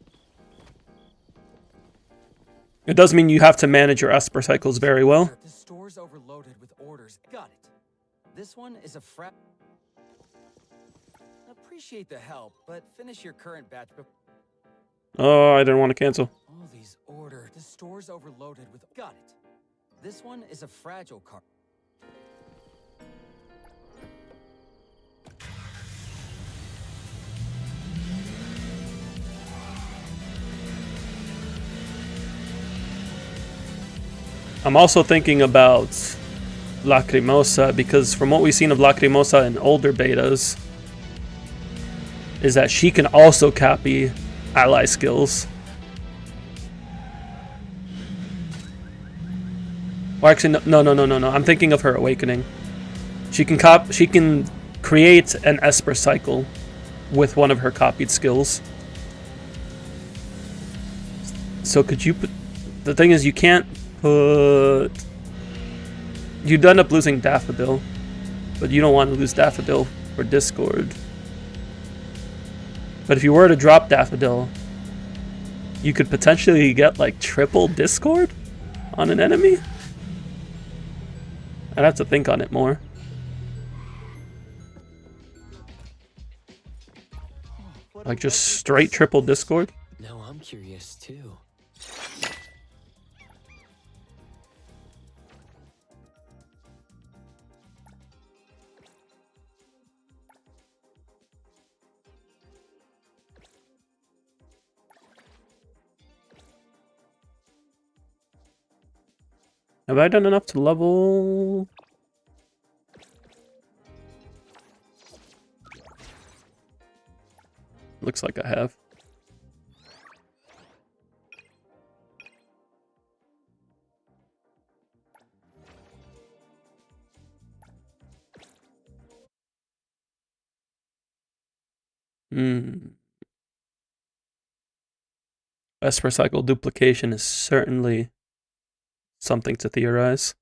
It does mean you have to manage your Esper cycles very well. The store's overloaded with orders. Got it. This one is a Appreciate the help, but finish your current batch. Oh, I didn't want to cancel. All these orders. The store's overloaded with. Got it. This one is a fragile card. I'm also thinking about Lacrimosa, because from what we've seen of Lacrimosa in older betas, is that she can also copy ally skills. Or actually, no. I'm thinking of her Awakening. She can create an Esper cycle with one of her copied skills. So could you put... The thing is, you can't put... You'd end up losing Daffodil, but you don't want to lose Daffodil for Discord. But if you were to drop Daffodil, you could potentially get like triple Discord on an enemy. I'd have to think on it more. Like just straight triple Discord. Now I'm curious too. Have I done enough to level? Looks like I have. Esper cycle duplication is certainly something to theorize.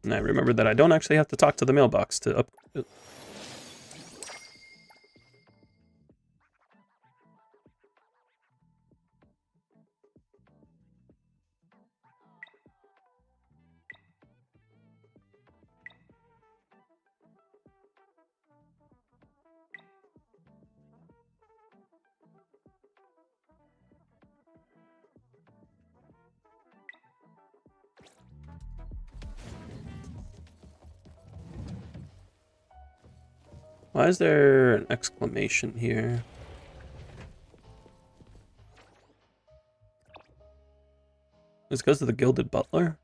And I remember that I don't actually have to talk to the mailbox to up. Why is there an exclamation here? It's because of the Gilded Butler?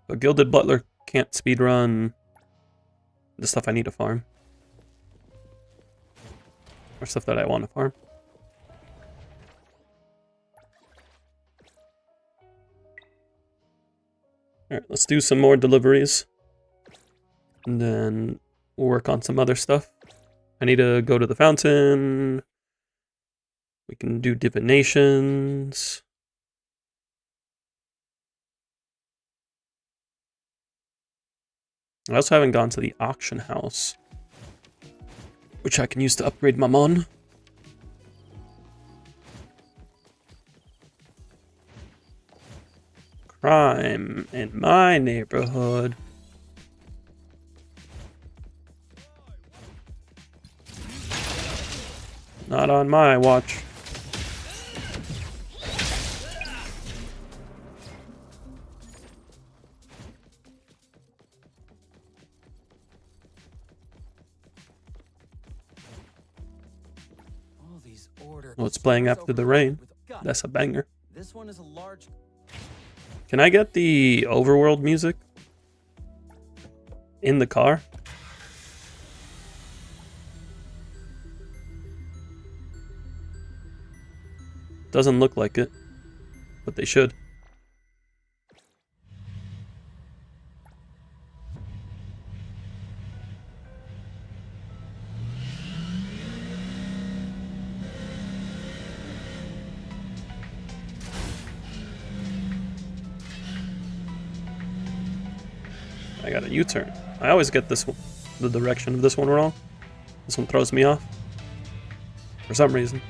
The Gilded Butler can't speedrun the stuff I need to farm. Or stuff that I want to farm. Alright, let's do some more deliveries. And then we'll work on some other stuff. I need to go to the fountain. We can do divinations. I also haven't gone to the auction house, which I can use to upgrade my mon. Crime in my neighborhood. Not on my watch. All these orders. Well, it's playing After the Rain. That's a banger. This one is a large. Can I get the overworld music in the car? Doesn't look like it, but they should. I got a U-turn. I always get this one, the direction of this one wrong. This one throws me off for some reason.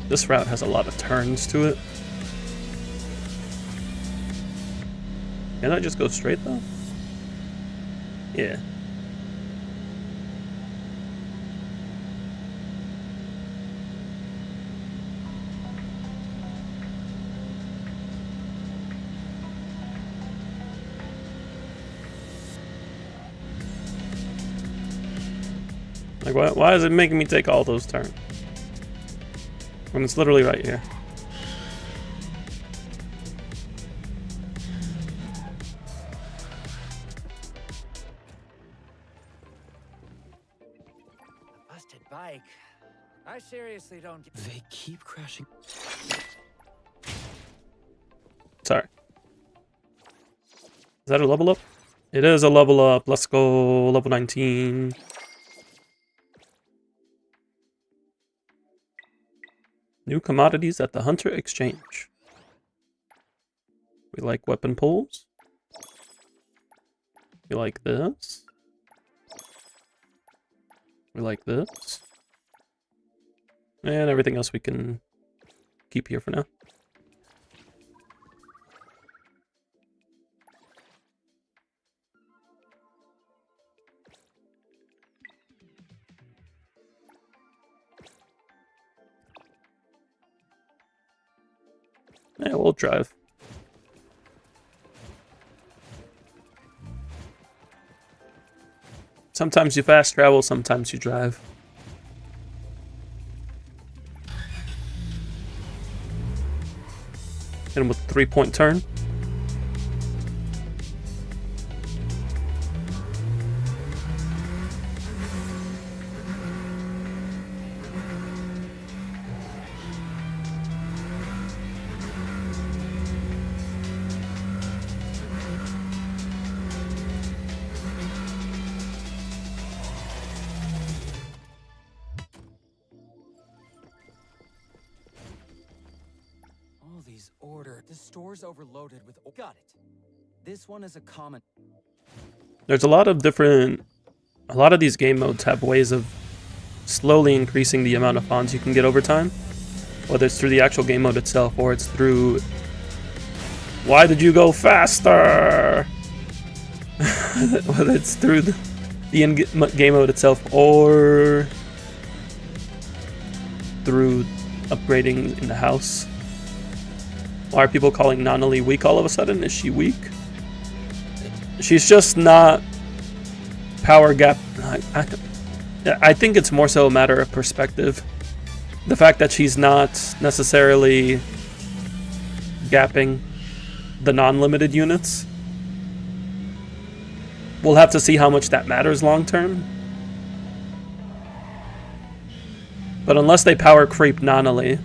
This route has a lot of turns to it. Can I just go straight though? Yeah. Like, why is it making me take all those turns? When it's literally right here. A busted bike. I seriously don't get. They keep crashing. Sorry. Is that a level up? It is a level up. Let's go level 19. New commodities at the Hunter Exchange. We like weapon pulls. We like this. We like this. And everything else we can keep here for now. Yeah, we'll drive. Sometimes you fast travel, sometimes you drive. Hit him with a 3-point turn. The store's overloaded with. Got it. This one is a common. There's a lot of these game modes have ways of slowly increasing the amount of fonts you can get over time. Whether it's through the actual game mode itself or it's through. Why did you go faster? Whether it's through the in-game mode itself or through upgrading in the house. Why are people calling Nanali weak all of a sudden? Is she weak? She's just not power gap. I think it's more so a matter of perspective. The fact that she's not necessarily gapping the non-limited units. We'll have to see how much that matters long term. But unless they power creep Nanali,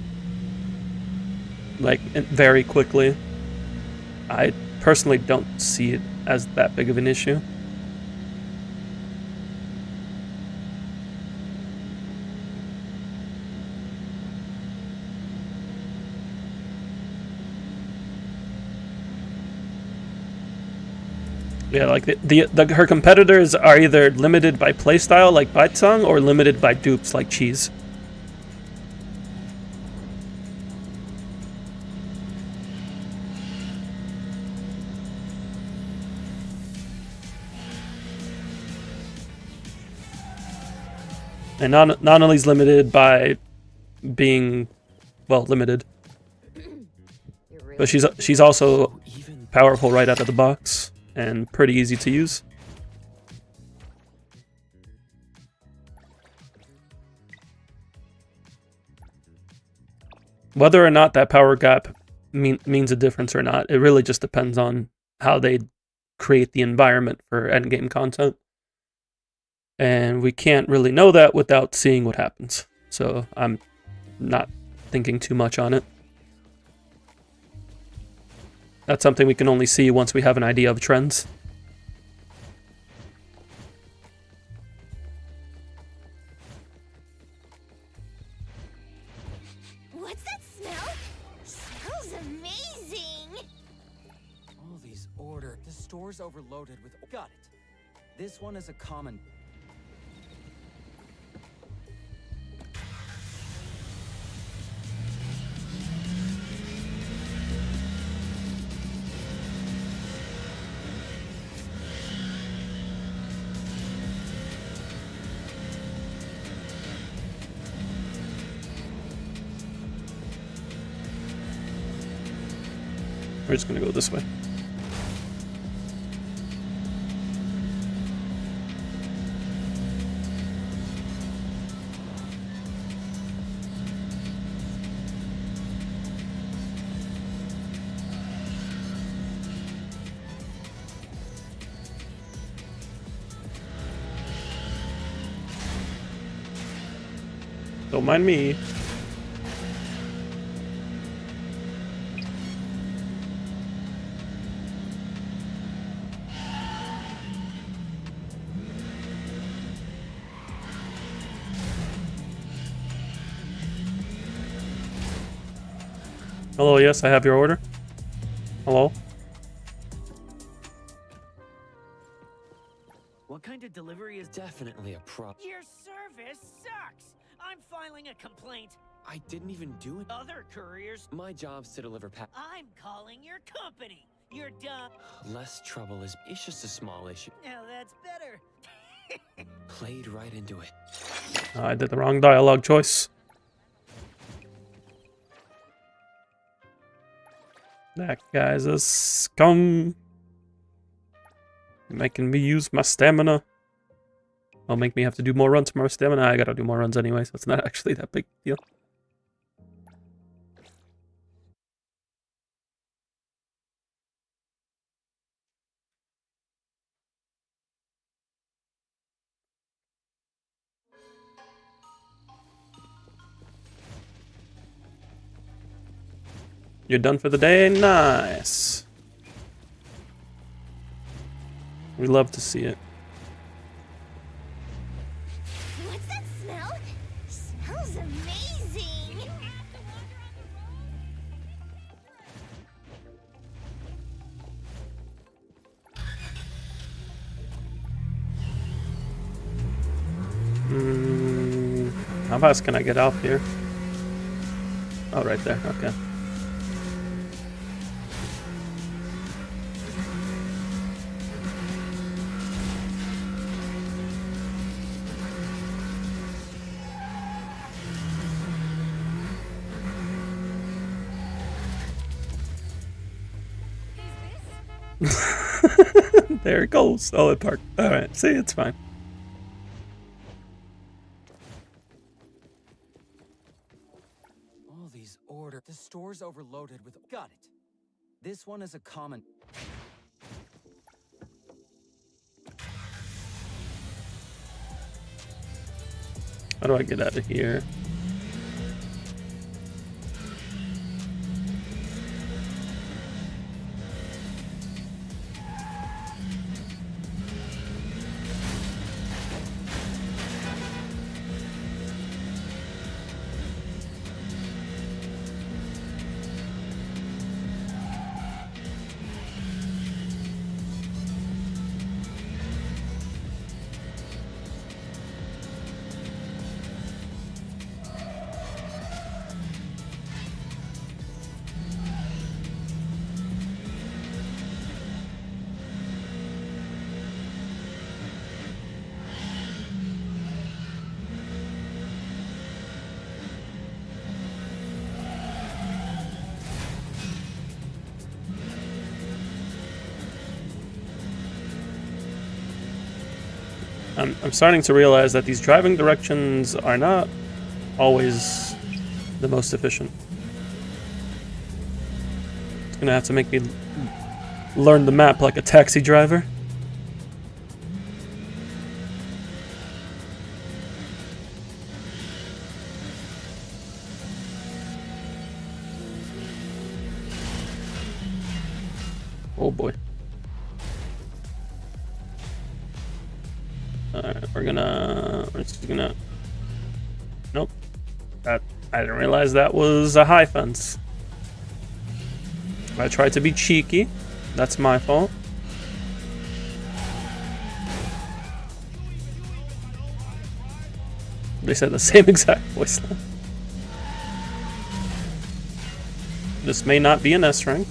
like, very quickly, I personally don't see it as that big of an issue. Yeah, like her competitors are either limited by playstyle like Bitesong or limited by dupes like Cheese. And Nonali's limited by being, well, limited. But she's also powerful right out of the box and pretty easy to use. Whether or not that power gap means a difference or not, it really just depends on how they create the environment for endgame content. And we can't really know that without seeing what happens. So I'm not thinking too much on it. That's something we can only see once we have an idea of trends. What's that smell? Smells amazing! All these order. The store's overloaded with. Got it. This one is a common. We're just gonna go this way. Don't mind me. Hello, yes, I have your order. Hello? What kind of delivery is definitely a pro? Your service sucks! I'm filing a complaint. I didn't even do it. Other couriers, My job's to deliver I'm calling your company. You're dumb. Less trouble is. It's just a small issue. Now that's better. Played right into it. I did the wrong dialogue choice. That guy's a scum. Making me use my stamina. I'll make me have to do more runs for my stamina. I gotta do more runs anyway, so it's not actually that big deal. You're done for the day? Nice. We love to see it. What's that smell? Smells amazing! How fast can I get off here? Oh, right there. Okay. There it goes. Oh, it parked. Alright, see, it's fine. All these order. The store's overloaded with. Got it. This one is a common. How do I get out of here? I'm starting to realize that these driving directions are not always the most efficient. It's gonna have to make me learn the map like a taxi driver. Oh boy. Alright, we're just gonna... Nope. I didn't realize that was a high fence. I tried to be cheeky. That's my fault. They said the same exact voice line. This may not be an S rank.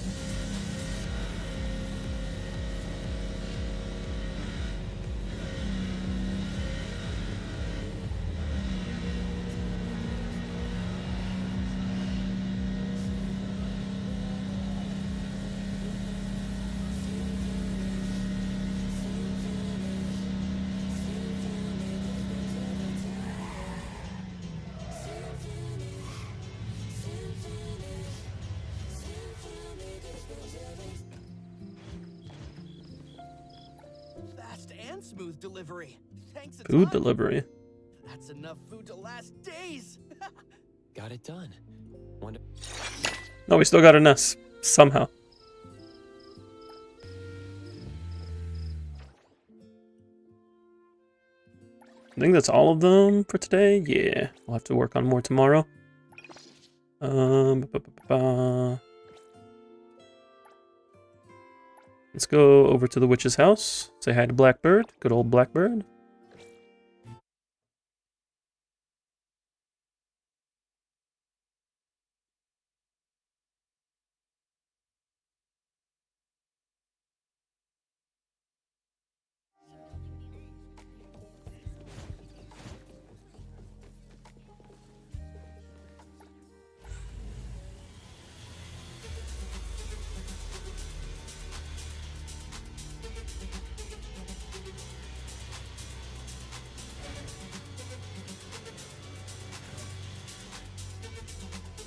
Fast and smooth delivery. Thanks a Food ton. delivery. That's enough food to last days. Got it done. Wonder No, we still got an S. Somehow. I think that's all of them for today. Yeah, we'll have to work on more tomorrow. Let's go over to the witch's house. Say hi to Blackbird. Good old Blackbird.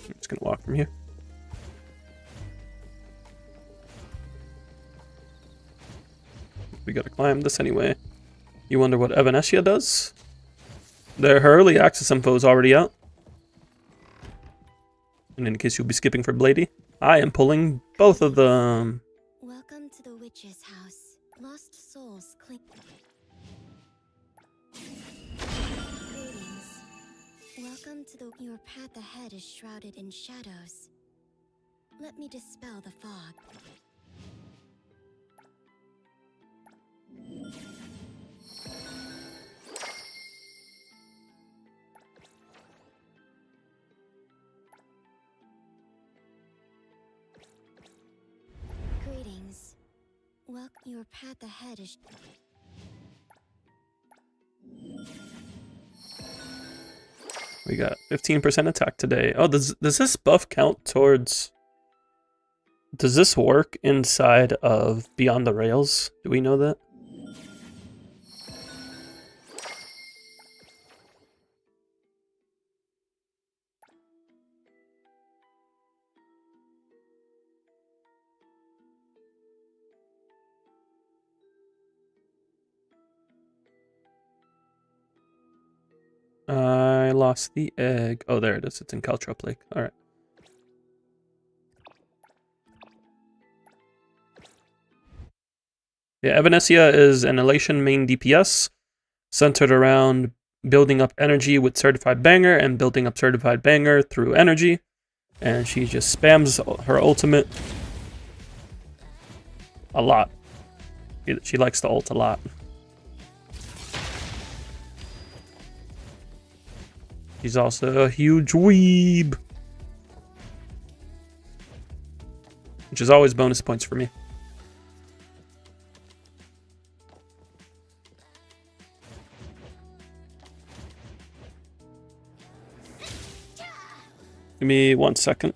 I'm just gonna walk from here. We gotta climb this anyway. You wonder what Evanesia does? Her early access info is already out. And in case you'll be skipping for Blady, I am pulling both of them. Welcome to the witch's house. Lost souls cling. Greetings. Welcome to the. Your path ahead is shrouded in shadows. Let me dispel the fog. Greetings. Well, your path ahead is. We got 15% attack today. Oh, does this buff count towards... Does this work inside of Beyond the Rails? Do we know that? I lost the egg. Oh, there it is. It's in Caltrop Lake. All right. Yeah, Evanesia is an Elation main DPS centered around building up energy with Certified Banger and building up Certified Banger through energy. And she just spams her ultimate a lot. She likes to ult a lot. She's also a huge weeb, which is always bonus points for me. Give me 1 second.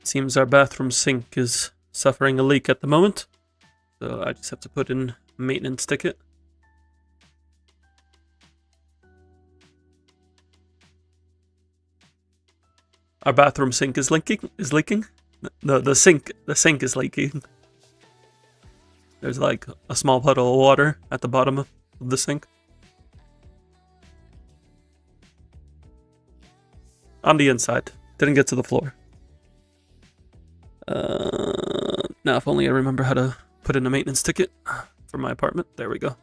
It seems our bathroom sink is suffering a leak at the moment, so I just have to put in a maintenance ticket. Our bathroom sink is leaking. The sink is leaking. There's like a small puddle of water at the bottom of the sink. On the inside. Didn't get to the floor. Now if only I remember how to put in a maintenance ticket for my apartment. There we go.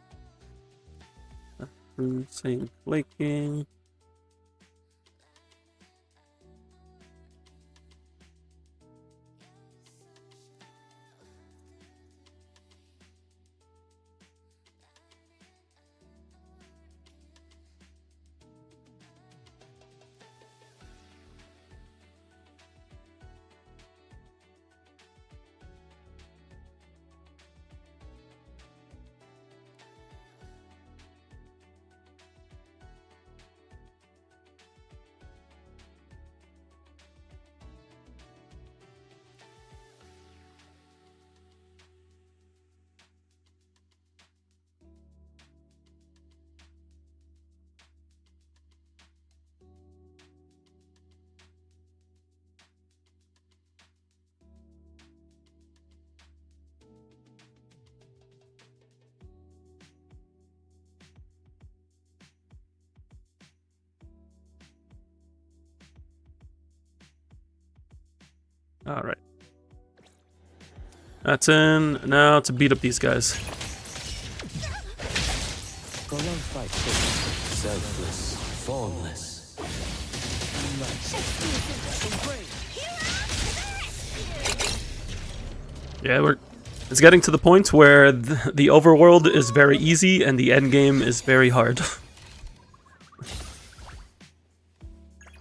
Bathroom sink leaking. Alright. That's in. Now to beat up these guys. Prolonged fight, selfless, formless. Yeah, it's getting to the point where the overworld is very easy and the endgame is very hard.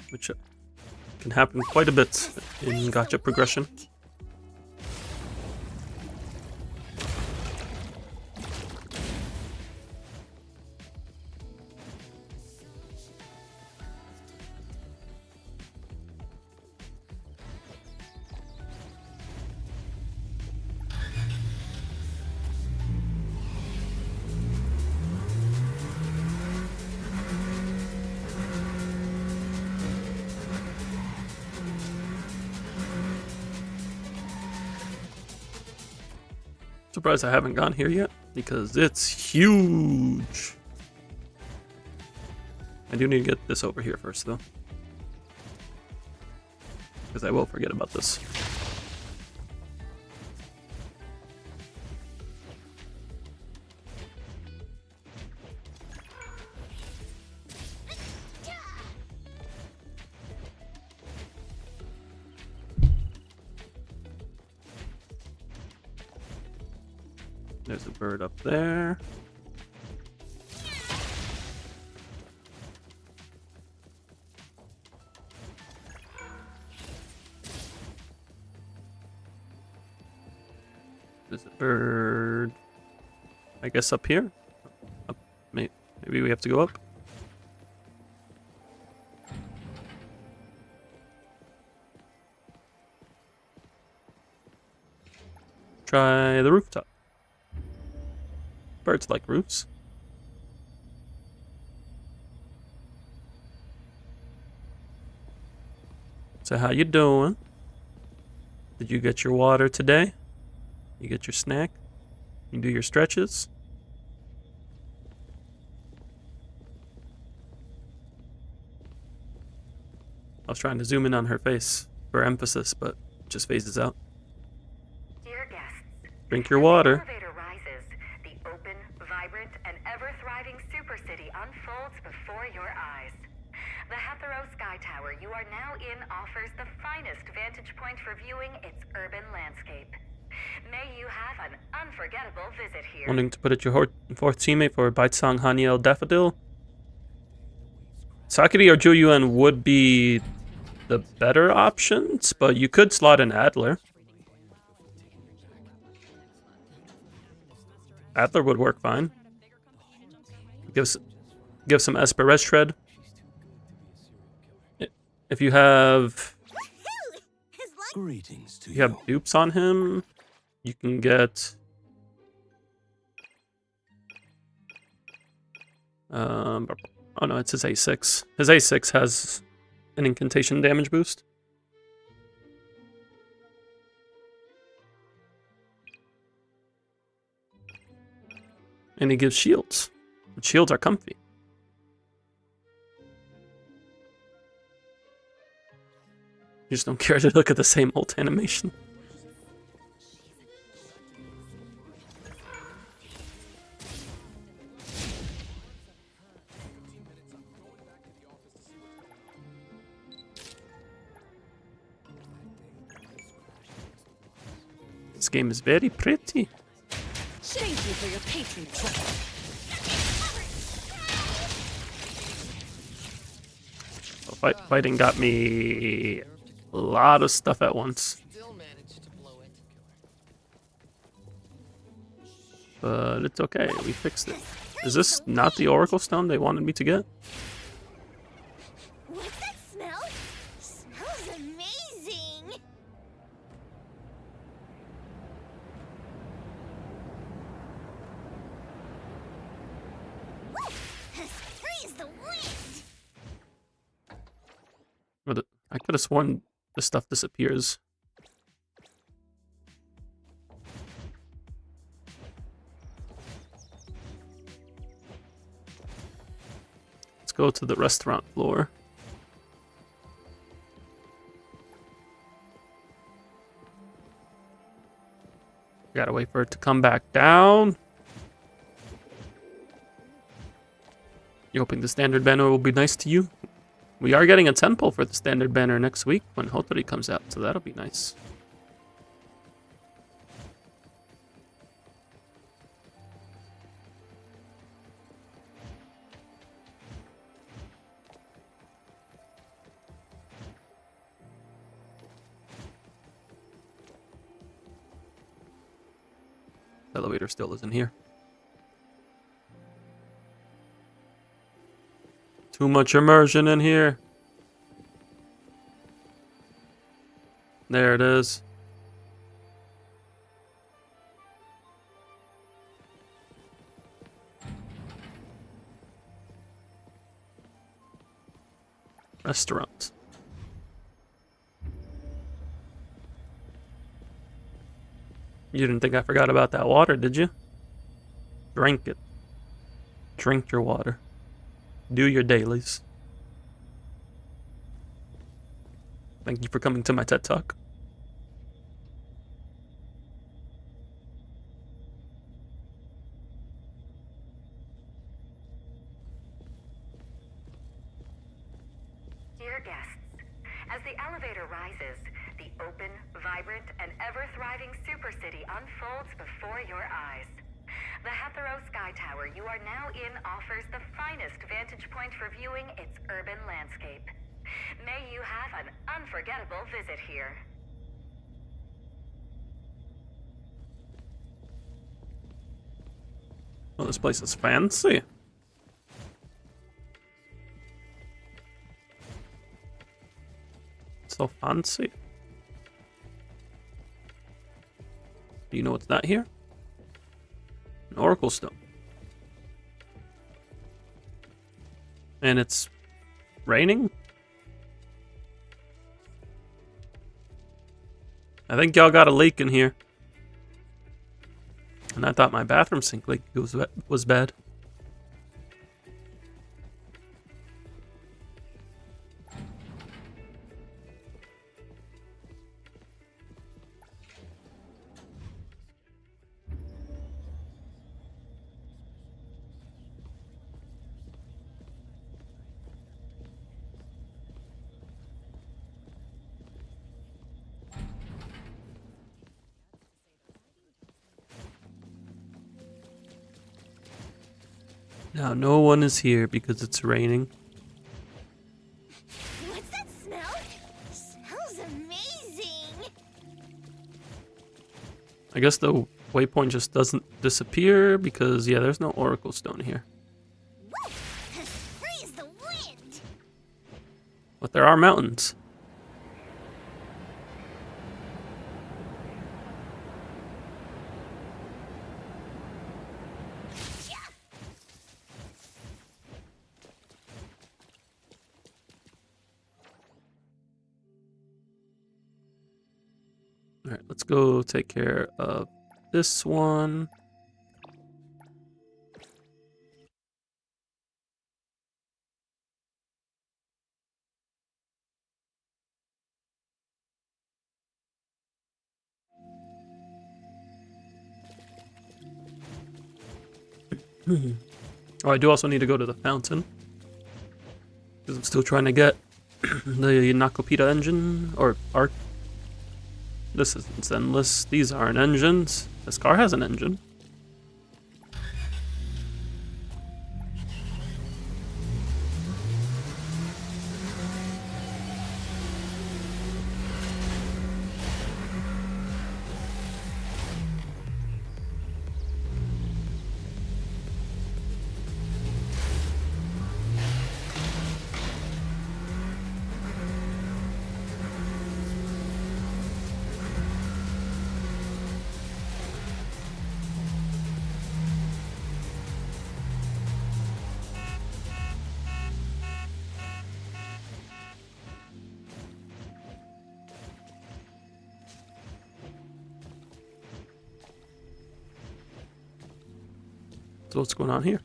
Which can happen quite a bit in gacha progression. Surprised I haven't gone here yet, because it's huge. I do need to get this over here first, though. Because I will forget about this. There's a bird up there. There's a bird, I guess, up here. Up, maybe we have to go up. Try the rooftop. Birds like roofs. So how you doing? Did you get your water today? You get your snack? You do your stretches? I was trying to zoom in on her face for emphasis, but it just phases out. Dear guests, Drink your water. as the elevator rises, the open, vibrant, and ever-thriving Super City unfolds before your eyes. The Hetero Sky Tower you are now in offers the finest vantage point for viewing its urban landscape. May you have an unforgettable visit here. Wanting to put it your fourth teammate for Baitsang Haniel Daffodil? Sakiri or Juyuan would be the better options, but you could slot in Adler. Adler would work fine. Give some Esperes shred. If you have Greetings to You have dupes on him. You can get oh no, it's his A6. His A6 has an incantation damage boost. And he gives shields. But shields are comfy. You just don't care to look at the same old animation. This game is very pretty. Thank you for your patronage. Fighting got me a lot of stuff at once. But it's okay, we fixed it. Is this not the Oracle Stone they wanted me to get? What's that smell? Smells amazing! Woo! Freeze the wind! But I could have sworn this stuff disappears. Let's go to the restaurant floor. Gotta wait for it to come back down. You hoping the standard banner will be nice to you? We are getting a 10 pull for the standard banner next week when Hotori comes out, so that'll be nice. The elevator still isn't here. Too much immersion in here. There it is. Restaurant. You didn't think I forgot about that water, did you? Drink it. Drink your water. Do your dailies. Thank you for coming to my TED Talk. Dear guests, as the elevator rises, the open, vibrant, and ever-thriving Super City unfolds before your eyes. The Hetero Sky Tower you are now in offers the finest vantage point for viewing its urban landscape. May you have an unforgettable visit here. Oh, this place is fancy. So fancy. Do you know what's not here? An Oracle Stone. And it's raining? I think y'all got a leak in here. And I thought my bathroom sink leak was bad. Now, no one is here because it's raining. What's that smell? Smells amazing! I guess the waypoint just doesn't disappear because, yeah, there's no Oracle Stone here. Woo! Freeze the wind! But there are mountains. Alright, let's go take care of this one. Oh, I do also need to go to the fountain. Because I'm still trying to get the Nakopita engine, or arc. This isn't endless. These aren't engines. This car has an engine. So what's going on here?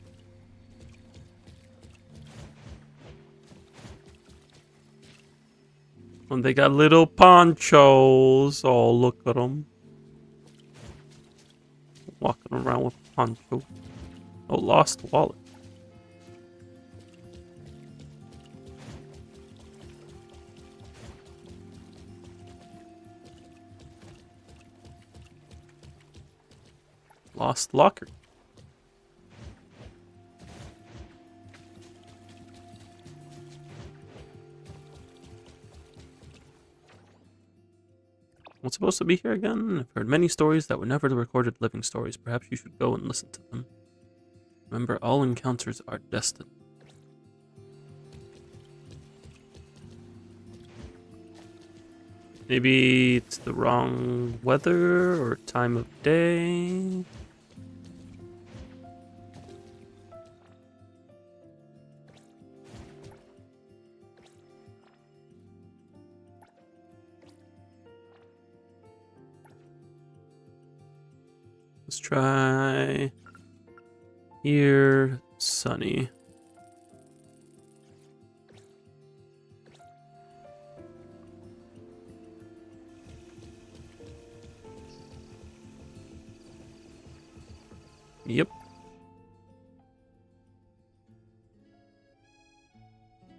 And they got little ponchos. Oh, look at them. Walking around with ponchos. Oh, lost wallet. Lost locker. What's supposed to be here again? I've heard many stories that were never recorded living stories. Perhaps you should go and listen to them. Remember, all encounters are destined. Maybe it's the wrong weather or time of day. Let's try here, sunny. Yep.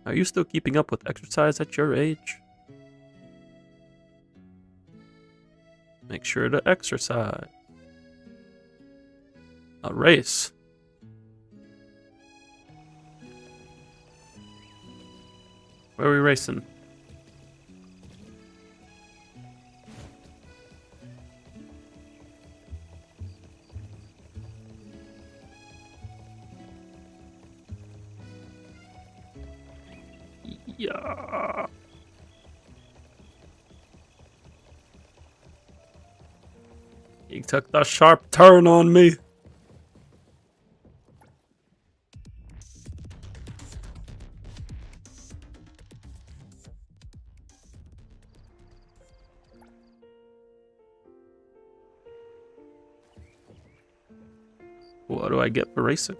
Are you still keeping up with exercise at your age? Make sure to exercise. A race. Where are we racing? Yeah. He took the sharp turn on me. What do I get for racing?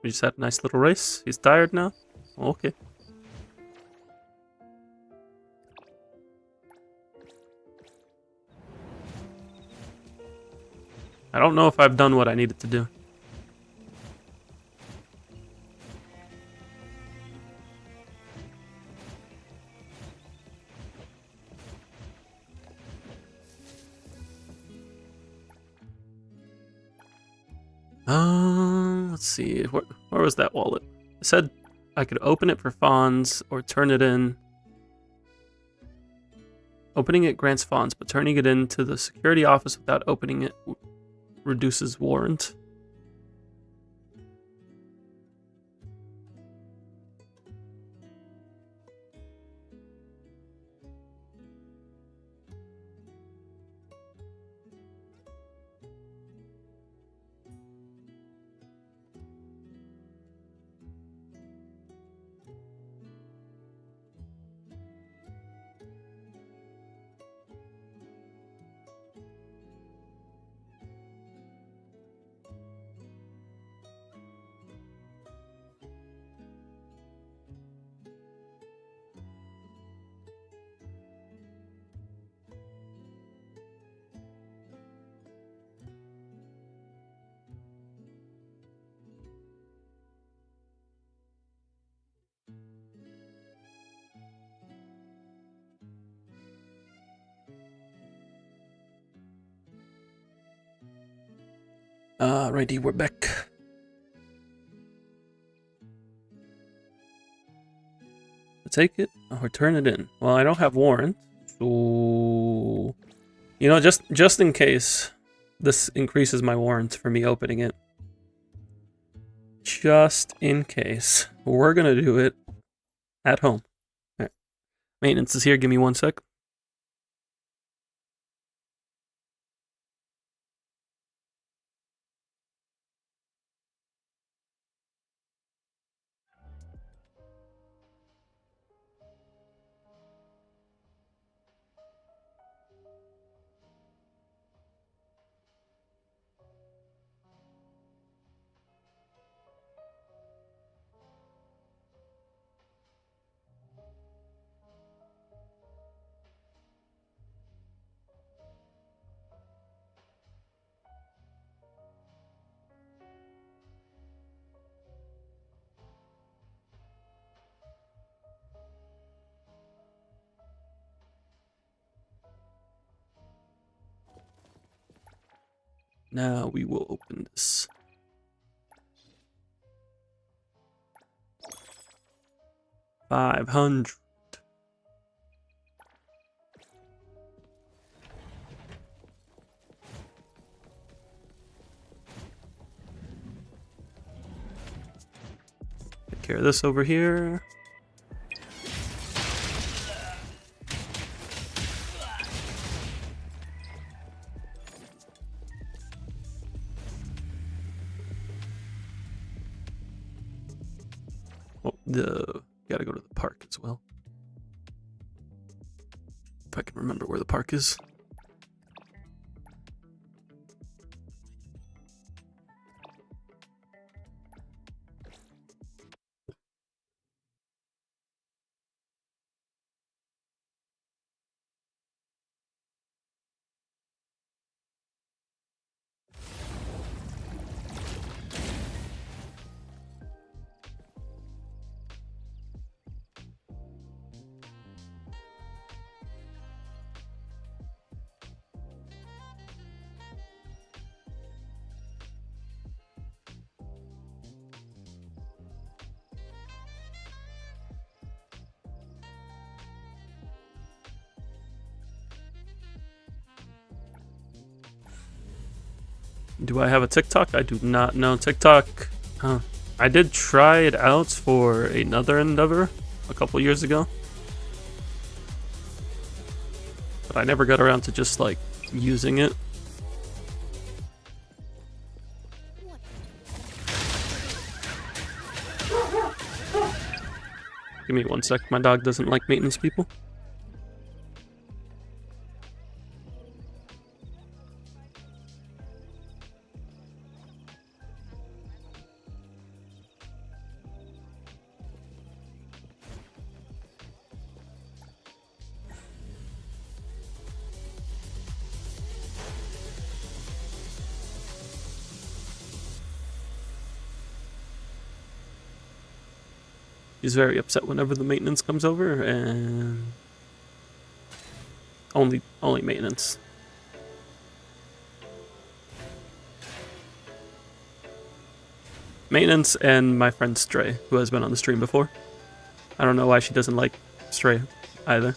We just had a nice little race. He's tired now? Okay. I don't know if I've done what I needed to do. Let's see. Where was that wallet? It said I could open it for funds or turn it in. Opening it grants funds, but turning it into the security office without opening it reduces warrant. Alrighty, we're back. Take it or turn it in. Well, I don't have warrant, so you know, just in case this increases my warrants for me opening it. Just in case, we're gonna do it at home. All right. Maintenance is here. Give me 1 sec. Now we will open this. $500. Take care of this over here. Oh, gotta go to the park as well. If I can remember where the park is. Do I have a TikTok? I do not know TikTok. Huh. I did try it out for another endeavor a couple years ago. But I never got around to just like using it. Give me 1 sec. My dog doesn't like maintenance people. He's very upset whenever the maintenance comes over, and only maintenance. Maintenance and my friend Stray, who has been on the stream before. I don't know why she doesn't like Stray either.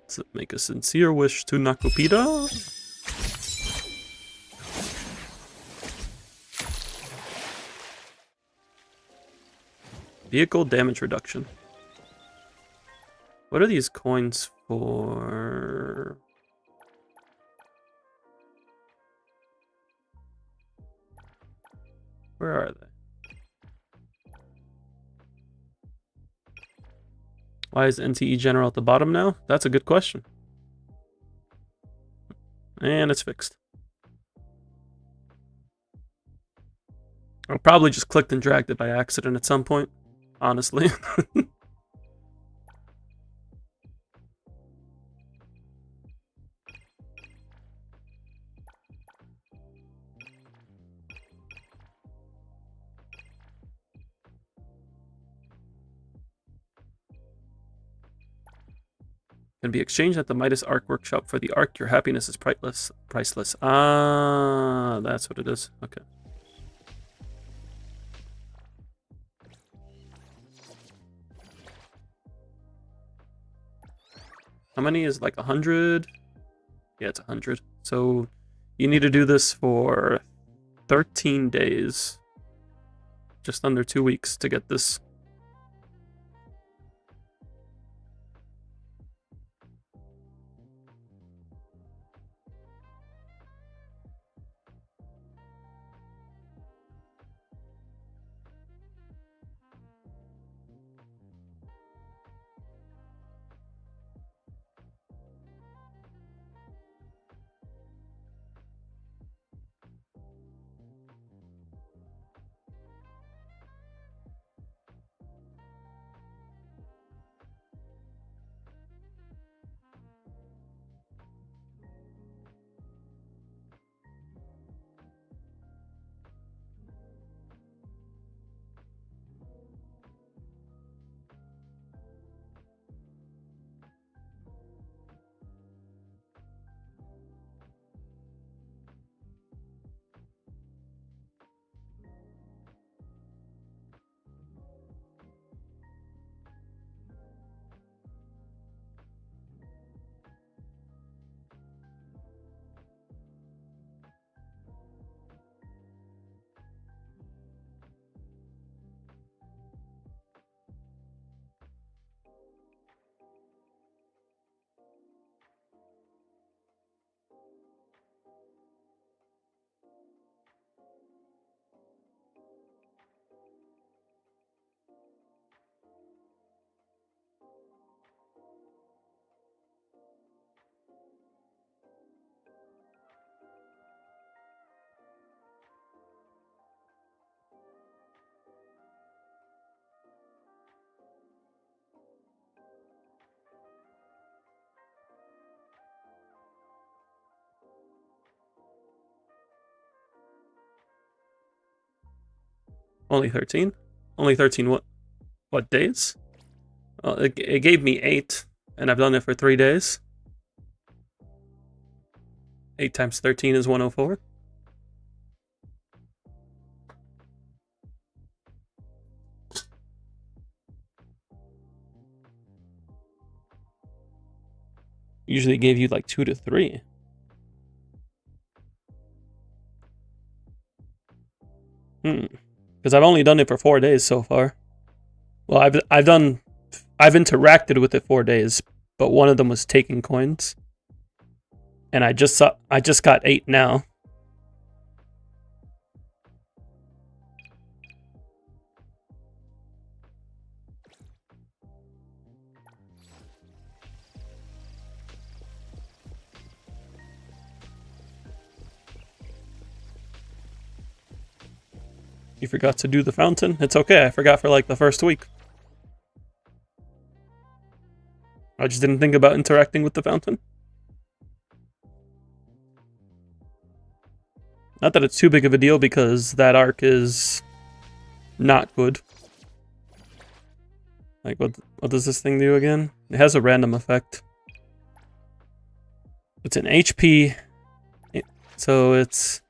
Does it make a sincere wish to Nakupita? Vehicle damage reduction. What are these coins for? Where are they? Why is NtE General at the bottom now? That's a good question. And it's fixed. I probably just clicked and dragged it by accident at some point, honestly. Can be exchanged at the Midas Arc Workshop. For the Arc, your happiness is priceless. Ah, that's what it is. Okay. How many is like 100? Yeah, it's 100. So you need to do this for 13 days. Just under 2 weeks to get this. Only 13? Only 13 what days? Well, it gave me 8, and I've done it for 3 days. 8 times 13 is 104. Usually gave you like 2 to 3. Because I've only done it for 4 days so far. Well, I've interacted with it 4 days, but one of them was taking coins, and I just got 8 now. You forgot to do the fountain? It's okay, I forgot for like the first week. I just didn't think about interacting with the fountain. Not that it's too big of a deal because that arc is not good. Like, what does this thing do again? It has a random effect. It's an HP, so it's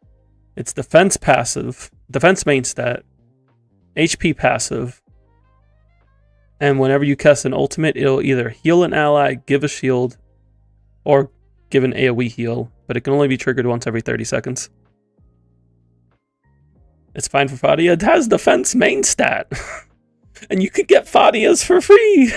defense passive, defense main stat, HP passive, and whenever you cast an ultimate, it'll either heal an ally, give a shield, or give an AoE heal, but it can only be triggered once every 30 seconds. It's fine for Fadia. It has defense main stat, and you could get Fadias for free.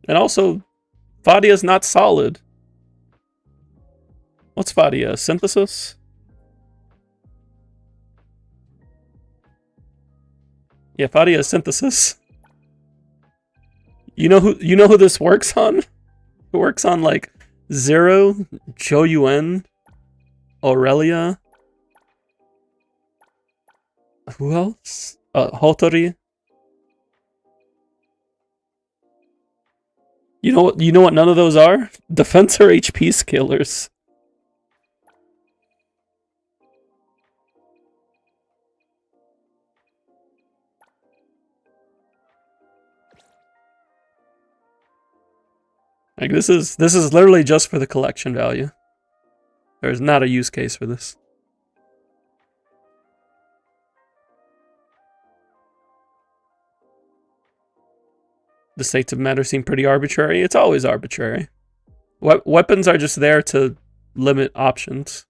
And also, Fadia's not solid. What's Fadia? Synthesis? Yeah, Fadia is synthesis. You know who this works on? It works on like Zero, Joyuen, Aurelia. Who else? Hotori. You know what none of those are? Defense or HP scalers. Like this is literally just for the collection value. There's not a use case for this. The states of matter seem pretty arbitrary. It's always arbitrary. Weapons are just there to limit options.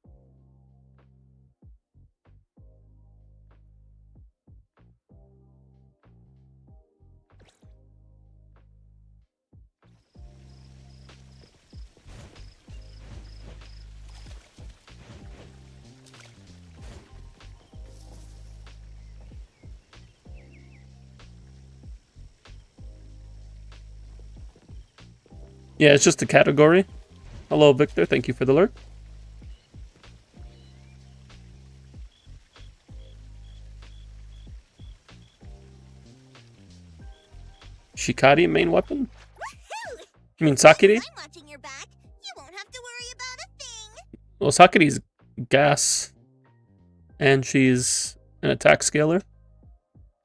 Yeah, it's just a category. Hello, Victor. Thank you for the lurk. Shikari main weapon? You mean Sakiri? I'm watching your back. You won't have to worry about a thing. Well, Sakiri's gas. And she's an attack scaler.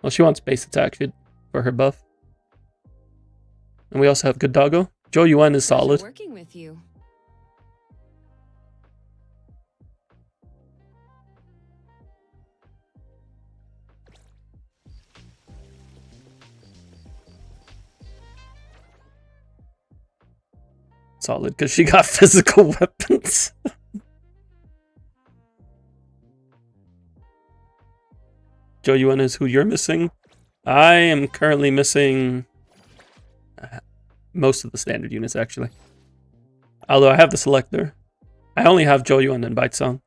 Well, she wants base attack for her buff. And we also have good doggo. Joe Yuan is solid. Working with you. Solid, because she got physical weapons. Joe Yuan is who you're missing. I am currently missing most of the standard units, actually. Although I have the selector. I only have Joe Yuan and Bite Song.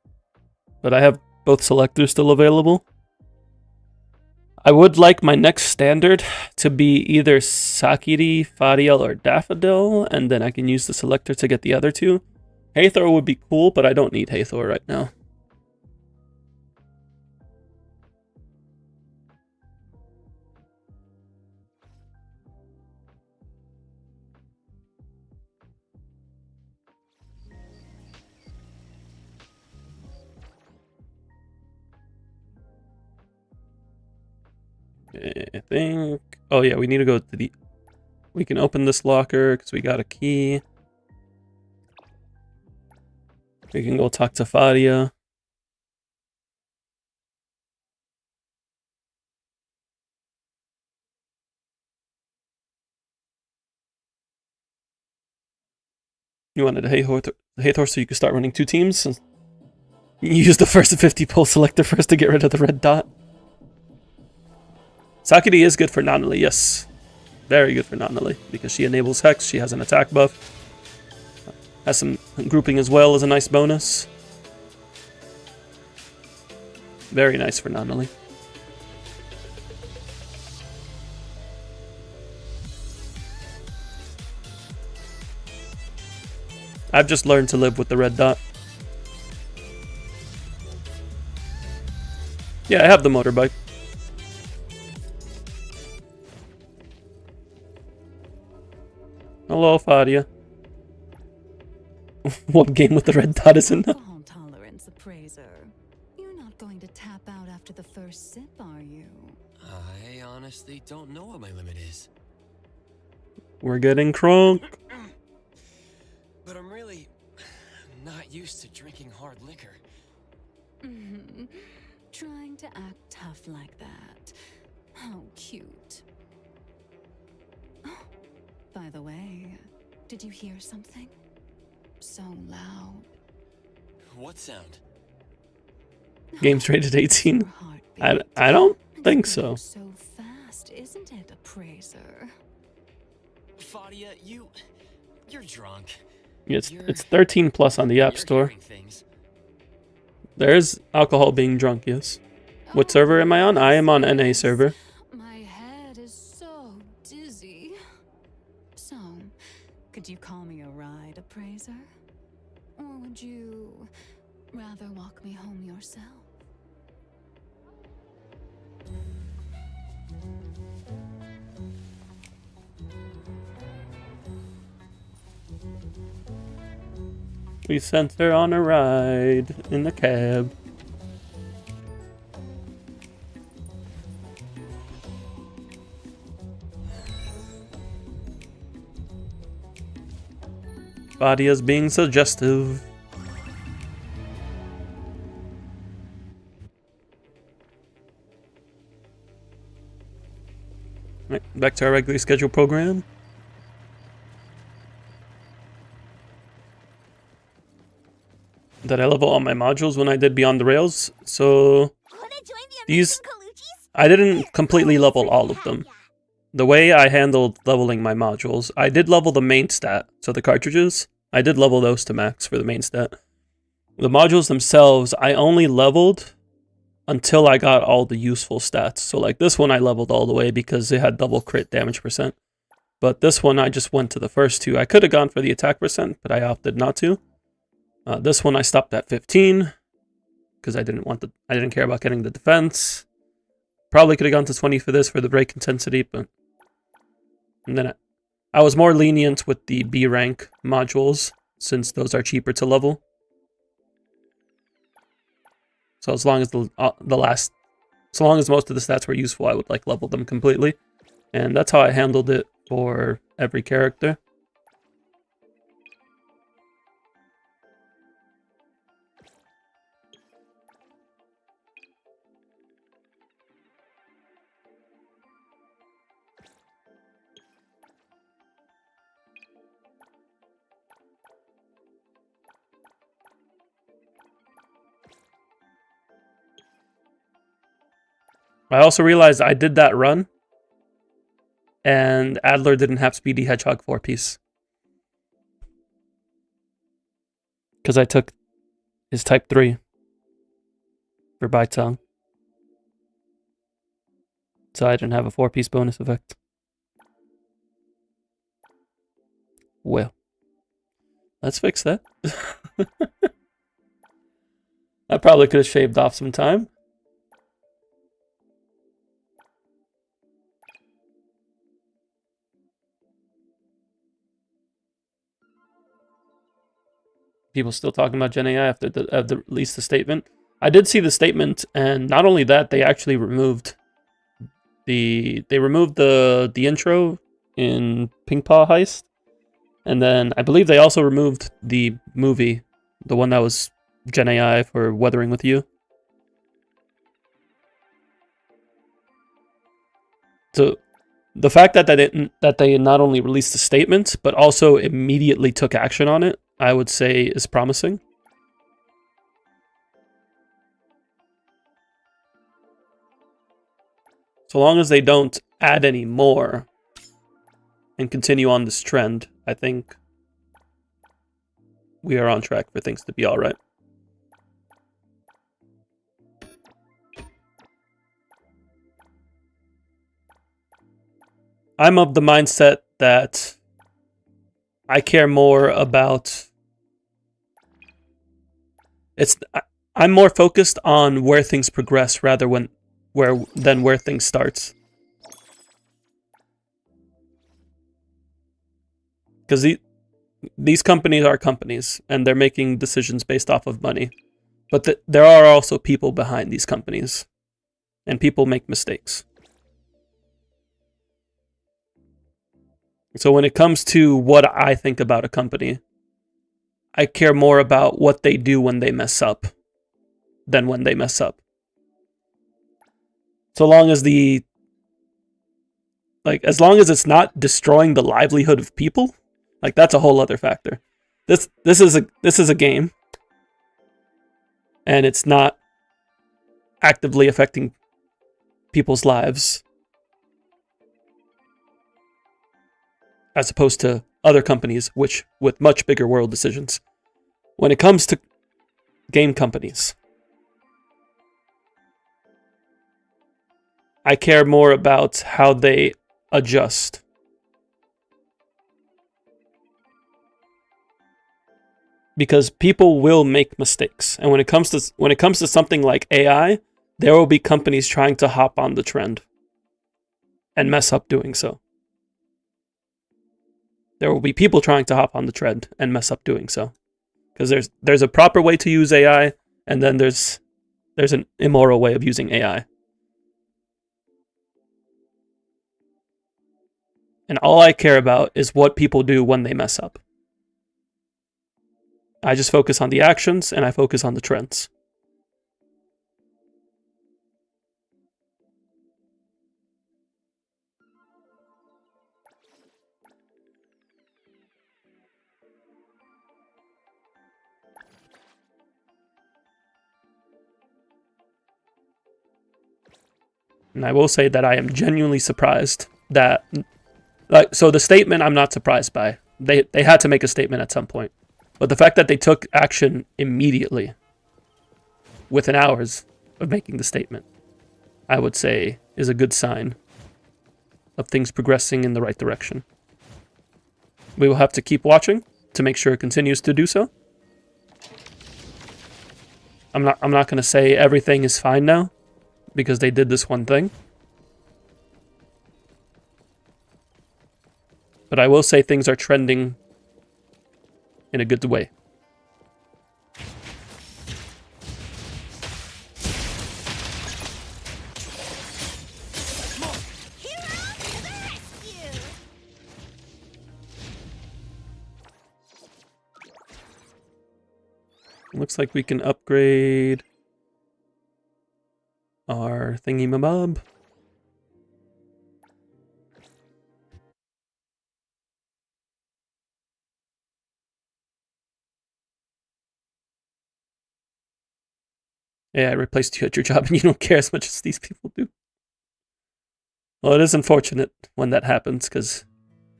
But I have both selectors still available. I would like my next standard to be either Sakiri, Fariel, or Daffodil, and then I can use the selector to get the other two. Hathor would be cool, but I don't need Hathor right now. I think... Oh yeah, we need to go to the... We can open this locker because we got a key. We can go talk to Fadia. You wanted a Hathor so you could start running 2 teams? You use the first 50 pull selector first to get rid of the red dot. Sakiri is good for Nanali, yes. Very good for Nanali, because she enables Hex, she has an attack buff. Has some grouping as well as a nice bonus. Very nice for Nanali. I've just learned to live with the red dot. Yeah, I have the motorbike. Hello, Fadia. What game with the red dot is in? Alcohol tolerance appraiser. You're not going to tap out after the first sip, are you? I honestly don't know what my limit is. We're getting crunk. But I'm really not used to drinking hard liquor. Trying to act tough like that. How cute. By the way, did you hear something? So loud. What sound? Game's rated 18. Your heartbeat. I don't It's think going so. So fast, isn't it, appraiser? Fadia, you're drunk. It's 13 plus on the App You're Store. hearing things. There's alcohol being drunk, yes. What server am I on? I am on NA server. My head is so dizzy. So, could you call me a ride, appraiser? Or would you rather walk me home yourself? We sent her on a ride in the cab. body as being suggestive. Right, back to our regularly scheduled program. That I level all my modules when I did Beyond the Rails. So these, I didn't completely level all of them. The way I handled leveling my modules, I did level the main stat, so the cartridges, I did level those to max for the main stat. The modules themselves, I only leveled until I got all the useful stats. So like this one I leveled all the way because it had double crit damage percent. But this one I just went to the first two. I could have gone for the attack percent, but I opted not to. This one I stopped at 15 because I didn't care about getting the defense. Probably could have gone to 20 for this for the break intensity, but and then I was more lenient with the B rank modules since those are cheaper to level. So as long as so long as most of the stats were useful, I would like level them completely, and that's how I handled it for every character. I also realized I did that run, and Adler didn't have Speedy Hedgehog 4-piece. Because I took his type 3 for Bite Tongue. So I didn't have a 4-piece bonus effect. Well, let's fix that. I probably could have shaved off some time. People still talking about Gen AI after the released the statement. I did see the statement, and not only that, they actually removed the intro in Ping Paw Heist, and then I believe they also removed the movie, the one that was Gen AI for Weathering with You. So the fact that they not only released a statement but also immediately took action on it, I would say is promising. So long as they don't add any more and continue on this trend, I think we are on track for things to be all right. I'm of the mindset that I care more about I'm more focused on where things progress rather than where things starts. Because these companies are companies and they're making decisions based off of money. But there are also people behind these companies, and people make mistakes. So when it comes to what I think about a company, I care more about what they do when they mess up than when they mess up. So long as as long as it's not destroying the livelihood of people, like that's a whole other factor. This is a game, and it's not actively affecting people's lives, as opposed to other companies with much bigger world decisions. When it comes to game companies, I care more about how they adjust. Because people will make mistakes. And when it comes to something like AI, there will be companies trying to hop on the trend and mess up doing so. There will be people trying to hop on the trend and mess up doing so. Because there's a proper way to use AI, and then there's an immoral way of using AI. And all I care about is what people do when they mess up. I just focus on the actions and I focus on the trends. And I will say that I am genuinely surprised that, so the statement I'm not surprised by. They had to make a statement at some point. But the fact that they took action immediately, within hours of making the statement, I would say is a good sign of things progressing in the right direction. We will have to keep watching to make sure it continues to do so. I'm not going to say everything is fine now, because they did this one thing. But I will say things are trending in a good way. Looks like we can upgrade our thingy-mabob. Yeah, I replaced you at your job and you don't care as much as these people do. Well, it is unfortunate when that happens, because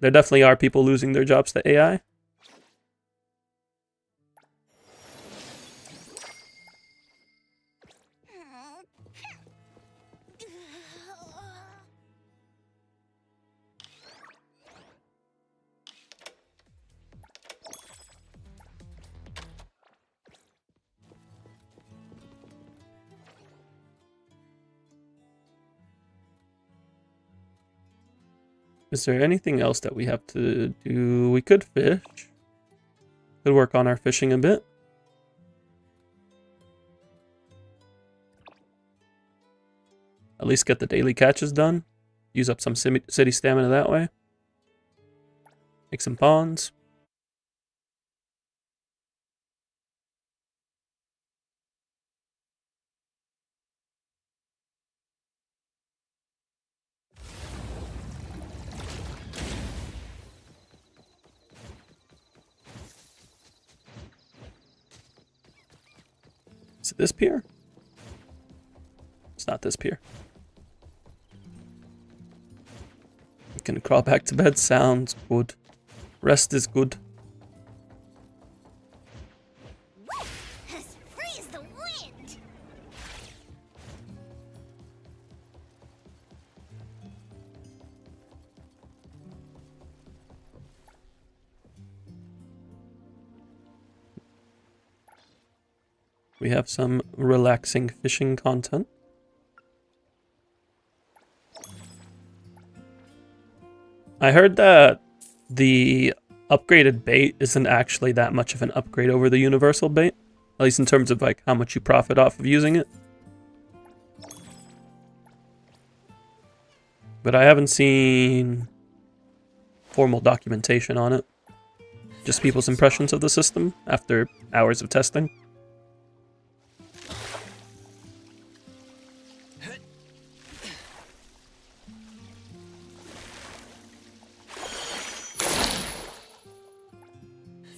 there definitely are people losing their jobs to AI. Is there anything else that we have to do? We could fish. Could work on our fishing a bit. At least get the daily catches done. Use up some city stamina that way. Make some ponds. Is it this pier? It's not this pier. We can crawl back to bed. Sounds good. Rest is good. Freeze the wind! We have some relaxing fishing content. I heard that the upgraded bait isn't actually that much of an upgrade over the universal bait, at least in terms of like how much you profit off of using it. But I haven't seen formal documentation on it. Just people's impressions of the system after hours of testing.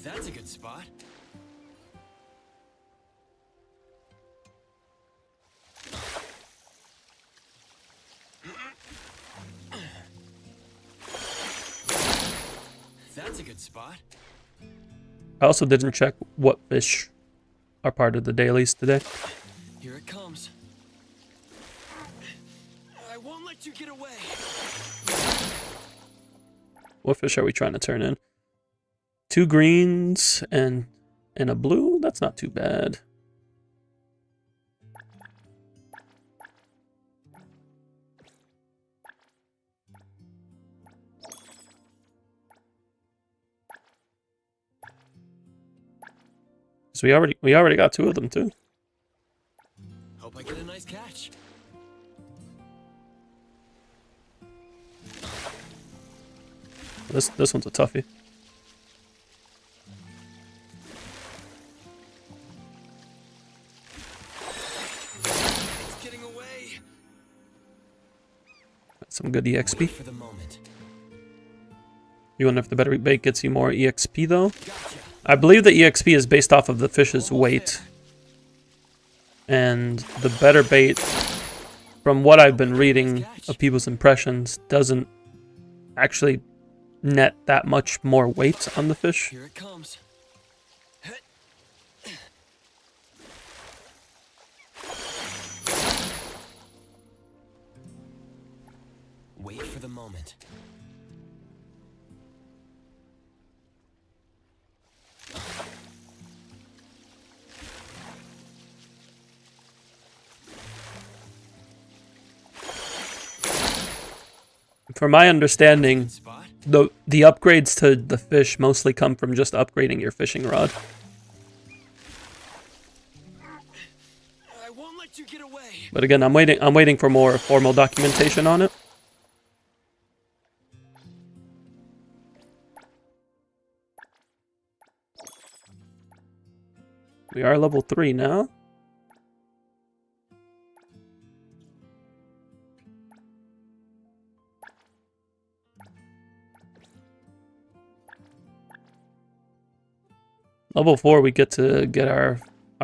That's a good spot. That's a good spot. I also didn't check what fish are part of the dailies today. Here it comes. I won't let you get away. What fish are we trying to turn in? 2 greens and a blue? That's not too bad. So we already got 2 of them too. Hope I get a nice catch. This one's a toughie. Some good Wait EXP. for the moment. You wonder if the better bait gets you more EXP though? Gotcha. I believe the EXP is based off of the fish's weight. And the better bait, from what I've been reading of people's impressions, doesn't actually net that much more weight on the fish. Here it comes. Wait for the moment. From my understanding, Spot. the upgrades to the fish mostly come from just upgrading your fishing rod. I won't let you get away. But again, I'm waiting for more formal documentation on it. We are level 3 now. Level 4, we get to get our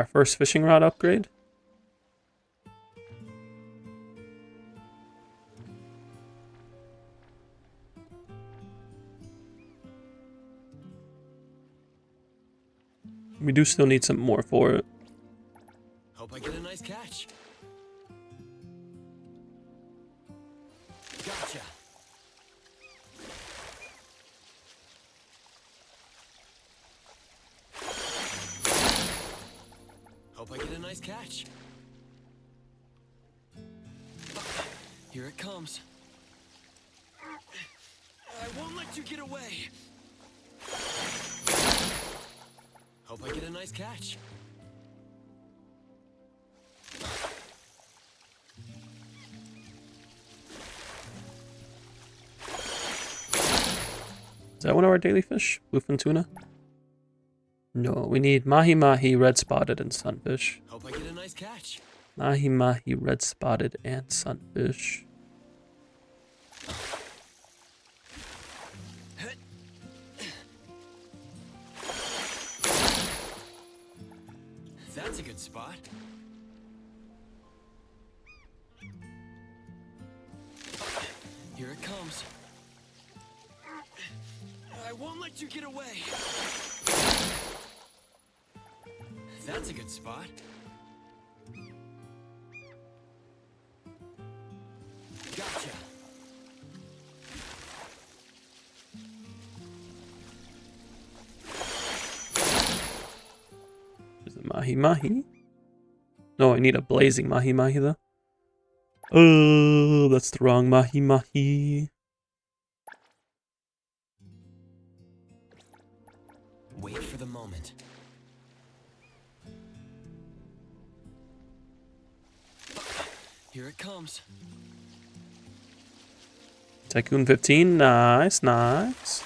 first fishing rod upgrade. We do still need some more for it. Hope I get a nice catch. Gotcha. Hope I get a nice catch. Here it comes. I won't let you get away. Hope I get a nice catch. Is that one of our daily fish? Bluefin tuna? No, we need mahi-mahi, red spotted, and sunfish. Hope I get a nice catch. Mahi-mahi, red spotted, and sunfish. That's a good spot. Here it comes. I won't let you get away. That's a good spot. Gotcha. Is it mahi-mahi? No, I need a blazing mahi-mahi though. Oh, that's the wrong mahi-mahi. Wait for the moment. Here it comes. Tycoon 15, nice, nice.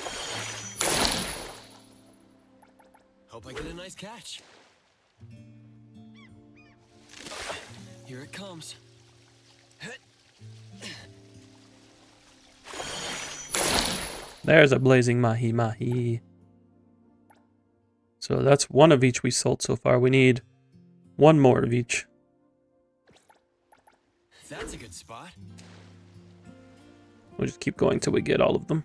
Hope I get a nice catch. Here it comes. There's a blazing mahi-mahi. So that's one of each we sold so far. We need one more of each. That's a good spot. We'll just keep going till we get all of them.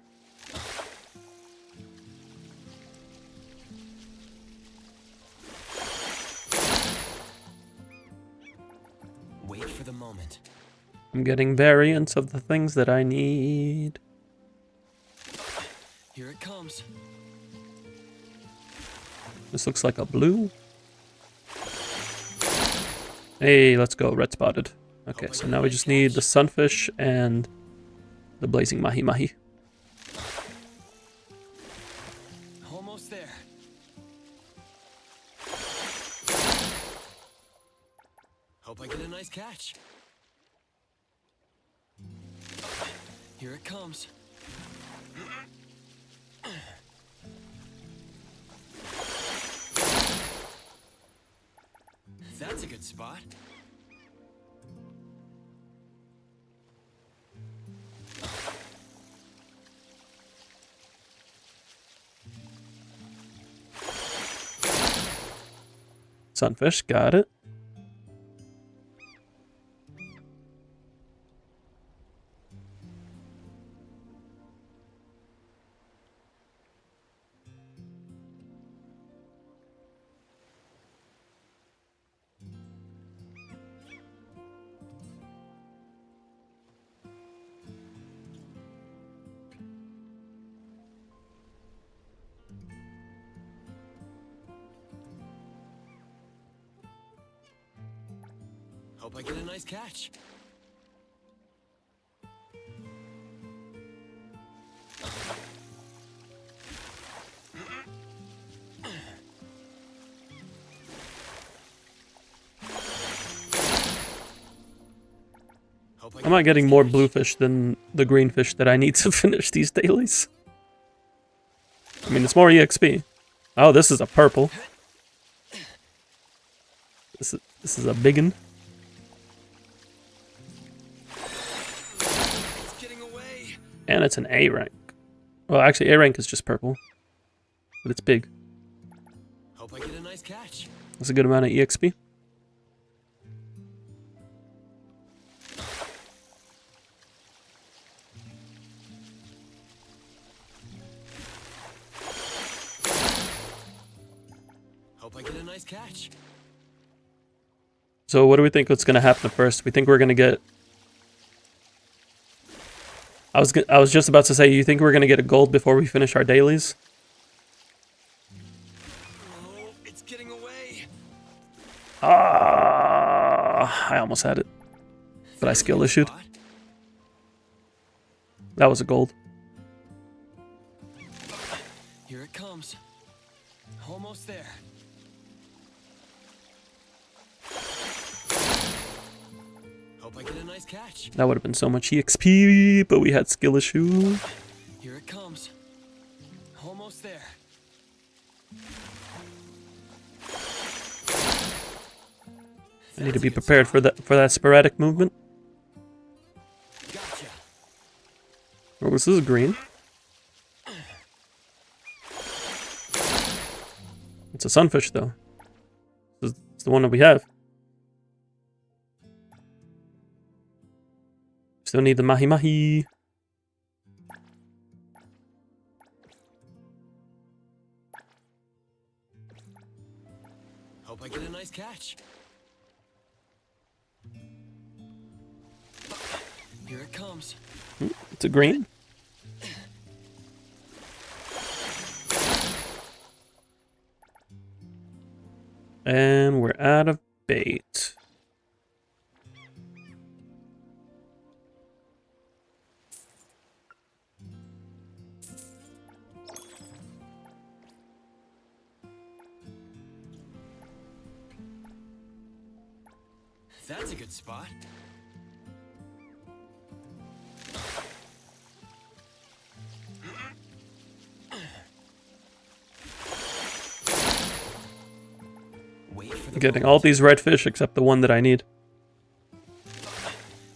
Wait for the moment. I'm getting variants of the things that I need. Here it comes. This looks like a blue. Hey, let's go, red spotted. Okay, so now we just need the sunfish and the blazing mahi-mahi. Almost there. Hope I get a nice catch. Here it comes. That's a good spot. Sunfish, got it. Hope I get a nice catch. Am I getting more bluefish than the green fish that I need to finish these dailies? I mean, it's more EXP. Oh, this is a purple. This is a biggin. And it's an A rank. Well, actually, A rank is just purple, but it's big. Hope I get a nice catch. That's a good amount of EXP. Hope I get a nice catch. So what do we think what's going to happen first? We think we're going to get... I was just about to say, you think we're going to get a gold before we finish our dailies? Oh, it's getting away. Ah, I almost had it. But I skill issued. That was a gold. Here it comes. Almost there. Hope I get a nice catch. That would have been so much EXP, but we had skill issue. Here it comes. Almost there. I need to be prepared for that sporadic movement. Gotcha. Oh, this is green. It's a sunfish, though. It's the one that we have. Still need the mahi mahi. Hope I get a nice catch. Here it comes. It's a green. And we're out of bait. That's a good spot. Wait for the Getting all these red fish except the one that I need.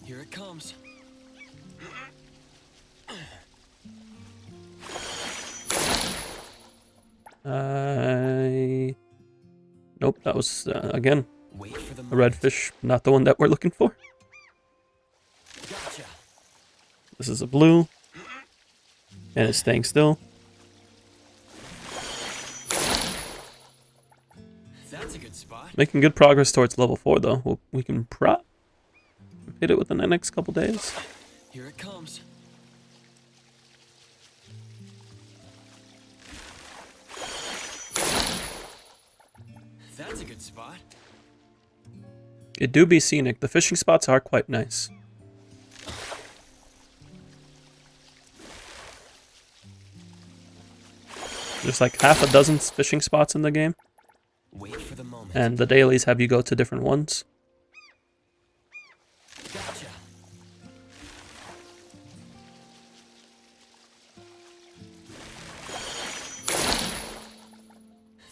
Here it comes. Nope, that was, again, Wait for the a red fish, not the one that we're looking for. Gotcha. This is a blue. And it's staying still. That's a good spot. Making good progress towards level 4, though. We can hit it within the next couple days. Here it comes. That's a good spot. It do be scenic. The fishing spots are quite nice. There's like half a dozen fishing spots in the game. Wait for the moment. And the dailies have you go to different ones. Gotcha.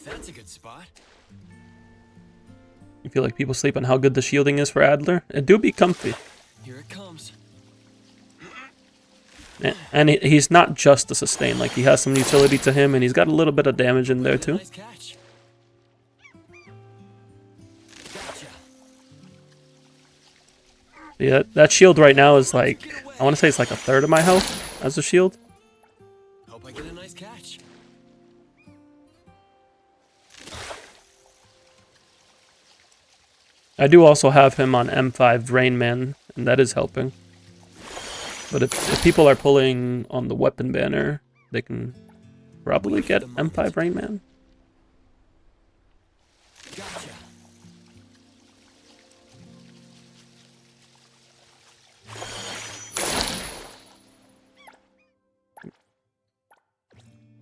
That's a good spot. You feel like people sleep on how good the shielding is for Adler? It do be comfy. Here it comes. And he's not just a sustain, like he has some utility to him and he's got a little bit of damage in there too. Nice catch. Yeah, that shield right now is like, I want to say it's like a third of my health as a shield. Hope I get a nice catch. I do also have him on M5 Rain Man, and that is helping. But if people are pulling on the weapon banner, they can probably get M5 Rain Man. Gotcha.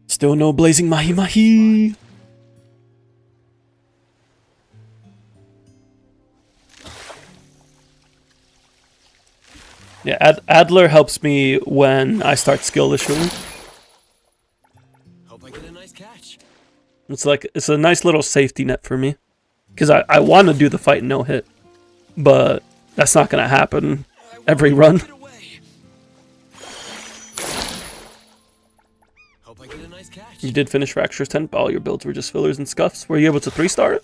Still no blazing mahi mahi. Yeah, Adler helps me when I start skill issuing. Hope I get a nice catch. It's a nice little safety net for me. Because I want to do the fight no hit. But that's not going to happen every run. Get away. Hope I get a nice catch. You did finish Fracture's 10, but all your builds were just fillers and scuffs. Were you able to 3-star it?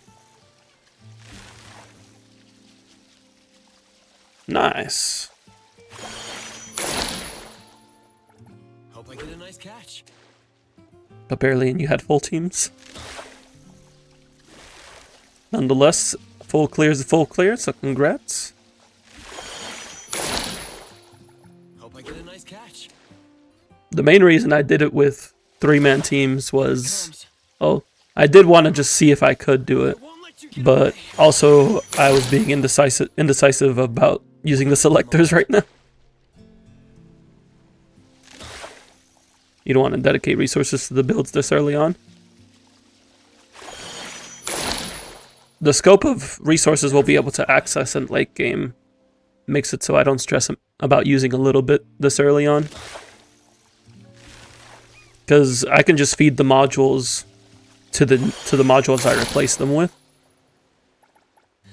Nice. Hope I get a nice catch. But barely, and you had full teams. Nonetheless, full clear is a full clear, so congrats. Hope I get a nice catch. The main reason I did it with 3-man teams was, I did want to just see if I could do it, but also I was being indecisive about using the selectors right now. You don't want to dedicate resources to the builds this early on. The scope of resources we'll be able to access in late game makes it so I don't stress about using a little bit this early on. Because I can just feed the modules to the modules I replace them with.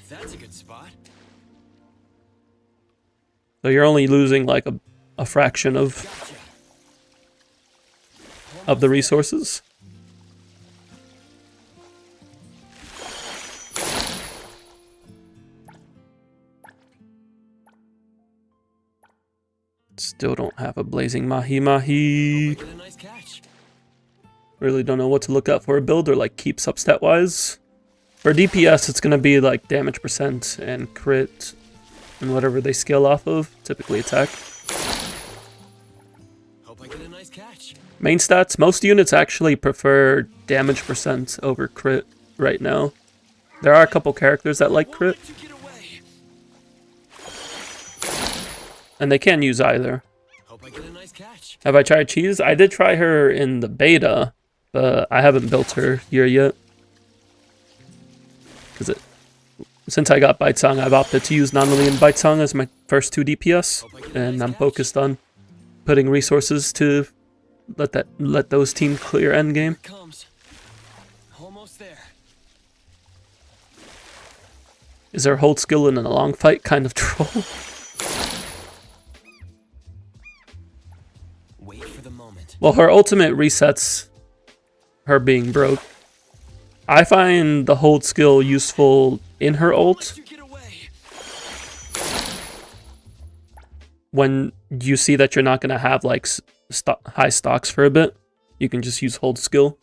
That's a good spot. So you're only losing like a fraction of the resources. Still don't have a blazing mahi mahi. Get a nice catch. Really don't know what to look out for a build or like keep substat wise. For DPS, it's gonna be like damage percent and crit and whatever they scale off of, typically attack. Hope I get a nice catch. Main stats, most units actually prefer damage percent over crit right now. There are a couple characters that like crit, Won't let you get away. and they can use either. Hope I get a nice catch. Have I tried Cheese? I did try her in the beta, but I haven't built her here yet. Because since I got Bite Song, I've opted to use Nonali and Bite Song as my first 2 DPS, and I'm focused on putting resources to let those teams clear endgame. Here it comes. Almost there. Is her hold skill in a long fight kind of troll? Wait for the moment. Well, her ultimate resets her being broke. I find the hold skill useful in her ult Let you get away. when you see that you're not going to have like high stocks for a bit. You can just use hold skill.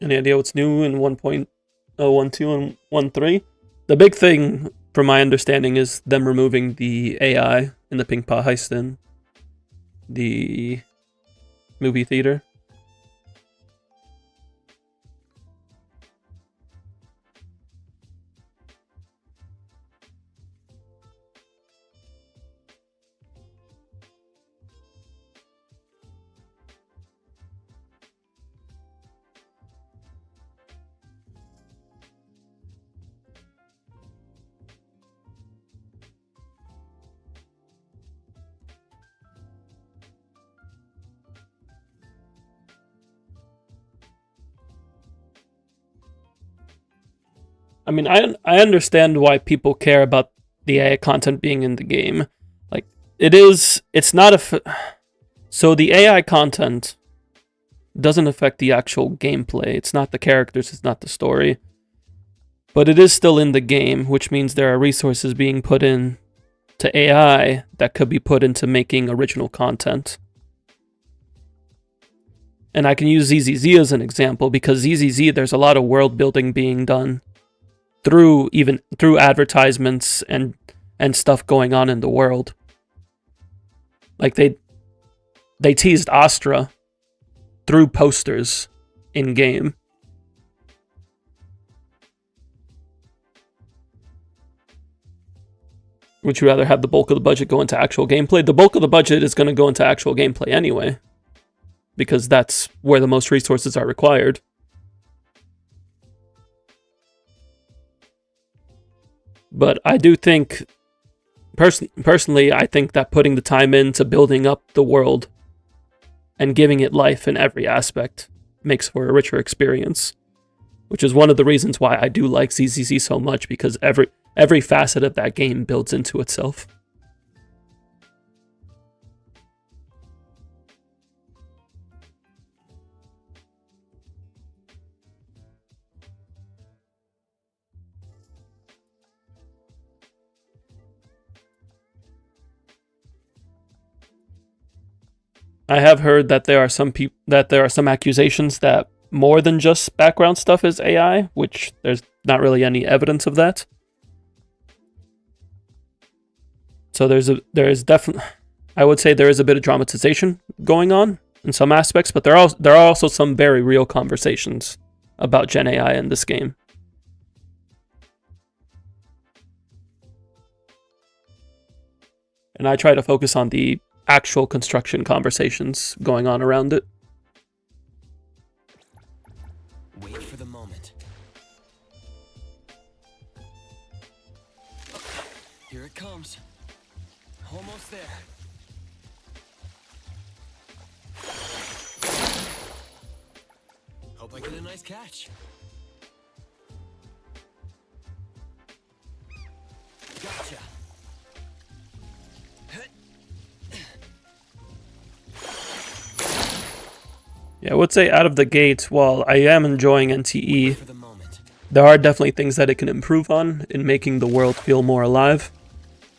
Any idea what's new in 1.012 and 1.3? The big thing, from my understanding, is them removing the AI in the Ping Pa heist in the movie theater. I mean, I understand why people care about the AI content being in the game. Like, it's not so the AI content doesn't affect the actual gameplay. It's not the characters, it's not the story. But it is still in the game, which means there are resources being put in to AI that could be put into making original content. And I can use ZZZ as an example because ZZZ, there's a lot of world building being done through advertisements and stuff going on in the world. Like they teased Astra through posters in game. Would you rather have the bulk of the budget go into actual gameplay? The bulk of the budget is going to go into actual gameplay anyway, because that's where the most resources are required. But I do think, personally, I think that putting the time into building up the world and giving it life in every aspect makes for a richer experience, which is one of the reasons why I do like ZZZ so much, because every facet of that game builds into itself. I have heard that there are some accusations that more than just background stuff is AI, which there's not really any evidence of that. So there is definitely, I would say there is a bit of dramatization going on in some aspects, but there are also some very real conversations about Gen AI in this game. And I try to focus on the actual construction conversations going on around it. Wait for the moment. Here it comes. Almost there. Hope I get a nice catch. Gotcha. Yeah, I would say out of the gate, while I am enjoying NtE, there are definitely things that it can improve on in making the world feel more alive.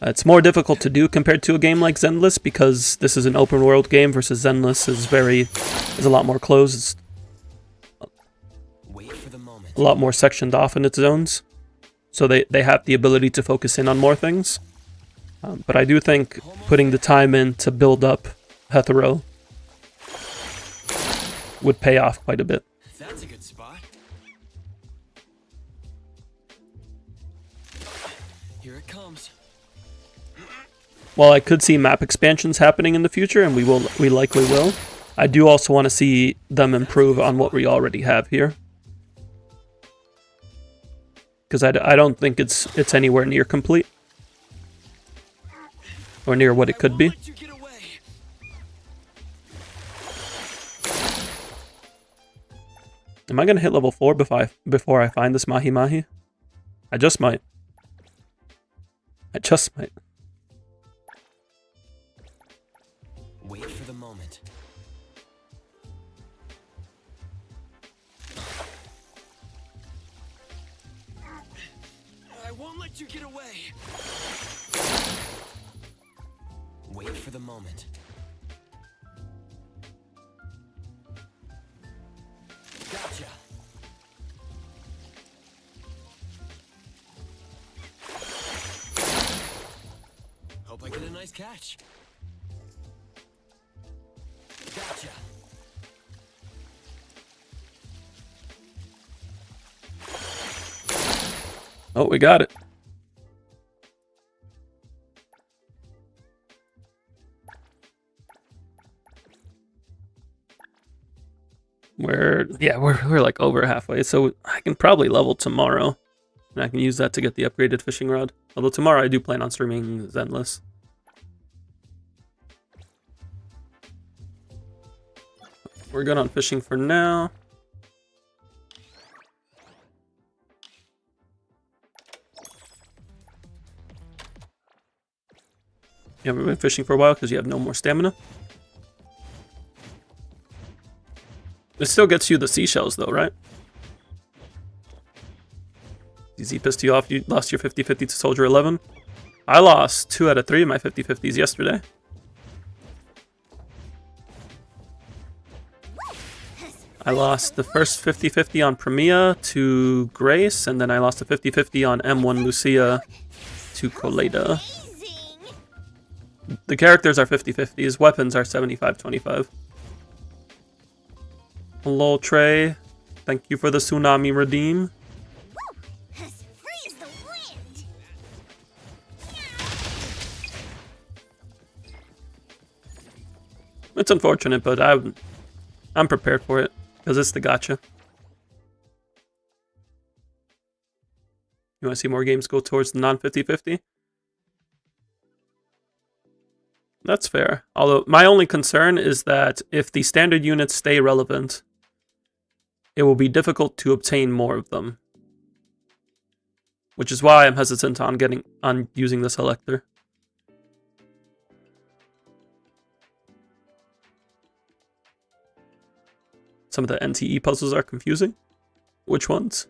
It's more difficult to do compared to a game like Zenless, because this is an open world game versus Zenless is a lot more closed. A lot more sectioned off in its zones. So they have the ability to focus in on more things. But I do think putting the time in to build up Hetero would pay off quite a bit. That's a good spot. Here it comes. While I could see map expansions happening in the future, and we likely will, I do also want to see them improve on what we already have here. Because I don't think it's anywhere near complete. Or near what it could be. Am I going to hit level 4 before I find this Mahi Mahi? I just might. Wait for the moment. I won't let you get away. Wait for the moment. Gotcha. Hope I get a nice catch. Gotcha. Oh, we got it. We're like over halfway, so I can probably level tomorrow, and I can use that to get the upgraded fishing rod. Although tomorrow I do plan on streaming Zenless. We're good on fishing for now. You haven't been fishing for a while because you have no more stamina? It still gets you the seashells though, right? DZ pissed you off. You lost your 50-50 to Soldier 11. I lost 2 out of 3 of my 50-50s yesterday. I lost the first 50-50 on Premia to Grace, and then I lost a 50-50 on M1 Lucia to Colada. The characters are 50-50s, weapons are 75-25. Hello, Trey. Thank you for the Tsunami Redeem. Freeze the wind. It's unfortunate, but I'm prepared for it, because it's the gacha. You want to see more games go towards the non-50-50? That's fair. Although, my only concern is that if the standard units stay relevant, it will be difficult to obtain more of them. Which is why I'm hesitant on using the selector. Some of the NtE puzzles are confusing. Which ones?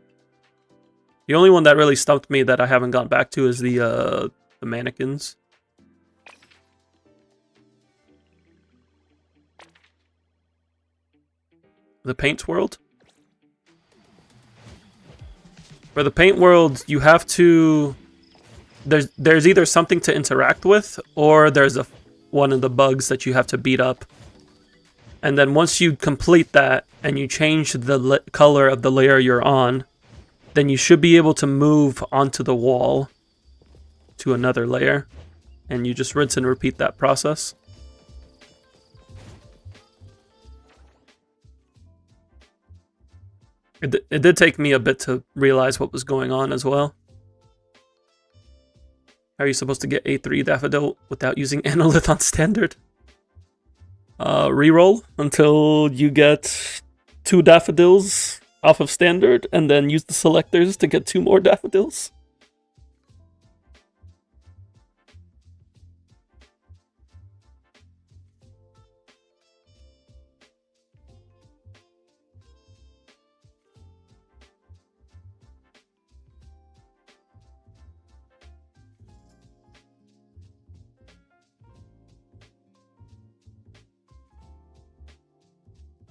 The only one that really stumped me that I haven't gone back to is the mannequins. The paint world? For the paint world, you have to... There's either something to interact with, or there's one of the bugs that you have to beat up. And then once you complete that, and you change the color of the layer you're on, then you should be able to move onto the wall to another layer. And you just rinse and repeat that process. It did take me a bit to realize what was going on as well. How are you supposed to get A3 Daffodil without using Analyth on standard? Reroll until you get 2 Daffodils off of standard, and then use the selectors to get 2 more Daffodils.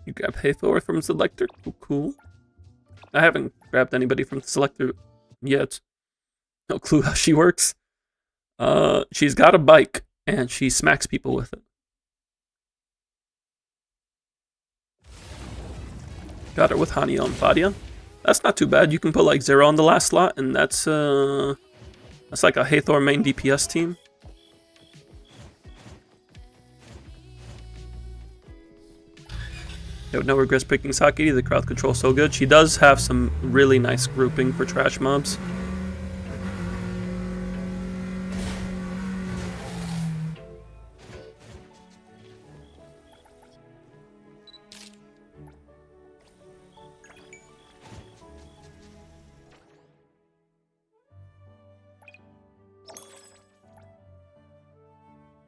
You grab Hathor from selector? Cool. I haven't grabbed anybody from the selector yet. No clue how she works. She's got a bike, and she smacks people with it. Got her with Hanyo and Fadia. That's not too bad. You can put like 0 on the last slot, and that's like a Hathor main DPS team. No regrets picking Sakiri, the crowd control so good. She does have some really nice grouping for trash mobs.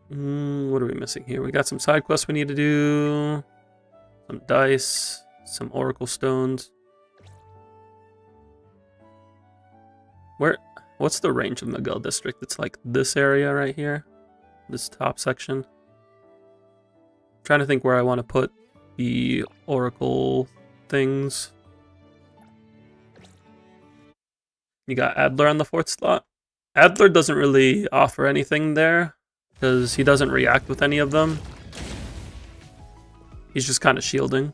What are we missing here? We got some side quests we need to do. Some dice, some oracle stones. What's the range of Miguel district? It's like this area right here. This top section. I'm trying to think where I want to put the oracle things. You got Adler on the 4th slot. Adler doesn't really offer anything there, because he doesn't react with any of them. He's just kind of shielding.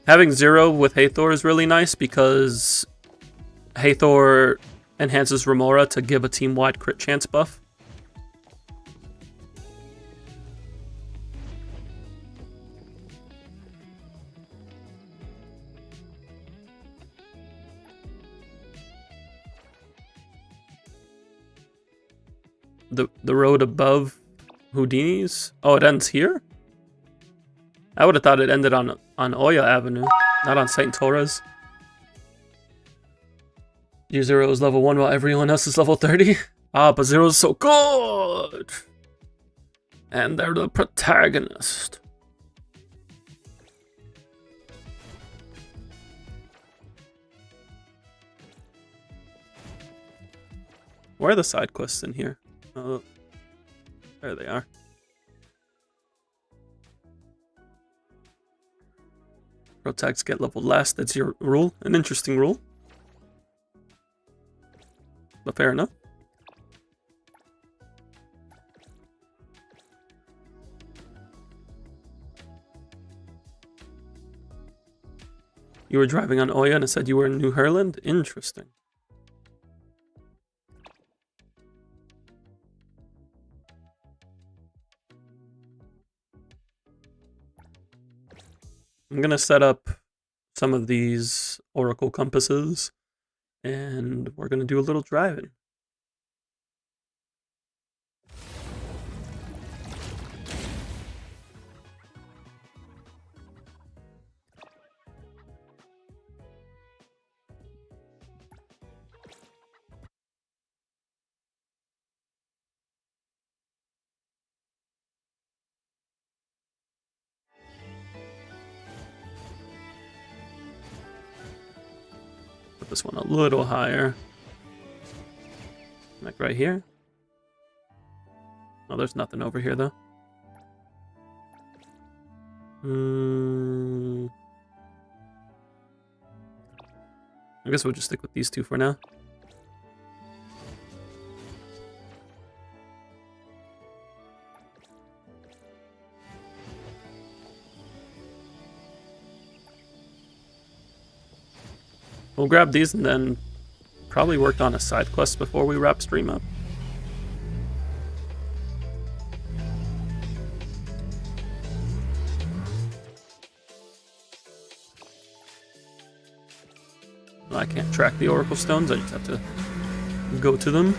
Having 0 with Hathor is really nice because Hathor enhances Remora to give a team-wide crit chance buff. The road above Houdini's? Oh, it ends here? I would have thought it ended on Oya Avenue, not on St. Torres. Your 0 is level 1 while everyone else is level 30? Ah, but 0 is so good! And they're the protagonist. Where are the side quests in here? Oh, there they are. Protects get leveled last. That's your rule. An interesting rule. But fair enough. You were driving on Oya and it said you were in New Herland? Interesting. I'm gonna set up some of these oracle compasses and we're gonna do a little driving. Put this one a little higher. Like right here. Oh, there's nothing over here though. I guess we'll just stick with these two for now. We'll grab these and then probably work on a side quest before we wrap stream up. I can't track the Oracle Stones, I just have to go to them.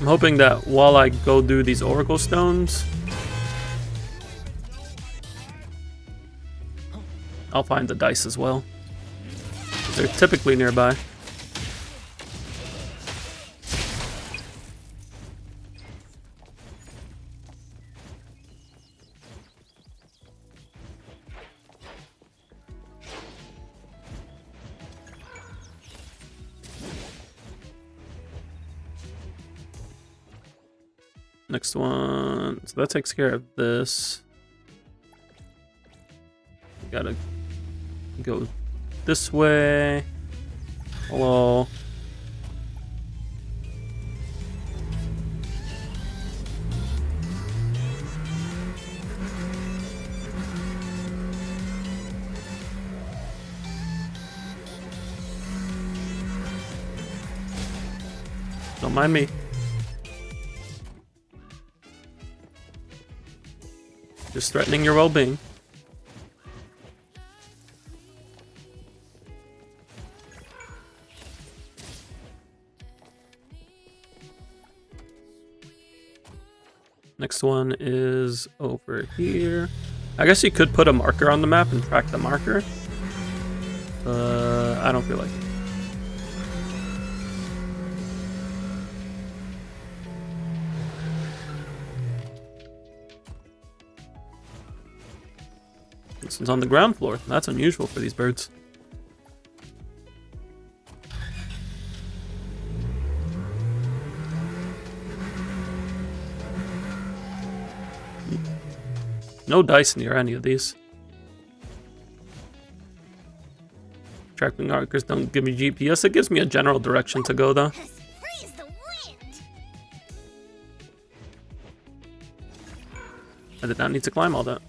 I'm hoping that while I go do these Oracle Stones, I'll find the dice as well. They're typically nearby. Next one, so that takes care of this. We gotta go this way. Hello. Don't mind me. Just threatening your well-being. Next one is over here. I guess you could put a marker on the map and track the marker. I don't feel like it. This one's on the ground floor. That's unusual for these birds. No dice near any of these. Tracking markers don't give me GPS. It gives me a general direction to go though. Freeze the wind! I did not need to climb all that.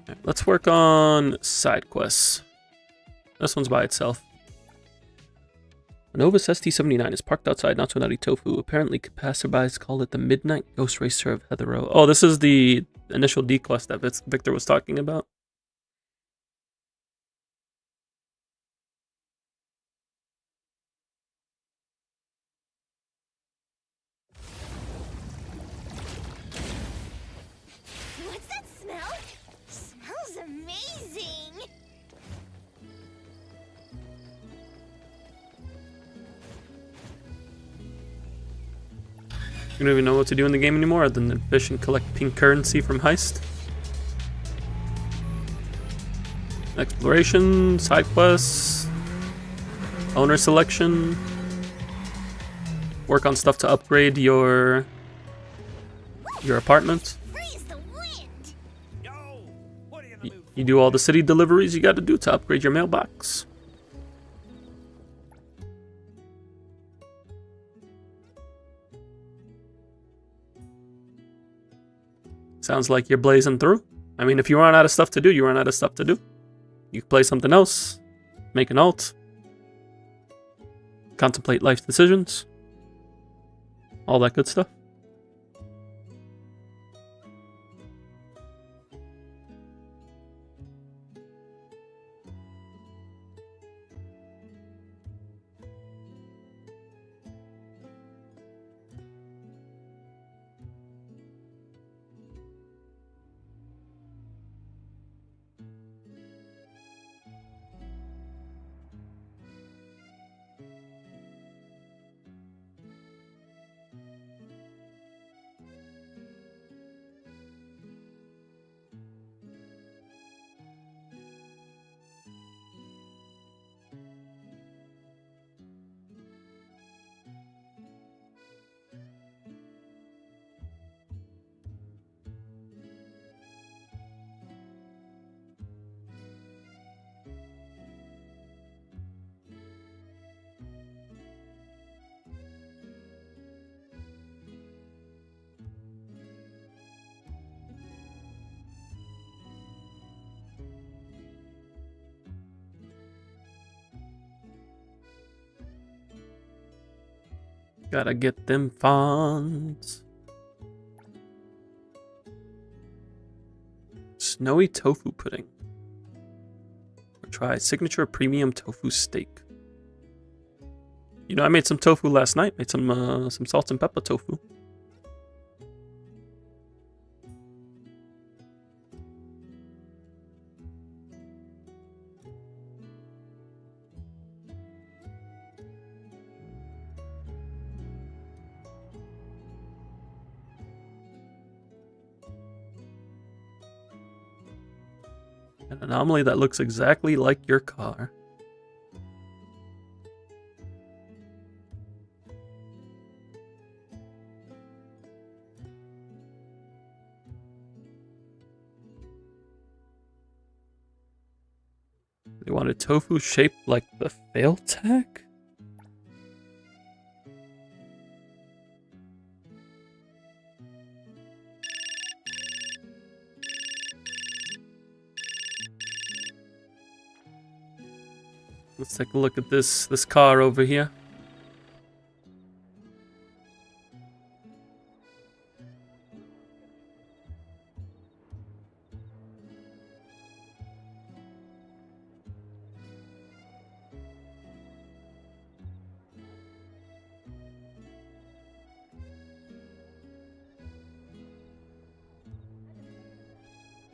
Right, let's work on side quests. This one's by itself. A Novus ST-79 is parked outside Natsunari Tofu. Apparently, passerbys call it the Midnight Ghost Racer of Heathero. Oh, this is the initial D quest that Victor was talking about. What's that smell? Smells amazing! You don't even know what to do in the game anymore other than fish and collect pink currency from heist. Exploration, side quests, owner selection. Work on stuff to upgrade your apartment. Freeze the wind! Yo, what are you in the mood You do all the city deliveries you got to do to upgrade your mailbox. Sounds like you're blazing through. I mean, if you run out of stuff to do, you run out of stuff to do. You can play something else, make an alt, contemplate life decisions, all that good stuff. Gotta get them fonts. Snowy tofu pudding. Or try signature premium tofu steak. You know, I made some tofu last night. Made some salt and pepper tofu. An anomaly that looks exactly like your car. They wanted tofu shaped like the fail tag? Let's take a look at this car over here.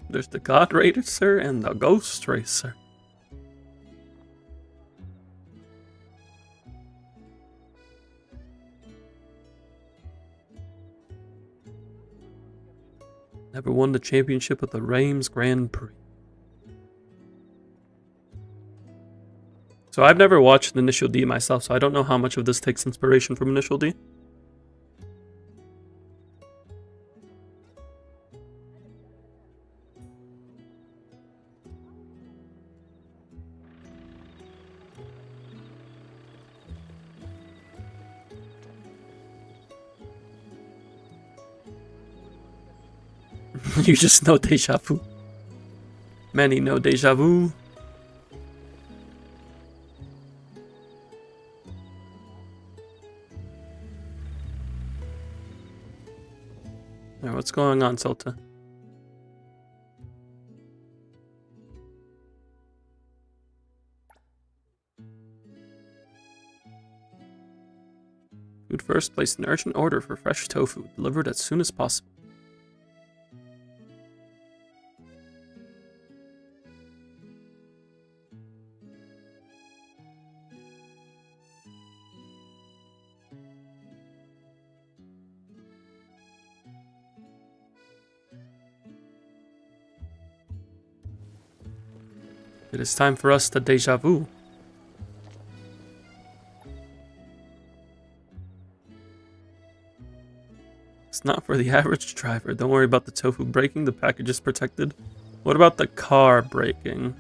There's the God Racer and the Ghost Racer. Never won the championship at the Reims Grand Prix. So I've never watched Initial D myself, so I don't know how much of this takes inspiration from Initial D. You just know deja vu. Many know deja vu. Alright, what's going on, Sulta? Food first, place an urgent order for fresh tofu, delivered as soon as possible. It is time for us to deja vu. It's not for the average driver. Don't worry about the tofu breaking. The package is protected. What about the car breaking?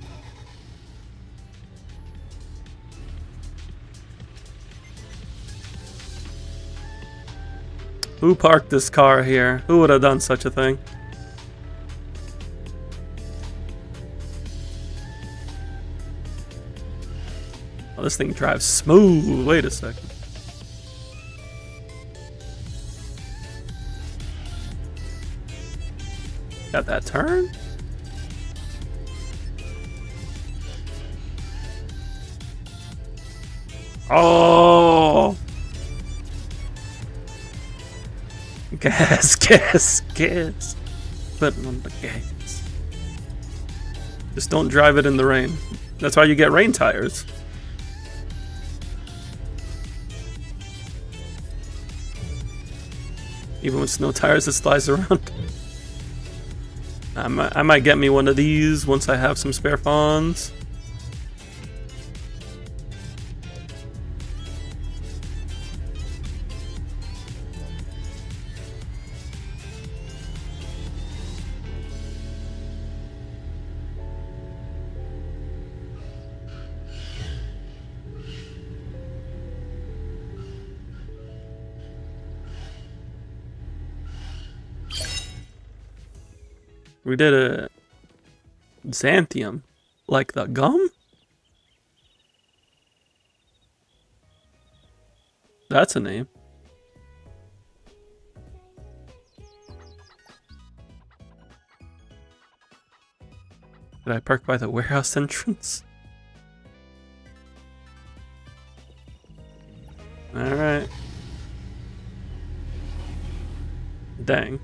Who parked this car here? Who would have done such a thing? Oh, this thing drives smooth. Wait a second. Got that turn? Oh! Gas, gas, gas. Putting on the gas. Just don't drive it in the rain. That's why you get rain tires. Even with snow tires, it slides around. I might get me one of these once I have some spare fawns. We did a Xanthium, like the gum? That's a name. Did I park by the warehouse entrance? Alright. Dang.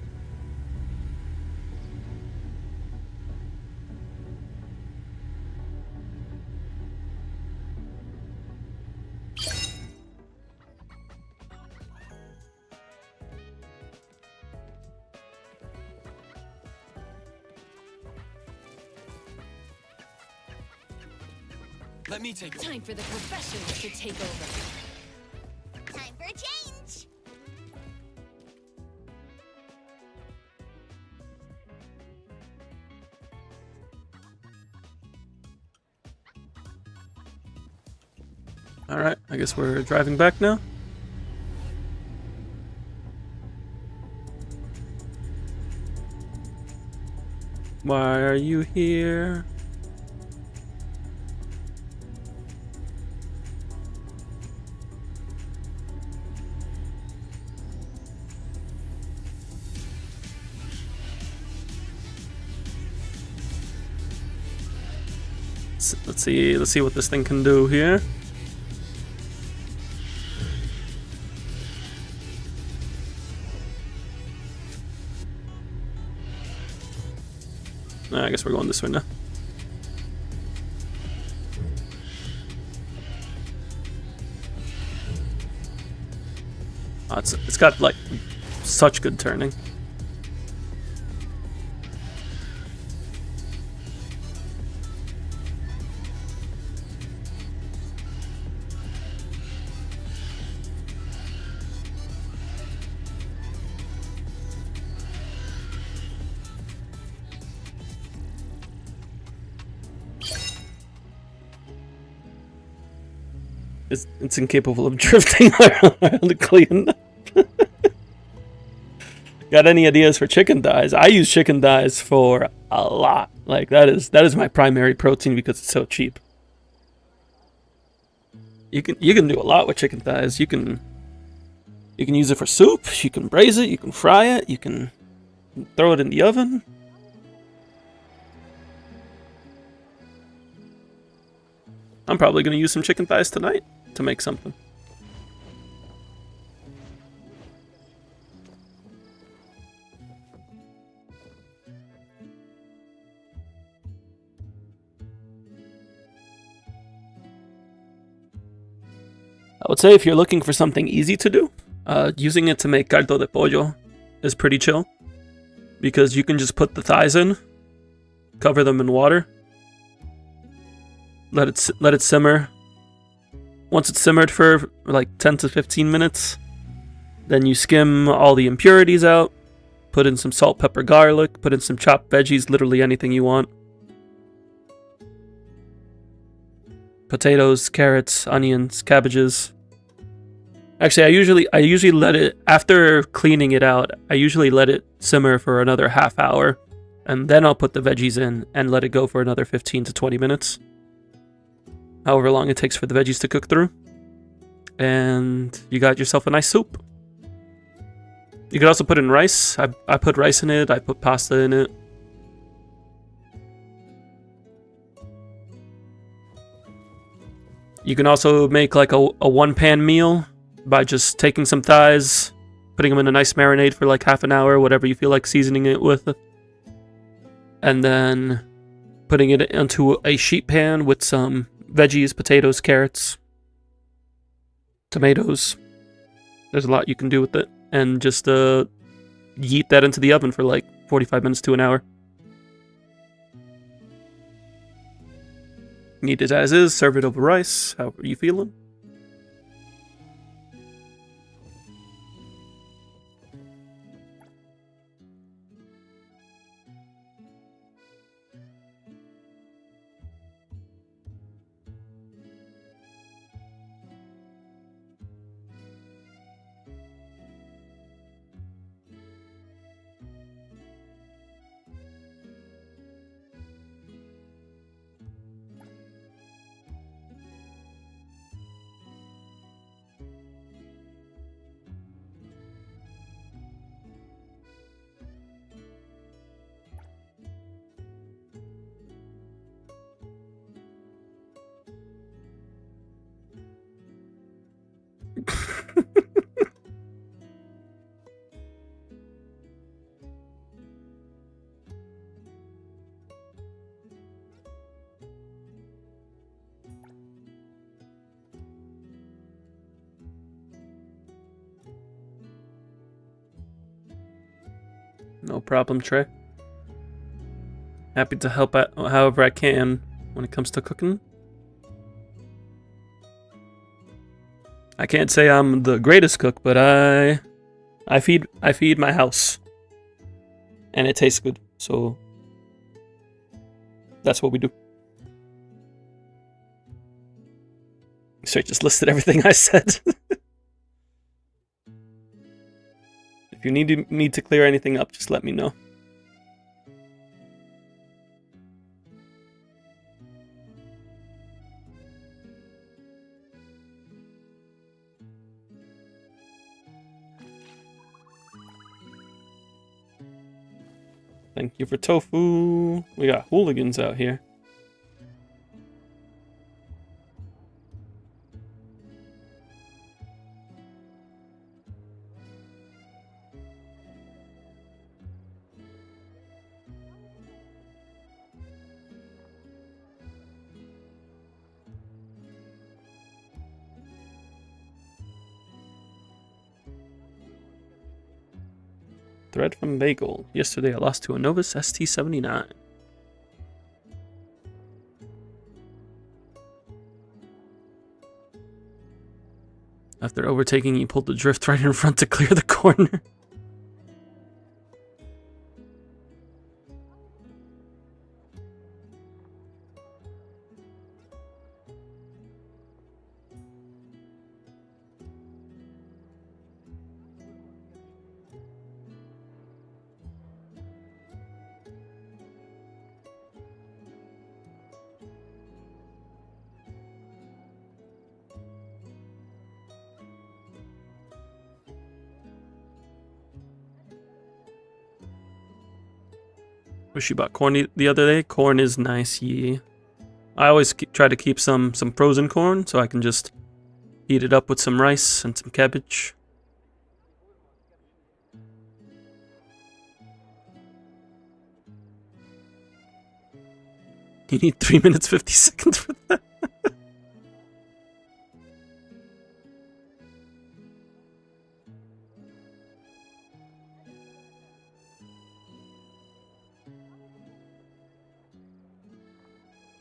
Let me take Time for the professionals to take over. Time for a change! Alright, I guess we're driving back now. Why are you here? Let's see what this thing can do here. I guess we're going this way now. Oh, it's got like such good turning. It's incapable of drifting ironically enough. Got any ideas for chicken thighs? I use chicken thighs for a lot. Like that is my primary protein because it's so cheap. You can do a lot with chicken thighs. You can use it for soup. You can braise it. You can fry it. You can throw it in the oven. I'm probably gonna use some chicken thighs tonight to make something. I would say if you're looking for something easy to do, using it to make caldo de pollo is pretty chill. Because you can just put the thighs in, cover them in water, let it simmer. Once it's simmered for like 10 to 15 minutes, then you skim all the impurities out, put in some salt, pepper, garlic, put in some chopped veggies, literally anything you want. Potatoes, carrots, onions, cabbages. Actually, I usually let it, after cleaning it out, I usually let it simmer for another half hour, and then I'll put the veggies in and let it go for another 15 to 20 minutes. However long it takes for the veggies to cook through. And you got yourself a nice soup. You could also put in rice. I put rice in it, I put pasta in it. You can also make like a one-pan meal by just taking some thighs, putting them in a nice marinade for like half an hour, whatever you feel like seasoning it with. And then putting it into a sheet pan with some veggies, potatoes, carrots, tomatoes. There's a lot you can do with it. And just yeet that into the oven for like 45 minutes to an hour. Eat it as is, serve it over rice, however you feeling. No problem, Trey. Happy to help out however I can when it comes to cooking. I can't say I'm the greatest cook, but I feed my house. And it tastes good. So that's what we do. So I just listed everything I said. If you need to clear anything up, just let me know. Thank you for tofu. We got hooligans out here. Thread from Bagel. Yesterday I lost to a Novus ST79. After overtaking, he pulled the drift right in front to clear the corner. Wish you bought corn the other day. Corn is nice, yeah. I always try to keep some frozen corn so I can just heat it up with some rice and some cabbage. You need 3 minutes 50 seconds for that.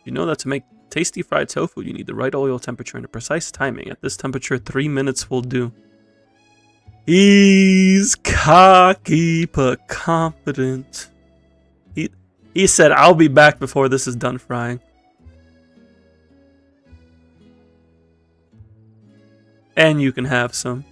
You know that to make tasty fried tofu, you need the right oil temperature and a precise timing. At this temperature, 3 minutes will do. He's cocky but confident. He said, I'll be back before this is done frying. And you can have some.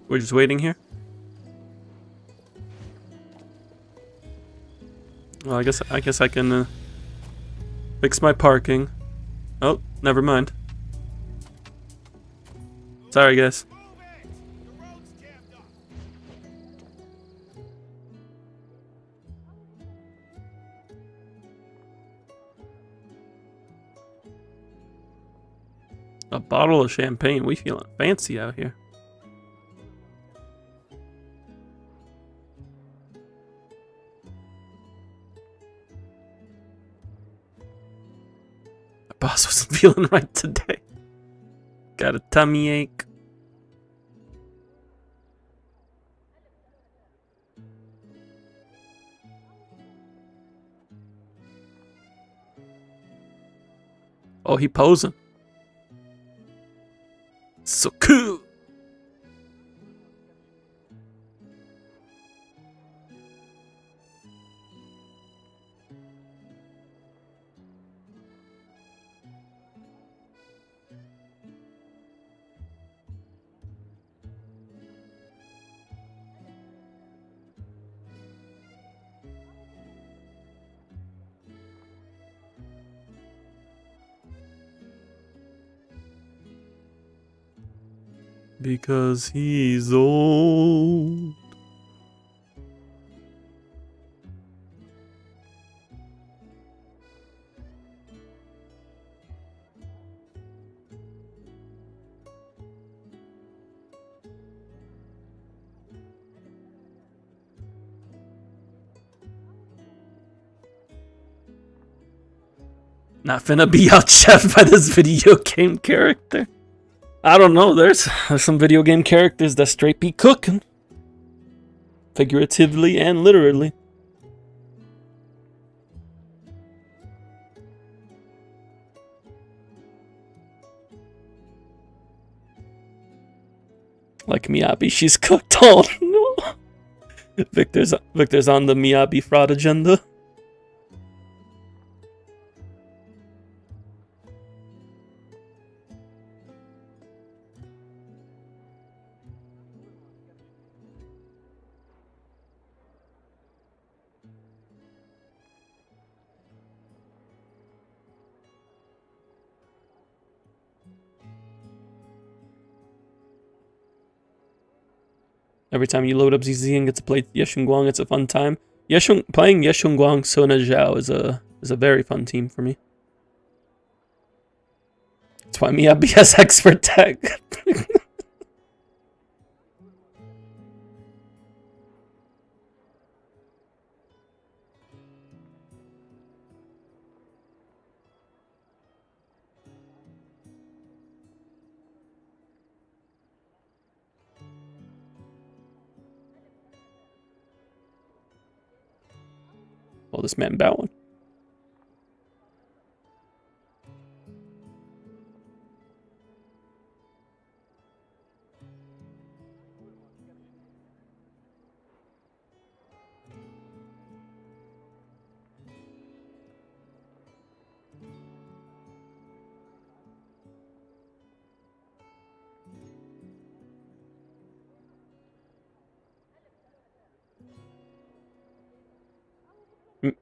We're just waiting here. Well, I guess I can fix my parking. Oh, never mind. Sorry, guys. A bottle of champagne. We feeling fancy out here. My boss wasn't feeling right today. Got a tummy ache. Oh, he posing. So cool. Because he's old. Not finna be out-chefed by this video game character. I don't know, there's some video game characters that straight be cooking. Figuratively and literally. Like Miyabi, she's cooked. Oh no. Victor's on the Miyabi fraud agenda. Every time you load up ZZ and get to play Yeshunguang, it's a fun time. Playing Yeshunguang Sona Zhao is a very fun team for me. That's why Miyabi has expert tech. Well, this man bowing.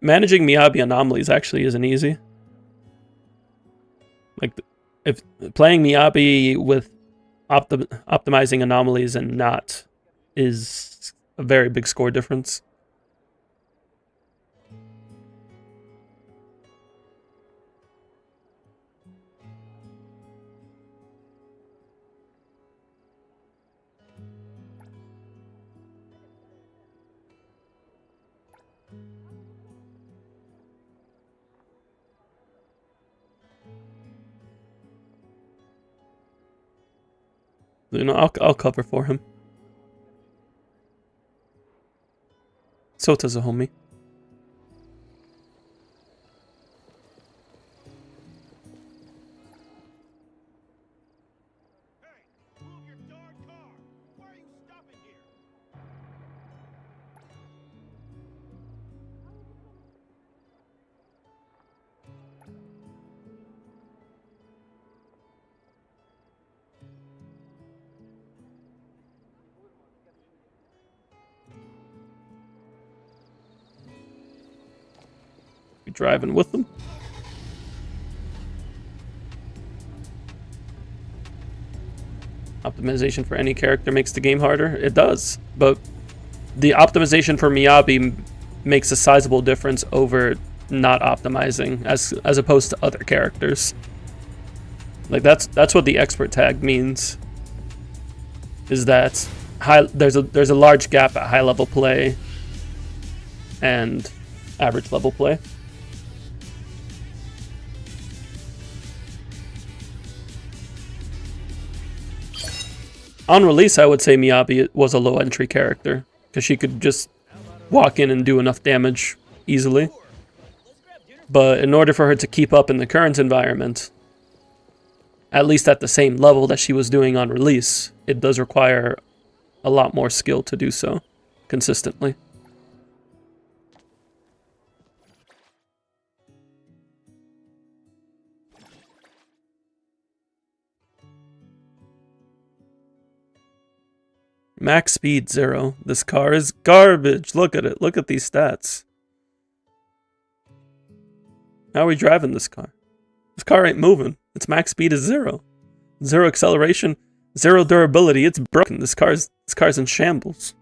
Managing Miyabi anomalies actually isn't easy. Like, if playing Miyabi with optimizing anomalies and not is a very big score difference. You know, I'll cover for him. Sota's a homie. You driving with them? Optimization for any character makes the game harder? It does, but the optimization for Miyabi makes a sizable difference over not optimizing as opposed to other characters. Like that's what the expert tag means. Is that there's a large gap at high level play and average level play. On release, I would say Miyabi was a low entry character because she could just walk in and do enough damage easily. But in order for her to keep up in the current environment, at least at the same level that she was doing on release, it does require a lot more skill to do so consistently. Max speed 0. This car is garbage. Look at it. Look at these stats. How are we driving this car? This car ain't moving. Its max speed is 0. 0 acceleration, 0 durability. It's broken. This car's in shambles.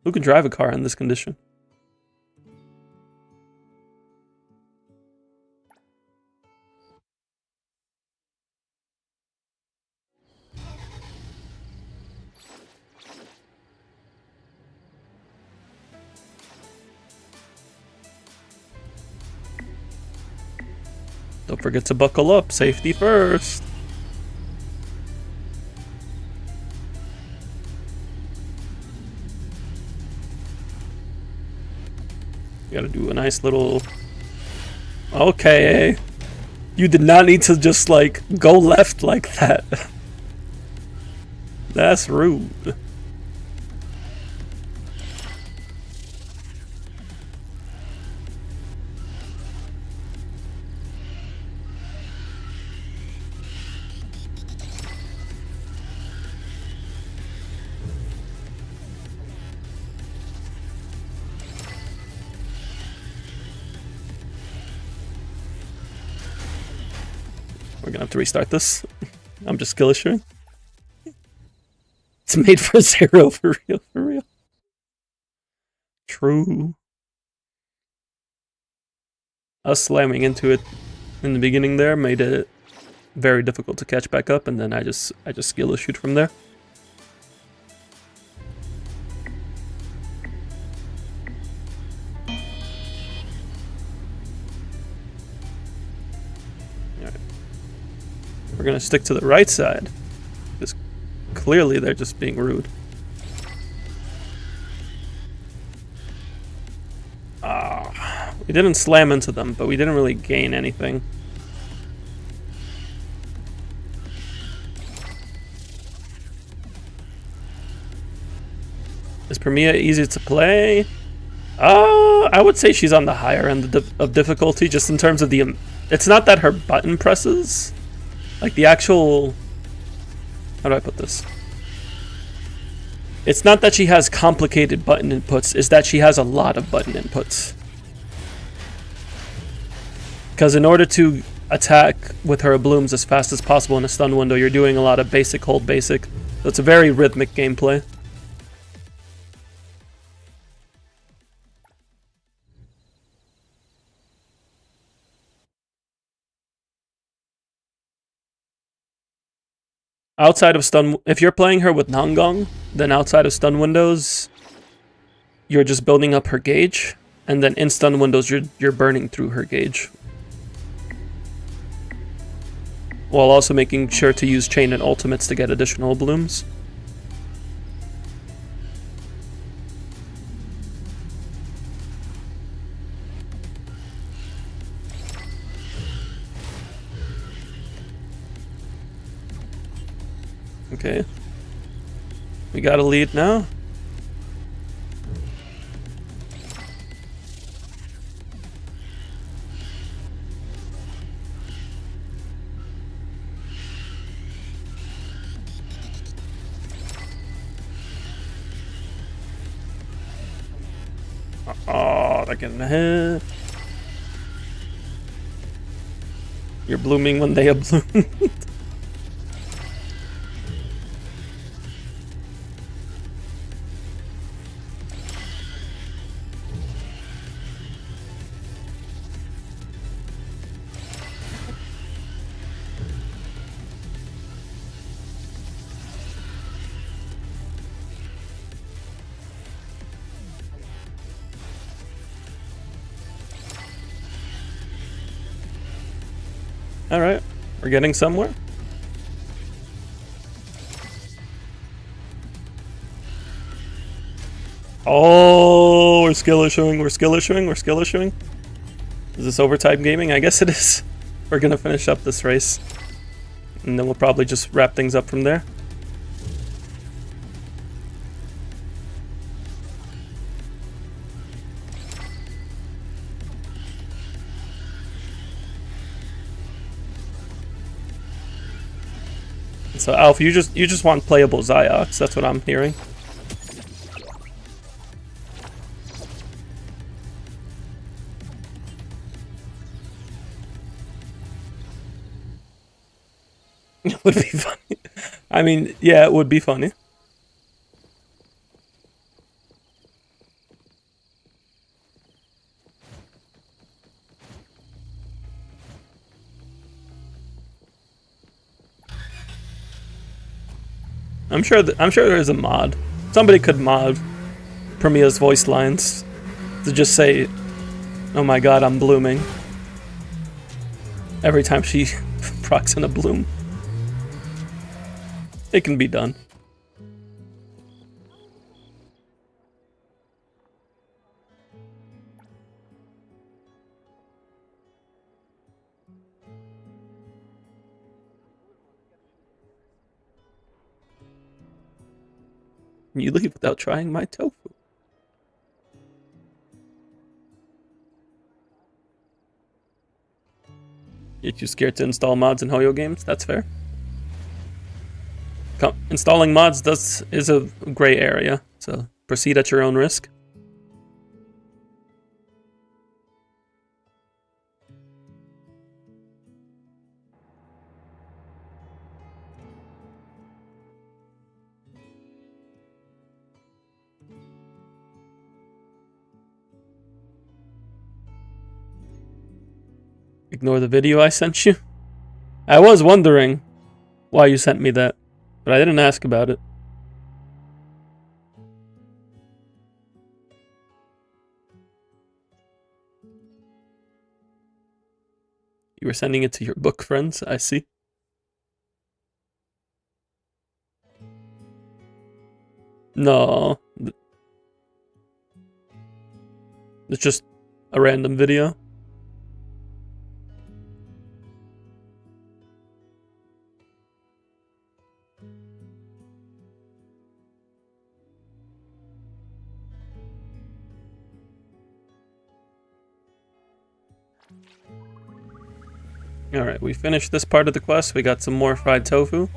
Who can drive a car in this condition? Don't forget to buckle up. Safety first. You gotta do a nice little... Okay. You did not need to just, like, go left like that. That's rude. We're gonna have to restart this. I'm just skill issuing. It's made for 0 for real, for real. True. Us slamming into it in the beginning there made it very difficult to catch back up, and then I just skill issued from there. We're gonna stick to the right side, because clearly they're just being rude. We didn't slam into them, but we didn't really gain anything. Is Premia easy to play? I would say she's on the higher end of difficulty, just in terms of the... It's not that her button presses... Like the actual... How do I put this? It's not that she has complicated button inputs, it's that she has a lot of button inputs. Because in order to attack with her blooms as fast as possible in a stun window, you're doing a lot of basic, hold basic. So it's a very rhythmic gameplay. Outside of stun, if you're playing her with Nangong, then outside of stun windows, you're just building up her gauge, and then in stun windows, you're burning through her gauge. while also making sure to use chain and ultimates to get additional blooms. Okay. We got a lead now. Oh, they're getting ahead. You're blooming when they have bloomed. Alright, we're getting somewhere. Oh, we're skill issuing, we're skill issuing, we're skill issuing. Is this overtime gaming? I guess it is. We're gonna finish up this race. And then we'll probably just wrap things up from there. So Alf, you just want playable Ziox, that's what I'm hearing. It would be funny. I mean, yeah, it would be funny. I'm sure there is a mod. Somebody could mod Premia's voice lines to just say, "Oh my god, I'm blooming," every time she procs in a bloom. It can be done. You leave without trying my tofu. You're too scared to install mods in Hoyo games? That's fair. Installing mods is a gray area, so proceed at your own risk. Ignore the video I sent you. I was wondering why you sent me that, but I didn't ask about it. You were sending it to your book friends, I see. No. It's just a random video. Alright, we finished this part of the quest. We got some more fried tofu.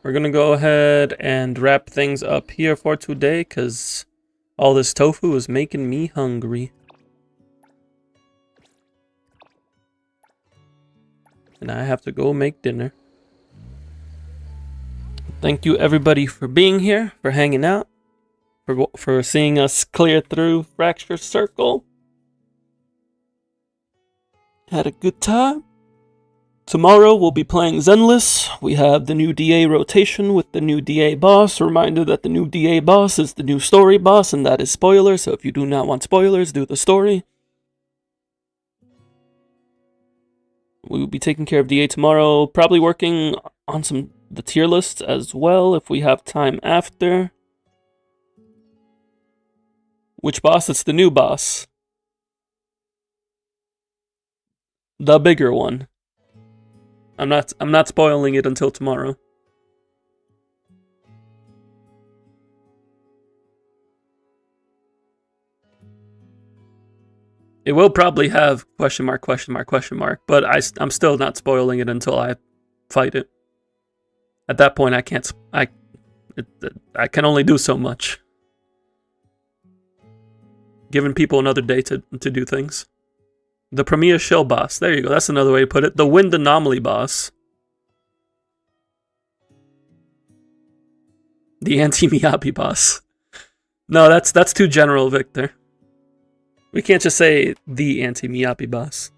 We're gonna go ahead and wrap things up here for today, because all this tofu is making me hungry. And I have to go make dinner. Thank you everybody for being here, for hanging out, for seeing us clear through Fracture Circle. Had a good time. Tomorrow we'll be playing Zenless. We have the new DA rotation with the new DA boss. Reminder that the new DA boss is the new story boss, and that is spoiler, so if you do not want spoilers, do the story. We will be taking care of DA tomorrow. Probably working on the tier lists as well if we have time after. Which boss? It's the new boss. The bigger one. I'm not spoiling it until tomorrow. It will probably have question mark, but I'm still not spoiling it until I fight it. At that point, I can't. I can only do so much. Giving people another day to do things. The Premier Shell boss. There you go. That's another way to put it. The Wind Anomaly boss. The Anti-Miyabi boss. No, that's too general, Victor. We can't just say the Anti-Miyabi boss.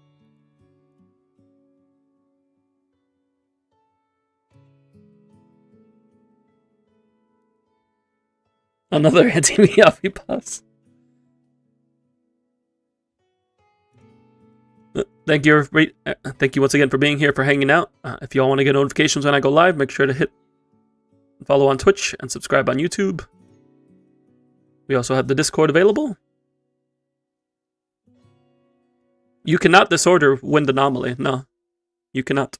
Another Anti-Miyabi boss. Thank you once again for being here, for hanging out. If y'all want to get notifications when I go live, make sure to hit follow on Twitch and subscribe on YouTube. We also have the Discord available. You cannot disorder Wind Anomaly. No, you cannot.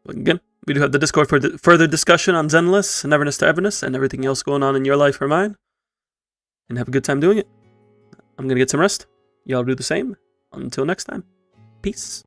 But again, we do have the Discord for further discussion on Zenless, Neverness to Everness, and everything else going on in your life or mine. And have a good time doing it. I'm going to get some rest. Y'all do the same. Until next time. Peace.